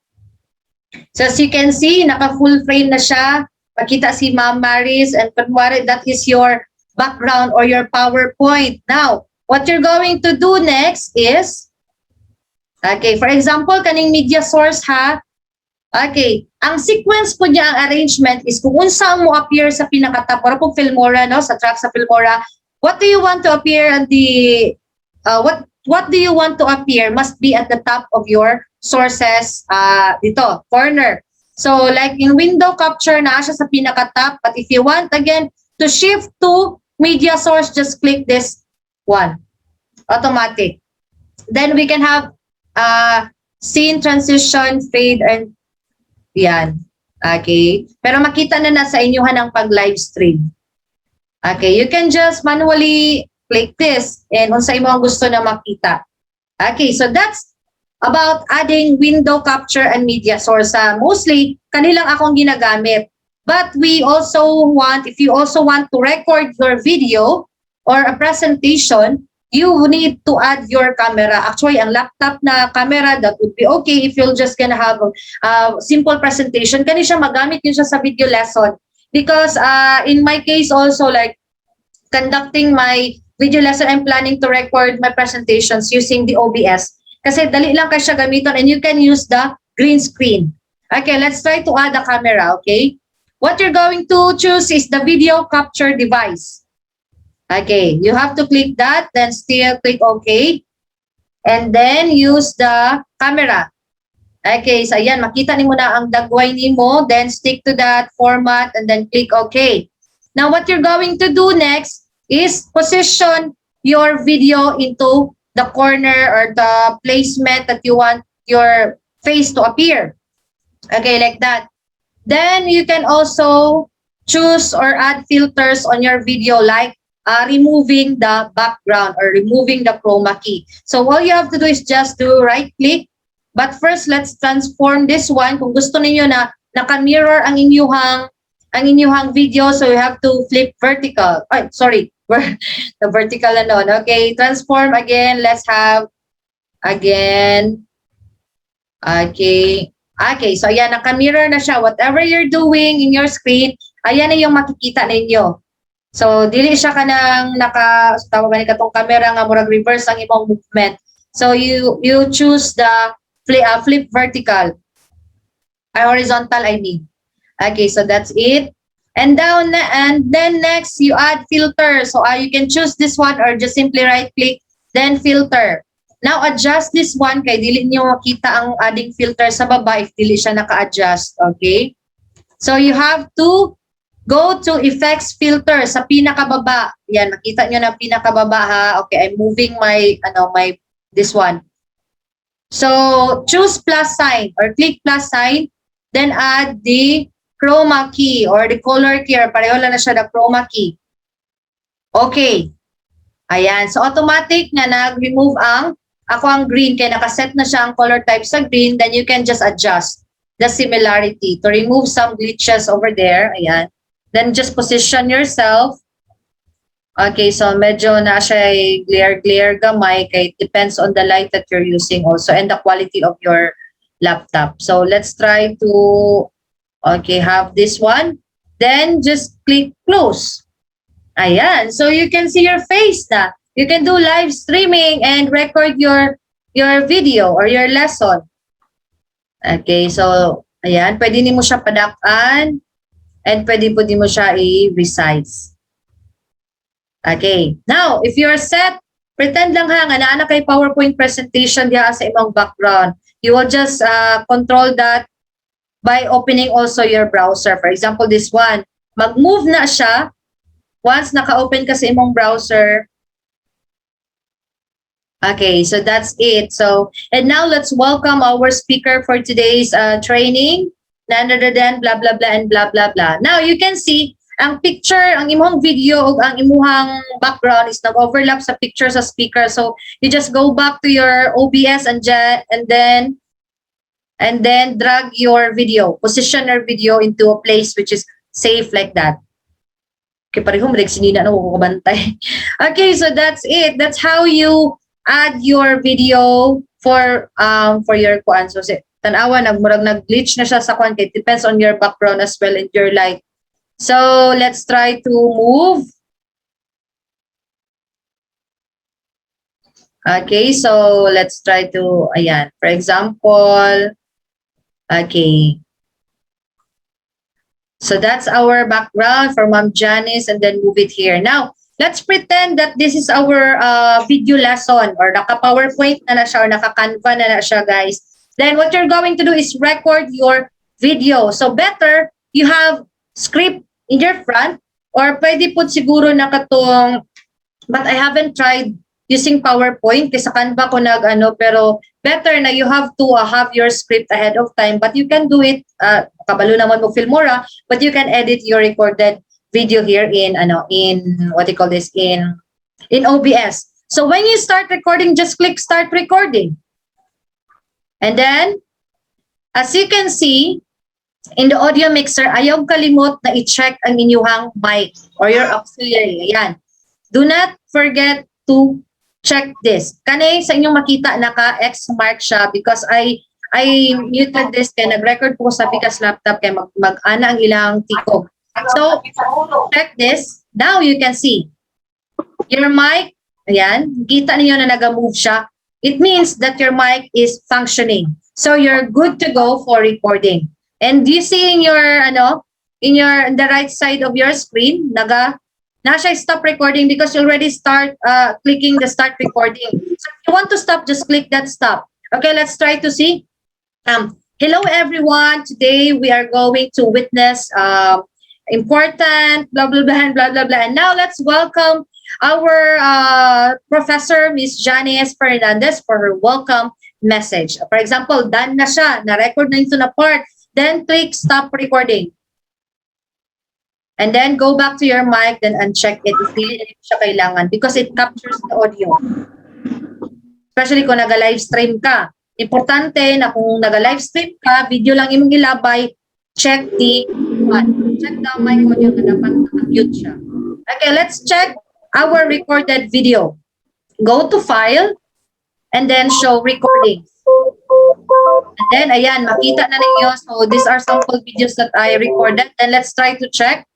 So as you can see, naka full frame na siya. Makita si Ma'am Maris, and kunwari that is your background or your PowerPoint. Now, what you're going to do next is, okay, for example, kaning media source ha. Okay, ang sequence po niya, ang arrangement is kung unsa mo appear sa pinakatap, or po Filmora, no, sa track sa Filmora, what do you want to appear at the, what do you want to appear must be at the top of your sources, dito, corner. So, like in window capture, na siya sa pinakatap, but if you want, again, to shift to media source, just click this one, automatic. Then we can have scene transition, fade, and yan. Okay. Pero makita na sa inyuhan ang pag-live stream. Okay. You can just manually click this and unsa imo ang gusto na makita. Okay. So that's about adding window capture and media source. Mostly, kanilang akong ginagamit. But we also want, if you also want to record your video or a presentation, you need to add your camera. Actually, ang laptop na camera, that would be okay if you're just gonna have a simple presentation. Kani siya magamit yun siya sa video lesson. Because in my case also, like conducting my video lesson, I'm planning to record my presentations using the OBS. Kasi dali lang kayo siya gamiton and you can use the green screen. Okay, let's try to add a camera, okay? What you're going to choose is the video capture device. Okay, you have to click that, then still click OK. And then use the camera. Okay, so ayan, makita nimo na ang dagway nimo, then stick to that format and then click OK. Now what you're going to do next is position your video into the corner or the placement that you want your face to appear. Okay, like that. Then you can also choose or add filters on your video, like removing the background or removing the chroma key. So all you have to do is just do right click. But first, let's transform this one. Kung gusto niyo na naka-mirror ang inyuhang video, so you have to flip vertical. Oh, sorry, the vertical alone. Okay, transform again. Let's have again. Okay. Okay, so ayan, naka-mirror na siya. Whatever you're doing in your screen, ayan na yung makikita ninyo. So, dili siya kanang tawag ni katong camera nga murag reverse ang imong movement. So, you choose the flip vertical. Horizontal, I mean. Okay, so that's it. And then next, you add filter. So, you can choose this one or just simply right-click, then filter. Now, adjust this one kay dili niyo makita ang adding filter sa baba if dili siya naka-adjust. Okay? So, you have to go to effects filter sa pinakababa. Yan, nakita nyo na pinakababa ha. Okay, I'm moving this one. So, choose plus sign or click plus sign, then add the chroma key or the color key or pareho lang na siya the chroma key. Okay. Ayan, so automatic na nag-remove ang green kaya nakaset na siya ang color type sa green, then you can just adjust the similarity to remove some glitches over there. Ayan. Then just position yourself. Okay, so medyo na siya glare gamay kay depends on the light that you're using also and the quality of your laptop. So let's try to have this one. Then just click close. Ayan. So you can see your face na. You can do live streaming and record your video or your lesson. Okay, so ayan, pwede mo siya padakan and pwede po din mo siya i-resize. Okay, now if you're set, pretend lang ha nga naa kay PowerPoint presentation diya sa imong background. You will just control that by opening also your browser. For example, this one, mag-move na siya once naka-open ka sa imong browser. Okay, so that's it. So, and now let's welcome our speaker for today's training. None other than blah, blah, blah, and blah, blah, blah. Now, you can see, ang picture, ang imong video, o ang imuhang background is nag-overlap sa picture sa speaker. So, you just go back to your OBS and then drag your video, position your video into a place which is safe like that. Okay, pareho mo sinina na ko kabantay. Okay, so that's it. That's how you add your video for your kuan. So tanawa nag-glitch na siya sa kuan kay depends on your background as well and your light. So let's try to move. Okay, so let's try to ayan. For example, okay. So that's our background for Ma'am Janice and then move it here. Now, let's pretend that this is our video lesson or naka-PowerPoint na siya or naka-Canva na siya, guys. Then what you're going to do is record your video. So better, you have script in your front or pwede po siguro nakatong, but I haven't tried using PowerPoint kasi sa Canva ko pero better na you have to have your script ahead of time, but you can do it, kabalo naman mo Filmora, but you can edit your recorded video here in what you call this in OBS. So when you start recording, just click start recording. And then as you can see in the audio mixer, ayaw kalimot na i-check ang inyuhang mic or your auxiliary. Ayan. Do not forget to check this. Kanay sa inyong makita naka-X mark siya because I muted this kaya nag-record po sa Picas laptop kaya mag-ana ang ilang tikog. So, check this. Now you can see your mic. Ayan, kita niyo na nag-move siya. It means that your mic is functioning. So you're good to go for recording. And you see in your in the right side of your screen, nasa stop recording because you already start clicking the start recording. So if you want to stop, just click that stop. Okay, let's try to see. Hello everyone. Today we are going to witness important blah blah blah and blah blah blah. And now let's welcome our Professor Miss Janice Fernandez for her welcome message. For example, done na siya, na-record na ito na part, then click stop recording. And then go back to your mic, then uncheck it if hindi siya kailangan because it captures the audio. Especially kung naga-live stream ka. Importante na kung naga-live stream ka, video lang imong ilabay, check the mic audio na dapat naka-mute siya. Okay, let's check our recorded video. Go to file and then show recordings. And then ayan, makita na ninyo. So these are sample videos that I recorded. And let's try to check.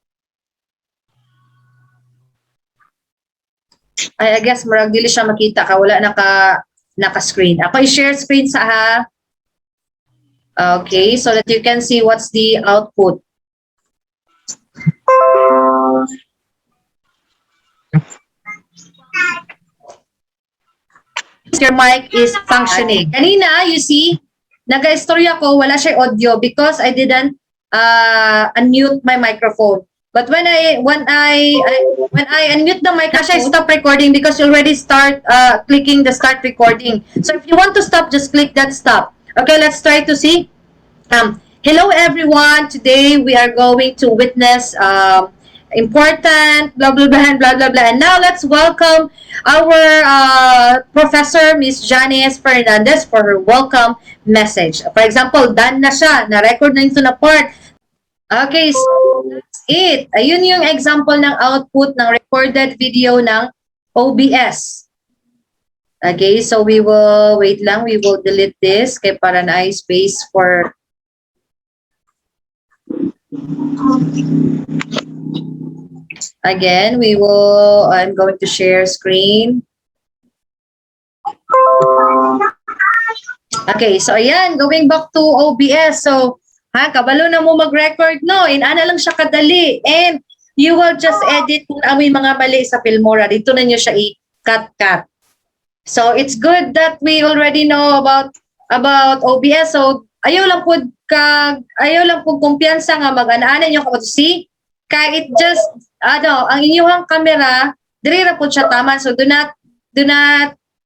I guess marag dili siya makita ka, wala naka-screen. Ako i-share screen sa ha. Okay, so that you can see what's the output. Your mic is functioning. Kanina, you see, naga-istorya ko, wala siya audio because I didn't unmute my microphone. But when I unmute the mic, I stop recording because you already start clicking the start recording. So if you want to stop, just click that stop. Okay, let's try to see. Hello everyone. Today we are going to witness important blah blah blah and blah blah blah. And now let's welcome our Professor Miss Janice Fernandez for her welcome message. For example, done na siya, na-record na ito na part. Okay, so that's it. Ayun yung example ng output ng recorded video ng OBS. Okay, so we will, wait lang, we will delete this kaya para na space for Again, I'm going to share screen. Okay, so ayan, going back to OBS. So, kabalo na mo mag-record, no? Ana lang siya kadali. And you will just edit kung amoy mga mali sa Filmora. Dito na nyo siya i-cut-cut. So, it's good that we already know about OBS. So, ayaw lang po kumpiyansa nga mag-anaanan nyo kapag see. Kaya it just, ang inyong camera, diri ra po siya taman. So, do not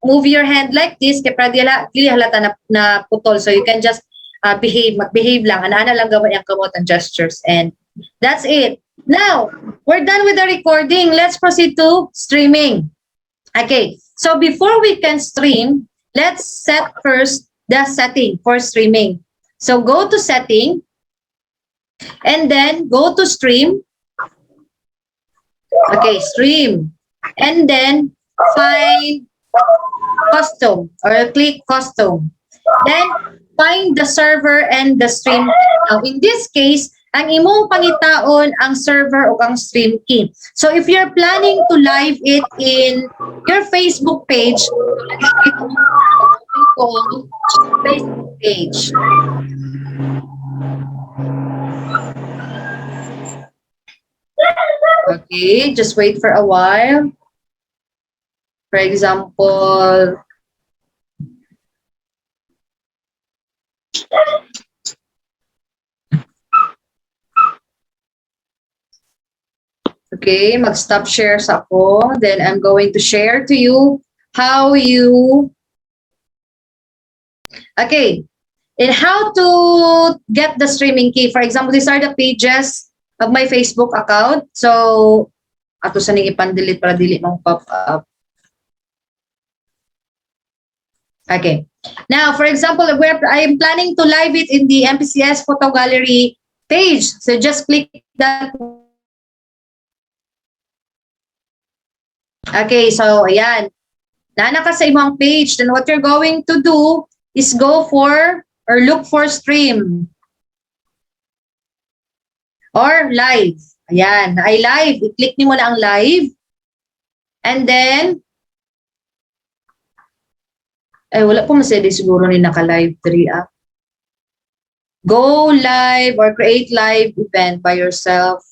move your hand like this kaya para dili halata na putol. So you can just mag-behave lang. Ana lang gawin yung kamot and gestures. And that's it. Now, we're done with the recording. Let's proceed to streaming. Okay. So before we can stream, let's set first the setting for streaming. So go to setting and then go to stream. Okay, stream. And then find custom or click custom. Then find the server and the stream key. Now, in this case, ang imong pangitaon ang server o ang stream key. So if you're planning to live it in your Facebook page, Facebook page. Okay, just wait for a while. For example, okay, mag-stop share sa ako. Then I'm going to share to you how you, okay, and how to get the streaming key. For example, these are the pages of my Facebook account. So, ato sa ning ipan-delete para dili mong pop up. Okay. Now, for example, I am planning to live it in the MPCS photo gallery page. So just click that. Okay, so ayan. Nana ka sa imong page. Then what you're going to do is go for or look for stream. Or live. Ayan, ay live. I-click niyo muna ang live. And then, ay, wala po masede siguro ni naka-live 3 Go live or create live event by yourself.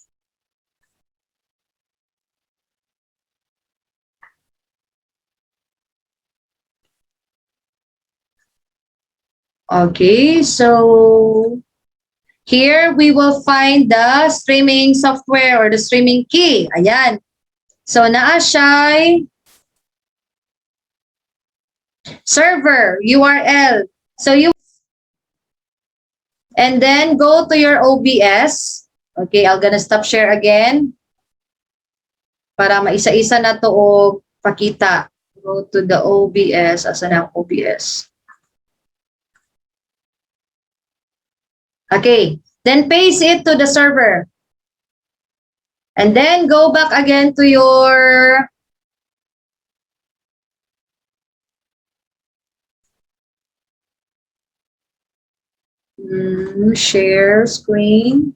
Okay, so here we will find the streaming software or the streaming key. Ayan. So naa siya server URL. So you and then go to your OBS. Okay, I'm gonna stop share again para maisa-isa na to o pakita. Go to the OBS. Asa na ang OBS? Okay, then paste it to the server. And then go back again to your share screen.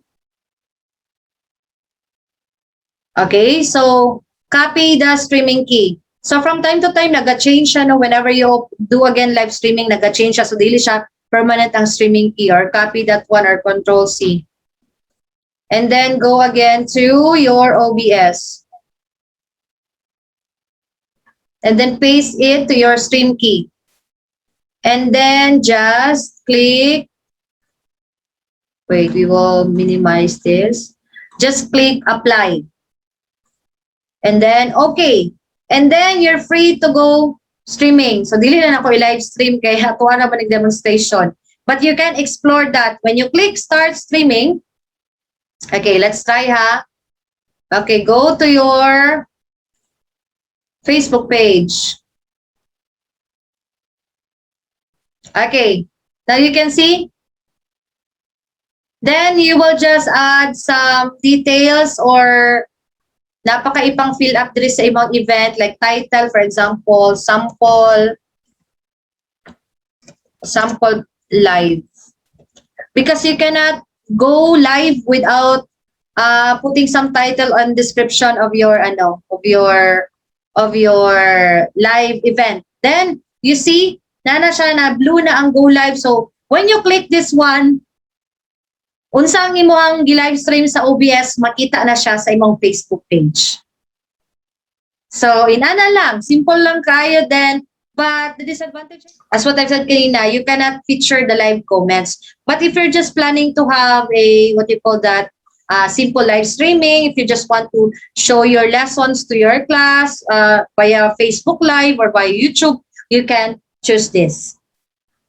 Okay, so copy the streaming key. So from time to time, naga-change siya, no? Whenever you do again live streaming, naga-change siya. So dili siya permanent ang streaming key, or copy that one or Control-C. And then go again to your OBS. And then paste it to your stream key. And then just click. Wait, we will minimize this. Just click apply. And then okay. And then you're free to go streaming. So dili na ako i-live stream kaya tuwa na ba demonstration. But you can explore that. When you click start streaming, okay, let's try ha. Okay, go to your Facebook page. Okay, now you can see. Then you will just add some details or napaka-ipang fill up diri sa ibang event like title, for example, sample live. Because you cannot go live without putting some title on description of your of your live event. Then you see nana siya na blue na ang go live. So when you click this one, unsang imo ang gi-live stream sa OBS, makita na siya sa imong Facebook page. So inana lang, simple lang kayo then. But the disadvantage, as what I've said kanina, you cannot feature the live comments. But if you're just planning to have a, what you call that, simple live streaming, if you just want to show your lessons to your class via Facebook Live or via YouTube, you can choose this.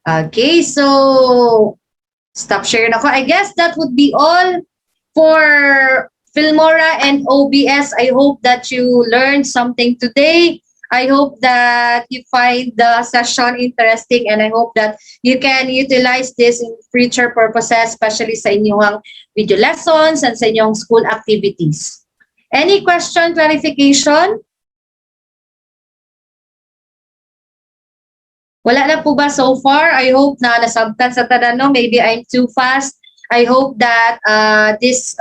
Okay, so stop sharing ako. I guess that would be all for Filmora and OBS. I hope that you learned something today. I hope that you find the session interesting and I hope that you can utilize this in future purposes, especially sa inyong video lessons and sa inyong school activities. Any question, clarification? Wala na po ba so far? I hope na nasabtan sa tanan, no? Maybe I'm too fast. I hope that this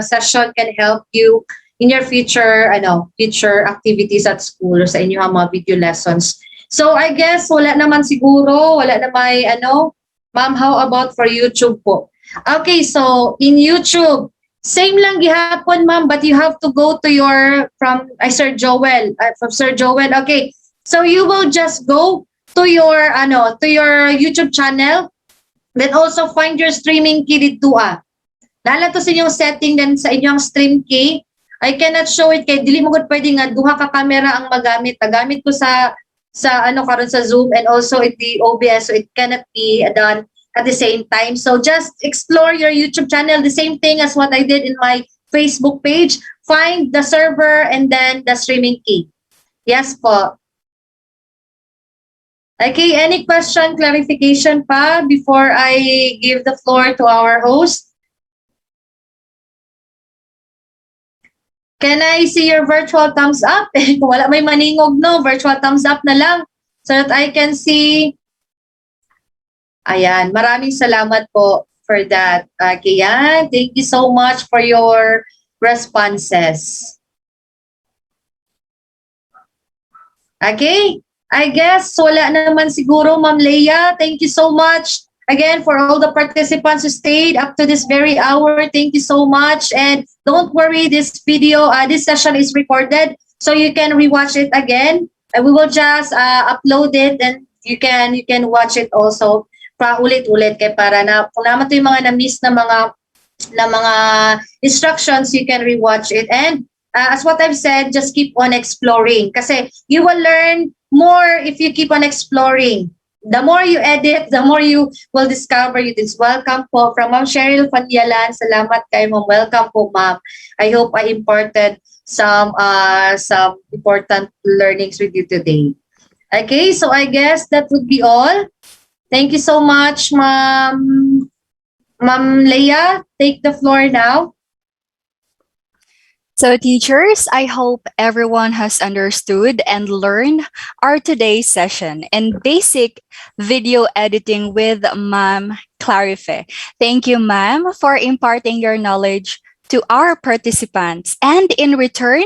session can help you in your future activities at school or sa inyong mga video lessons. So I guess wala naman siguro, wala na may ma'am, how about for YouTube po? Okay, so in YouTube, same lang gihapon ma'am, but you have to go to your from Sir Joel. Okay. So you will just go to your YouTube channel, then also find your streaming key dito Nala to sa inyong setting then sa inyong stream key. I cannot show it kay dili mo gud pwede nga duha ka camera ang magamit. Tagamit ko sa karon sa Zoom and also in the OBS, so it cannot be done at the same time. So just explore your YouTube channel, the same thing as what I did in my Facebook page. Find the server and then the streaming key. Yes po. Okay, any question, clarification pa before I give the floor to our host? Can I see your virtual thumbs up? Kung wala may maningog, no, virtual thumbs up na lang so that I can see. Ayan, maraming salamat po for that. Okay, yan. Thank you so much for your responses. Okay, I guess wala naman siguro, Ma'am Leia. Thank you so much again for all the participants who stayed up to this very hour. Thank you so much. And don't worry, this session is recorded, so you can rewatch it again. And we will just upload it, and you can watch it also pa ulit-ulit kay para na kung naman to yung mga na-miss na mga instructions, you can rewatch it. And as what I've said, just keep on exploring kasi you will learn more if you keep on exploring. The more you edit, the more you will discover it. It's welcome po from Ma'am Cheryl Fanyalan. Salamat kay Ma'am. Welcome po, Ma'am. I hope I imparted some important learnings with you today. Okay, so I guess that would be all. Thank you so much, Ma'am. Ma'am Leia, take the floor now. So teachers, I hope everyone has understood and learned our today's session in basic video editing with Ma'am Clarife. Thank you, ma'am, for imparting your knowledge to our participants. And in return,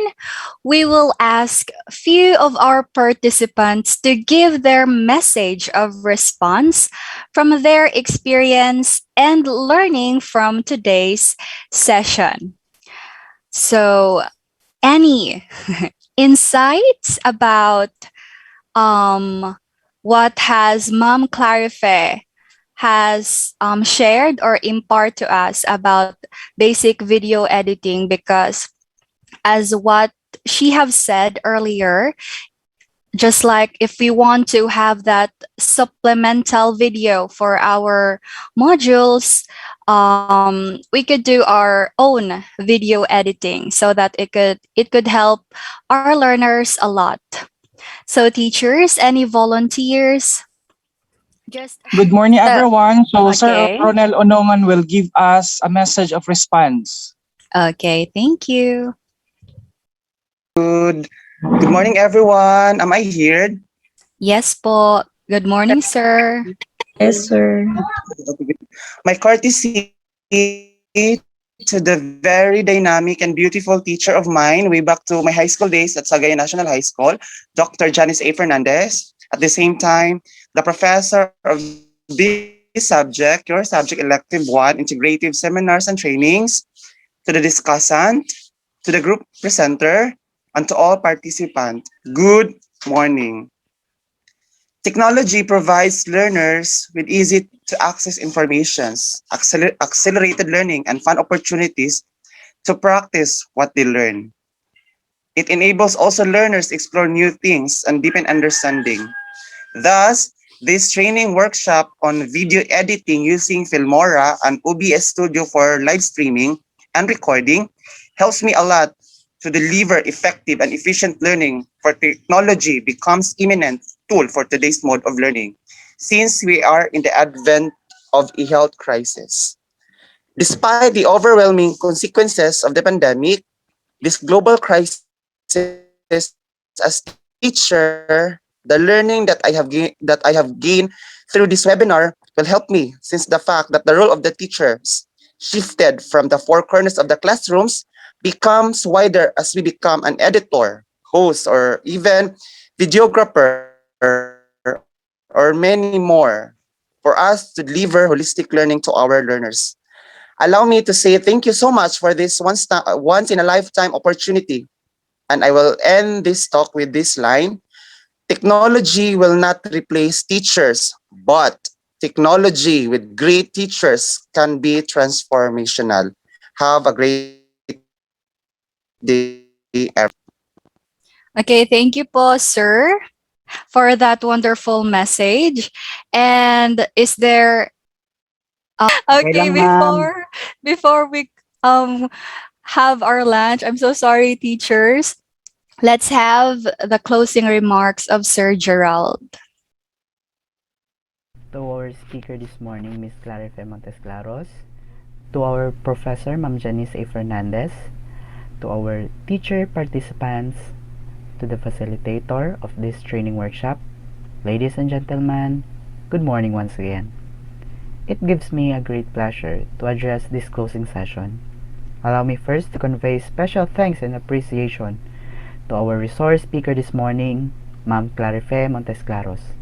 we will ask few of our participants to give their message of response from their experience and learning from today's session. So, any insights about what has Ma'am Clarife has shared or impart to us about basic video editing? Because as what she have said earlier, just like if we want to have that supplemental video for our modules, we could do our own video editing so that it could help our learners a lot. So teachers, any volunteers? Good morning, everyone. So okay. Sir Ronel Onongan will give us a message of response. Okay, thank you. Good morning, everyone. Am I here? Yes po. Good morning, sir. Yes, sir. My courtesy to the very dynamic and beautiful teacher of mine way back to my high school days at Sagayan National High School, Dr. Janice A. Fernandez. At the same time, the professor of this subject, your subject, Elective 1, Integrative Seminars and Trainings, to the discussant, to the group presenter, and to all participants. Good morning. Technology provides learners with easy to access informations, accelerated learning, and fun opportunities to practice what they learn. It enables also learners to explore new things and deepen understanding. Thus, this training workshop on video editing using Filmora and OBS Studio for live streaming and recording helps me a lot to deliver effective and efficient learning for technology becomes imminent tool for today's mode of learning since we are in the advent of a health crisis. Despite the overwhelming consequences of the pandemic, this global crisis as teacher, the learning that I have gained through this webinar will help me since the fact that the role of the teachers shifted from the four corners of the classrooms becomes wider as we become an editor, host, or even videographer or many more for us to deliver holistic learning to our learners. Allow me to say thank you so much for this once in a lifetime opportunity. And I will end this talk with this line. Technology will not replace teachers, but technology with great teachers can be transformational. Have a great day, everyone. Okay, thank you po, sir, for that wonderful message. And is there Okay okay lang, ma'am. before we have our lunch, I'm so sorry, teachers. Let's have the closing remarks of Sir Gerald. To our speaker this morning, Ms. Clarife Montesclaros, to our professor, Ma'am Janice A. Fernandez, to our teacher participants, to the facilitator of this training workshop, ladies and gentlemen, good morning once again. It gives me a great pleasure to address this closing session. Allow me first to convey special thanks and appreciation to our resource speaker this morning, Ma'am Clarife Montesclaros,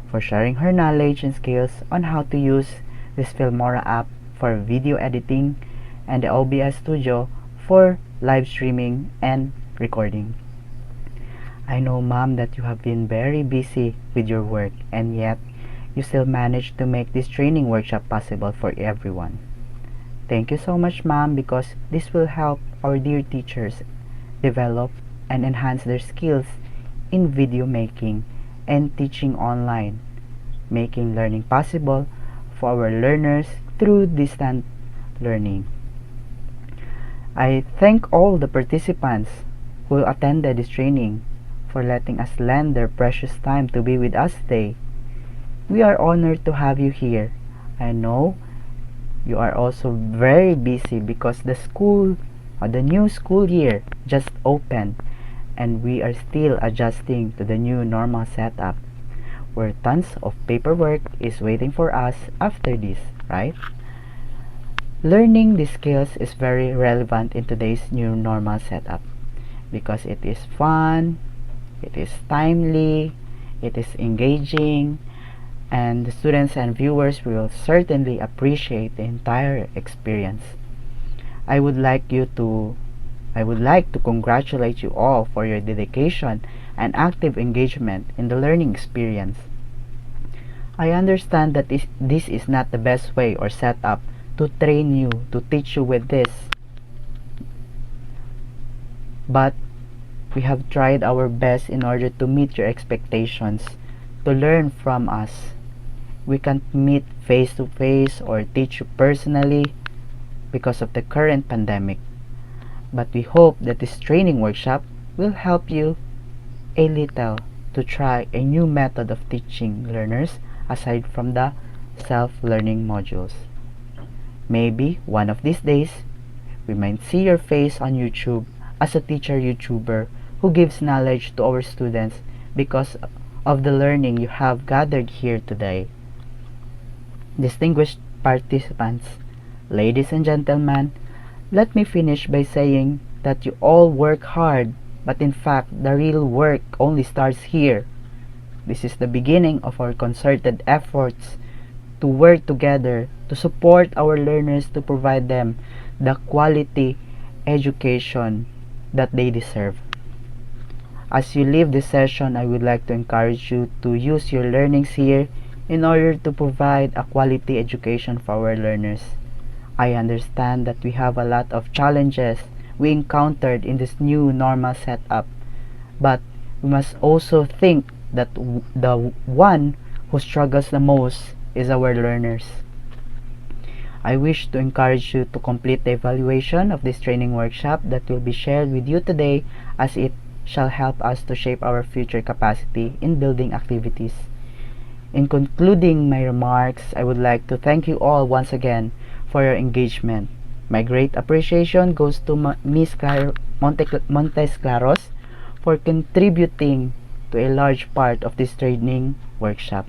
for sharing her knowledge and skills on how to use this Filmora app for video editing and the OBS Studio for live streaming and recording. I know, Ma'am, that you have been very busy with your work, and yet you still managed to make this training workshop possible for everyone. Thank you so much, Ma'am, because this will help our dear teachers develop and enhance their skills in video making and teaching online, making learning possible for our learners through distant learning. I thank all the participants who attended this training for letting us lend their precious time to be with us today. We are honored to have you here. I know you are also very busy because the new school year just opened, and we are still adjusting to the new normal setup where tons of paperwork is waiting for us after this, right? Learning these skills is very relevant in today's new normal setup because it is fun, it is timely, it is engaging, and the students and viewers will certainly appreciate the entire experience. I would like to congratulate you all for your dedication and active engagement in the learning experience. I understand that this is not the best way or setup to train you, to teach you with this, but we have tried our best in order to meet your expectations, to learn from us. We can't meet face to face or teach you personally because of the current pandemic, but we hope that this training workshop will help you a little to try a new method of teaching learners aside from the self-learning modules. Maybe one of these days, we might see your face on YouTube as a teacher YouTuber who gives knowledge to our students because of the learning you have gathered here today. Distinguished participants, Ladies and gentlemen, let me finish by saying that you all work hard, but in fact, the real work only starts here. This is the beginning of our concerted efforts to work together to support our learners to provide them the quality education that they deserve. As you leave this session, I would like to encourage you to use your learnings here in order to provide a quality education for our learners. I understand that we have a lot of challenges we encountered in this new normal setup, but we must also think that the one who struggles the most is our learners. I wish to encourage you to complete the evaluation of this training workshop that will be shared with you today, as it shall help us to shape our future capacity in building activities. In concluding my remarks, I would like to thank you all once again for your engagement. My great appreciation goes to Ms. Montes Claros for contributing to a large part of this training workshop.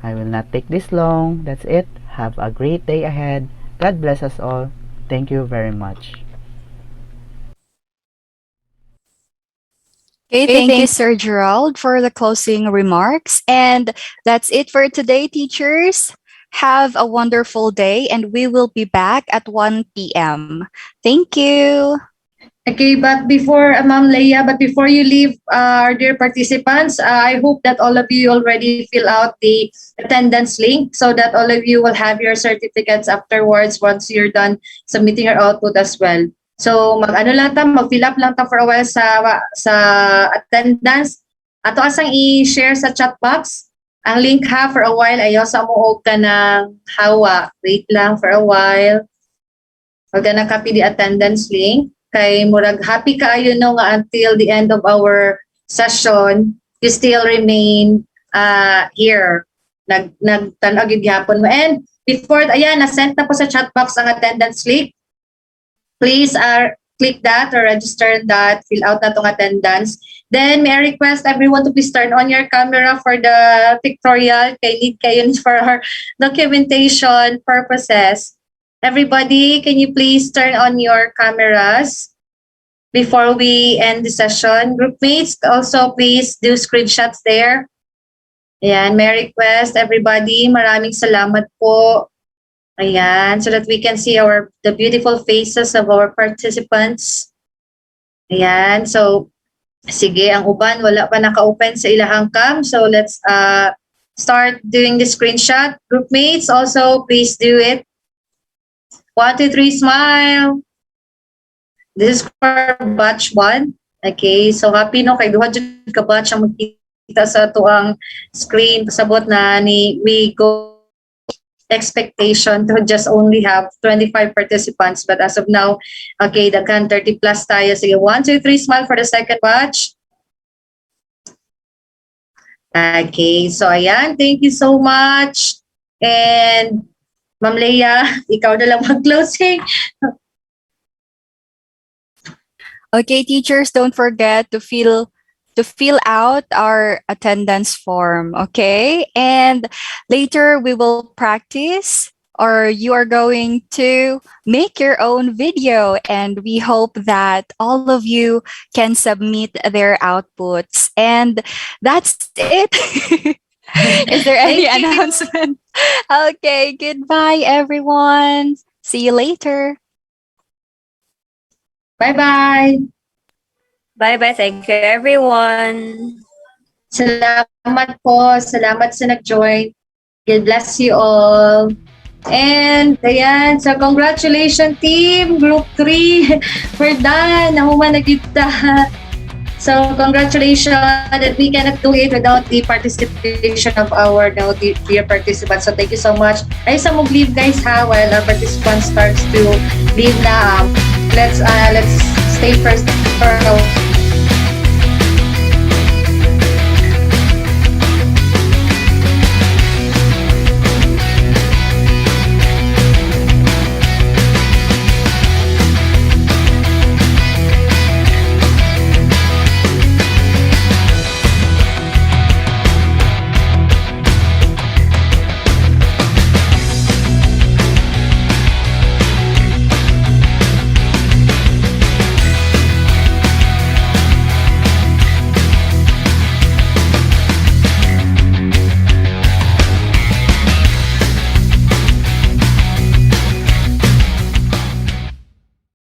I will not take this long. That's it. Have a great day ahead. God bless us all. Thank you very much. Okay, thank you, Sir Gerald, for the closing remarks. And that's it for today, teachers. Have a wonderful day, and we will be back at 1 p.m. Thank you. Okay, but before, but before you leave, our dear participants, I hope that all of you already fill out the attendance link so that all of you will have your certificates afterwards once you're done submitting your output as well. So mag-fill up lang ta for a while sa attendance. Ato asang i-share sa chat box ang link ha for a while. Ayaw sa mo ka ng hawa. Wait lang for a while. Huwag ka na copy the attendance link. Kay murag happy kaayo no nga until the end of our session, you still remain here. Nagtanaw gyud gyapon mo. And before, ayan, na-send na po sa chat box ang attendance link. Please click that or register that, fill out na tong attendance. Then may I request everyone to please turn on your camera for the pictorial. Kay need kayo for our documentation purposes. Everybody, can you please turn on your cameras before we end the session? Groupmates, also please do screenshots there. Ayan, may request everybody. Maraming salamat po. Ayan, so that we can see the beautiful faces of our participants. Ayan, so sige, ang uban wala pa naka-open sa ilahang cam. So let's start doing the screenshot. Groupmates, also please do it. 1, 2, 3, smile. This is for batch 1. Okay, so happy no kay duha jud ka batch ang magkita sa tuang screen. Pasabot na we go expectation to just only have 25 participants, but as of now, okay, daghan 30 plus tayo. Sige, 1, 2, 3, smile for the second batch. Okay, so ayan, thank you so much. And Ma'am Leia, ikaw na lang mag-closing. Okay, teachers, don't forget to fill out our attendance form, okay? And later we will practice, or you are going to make your own video, and we hope that all of you can submit their outputs. And that's it. Is there any announcement? Okay, goodbye, everyone. See you later. Bye-bye. Bye-bye. Thank you, everyone. Salamat po. Salamat sa nag-join. God bless you all. And ayan, so congratulations team, group 3. We're done. Nahuman na kita. So congratulations that we cannot do it without the participation of our dear participants. So thank you so much. Ay sa mong leave guys ha, while our participants starts to leave na. Let's stay first for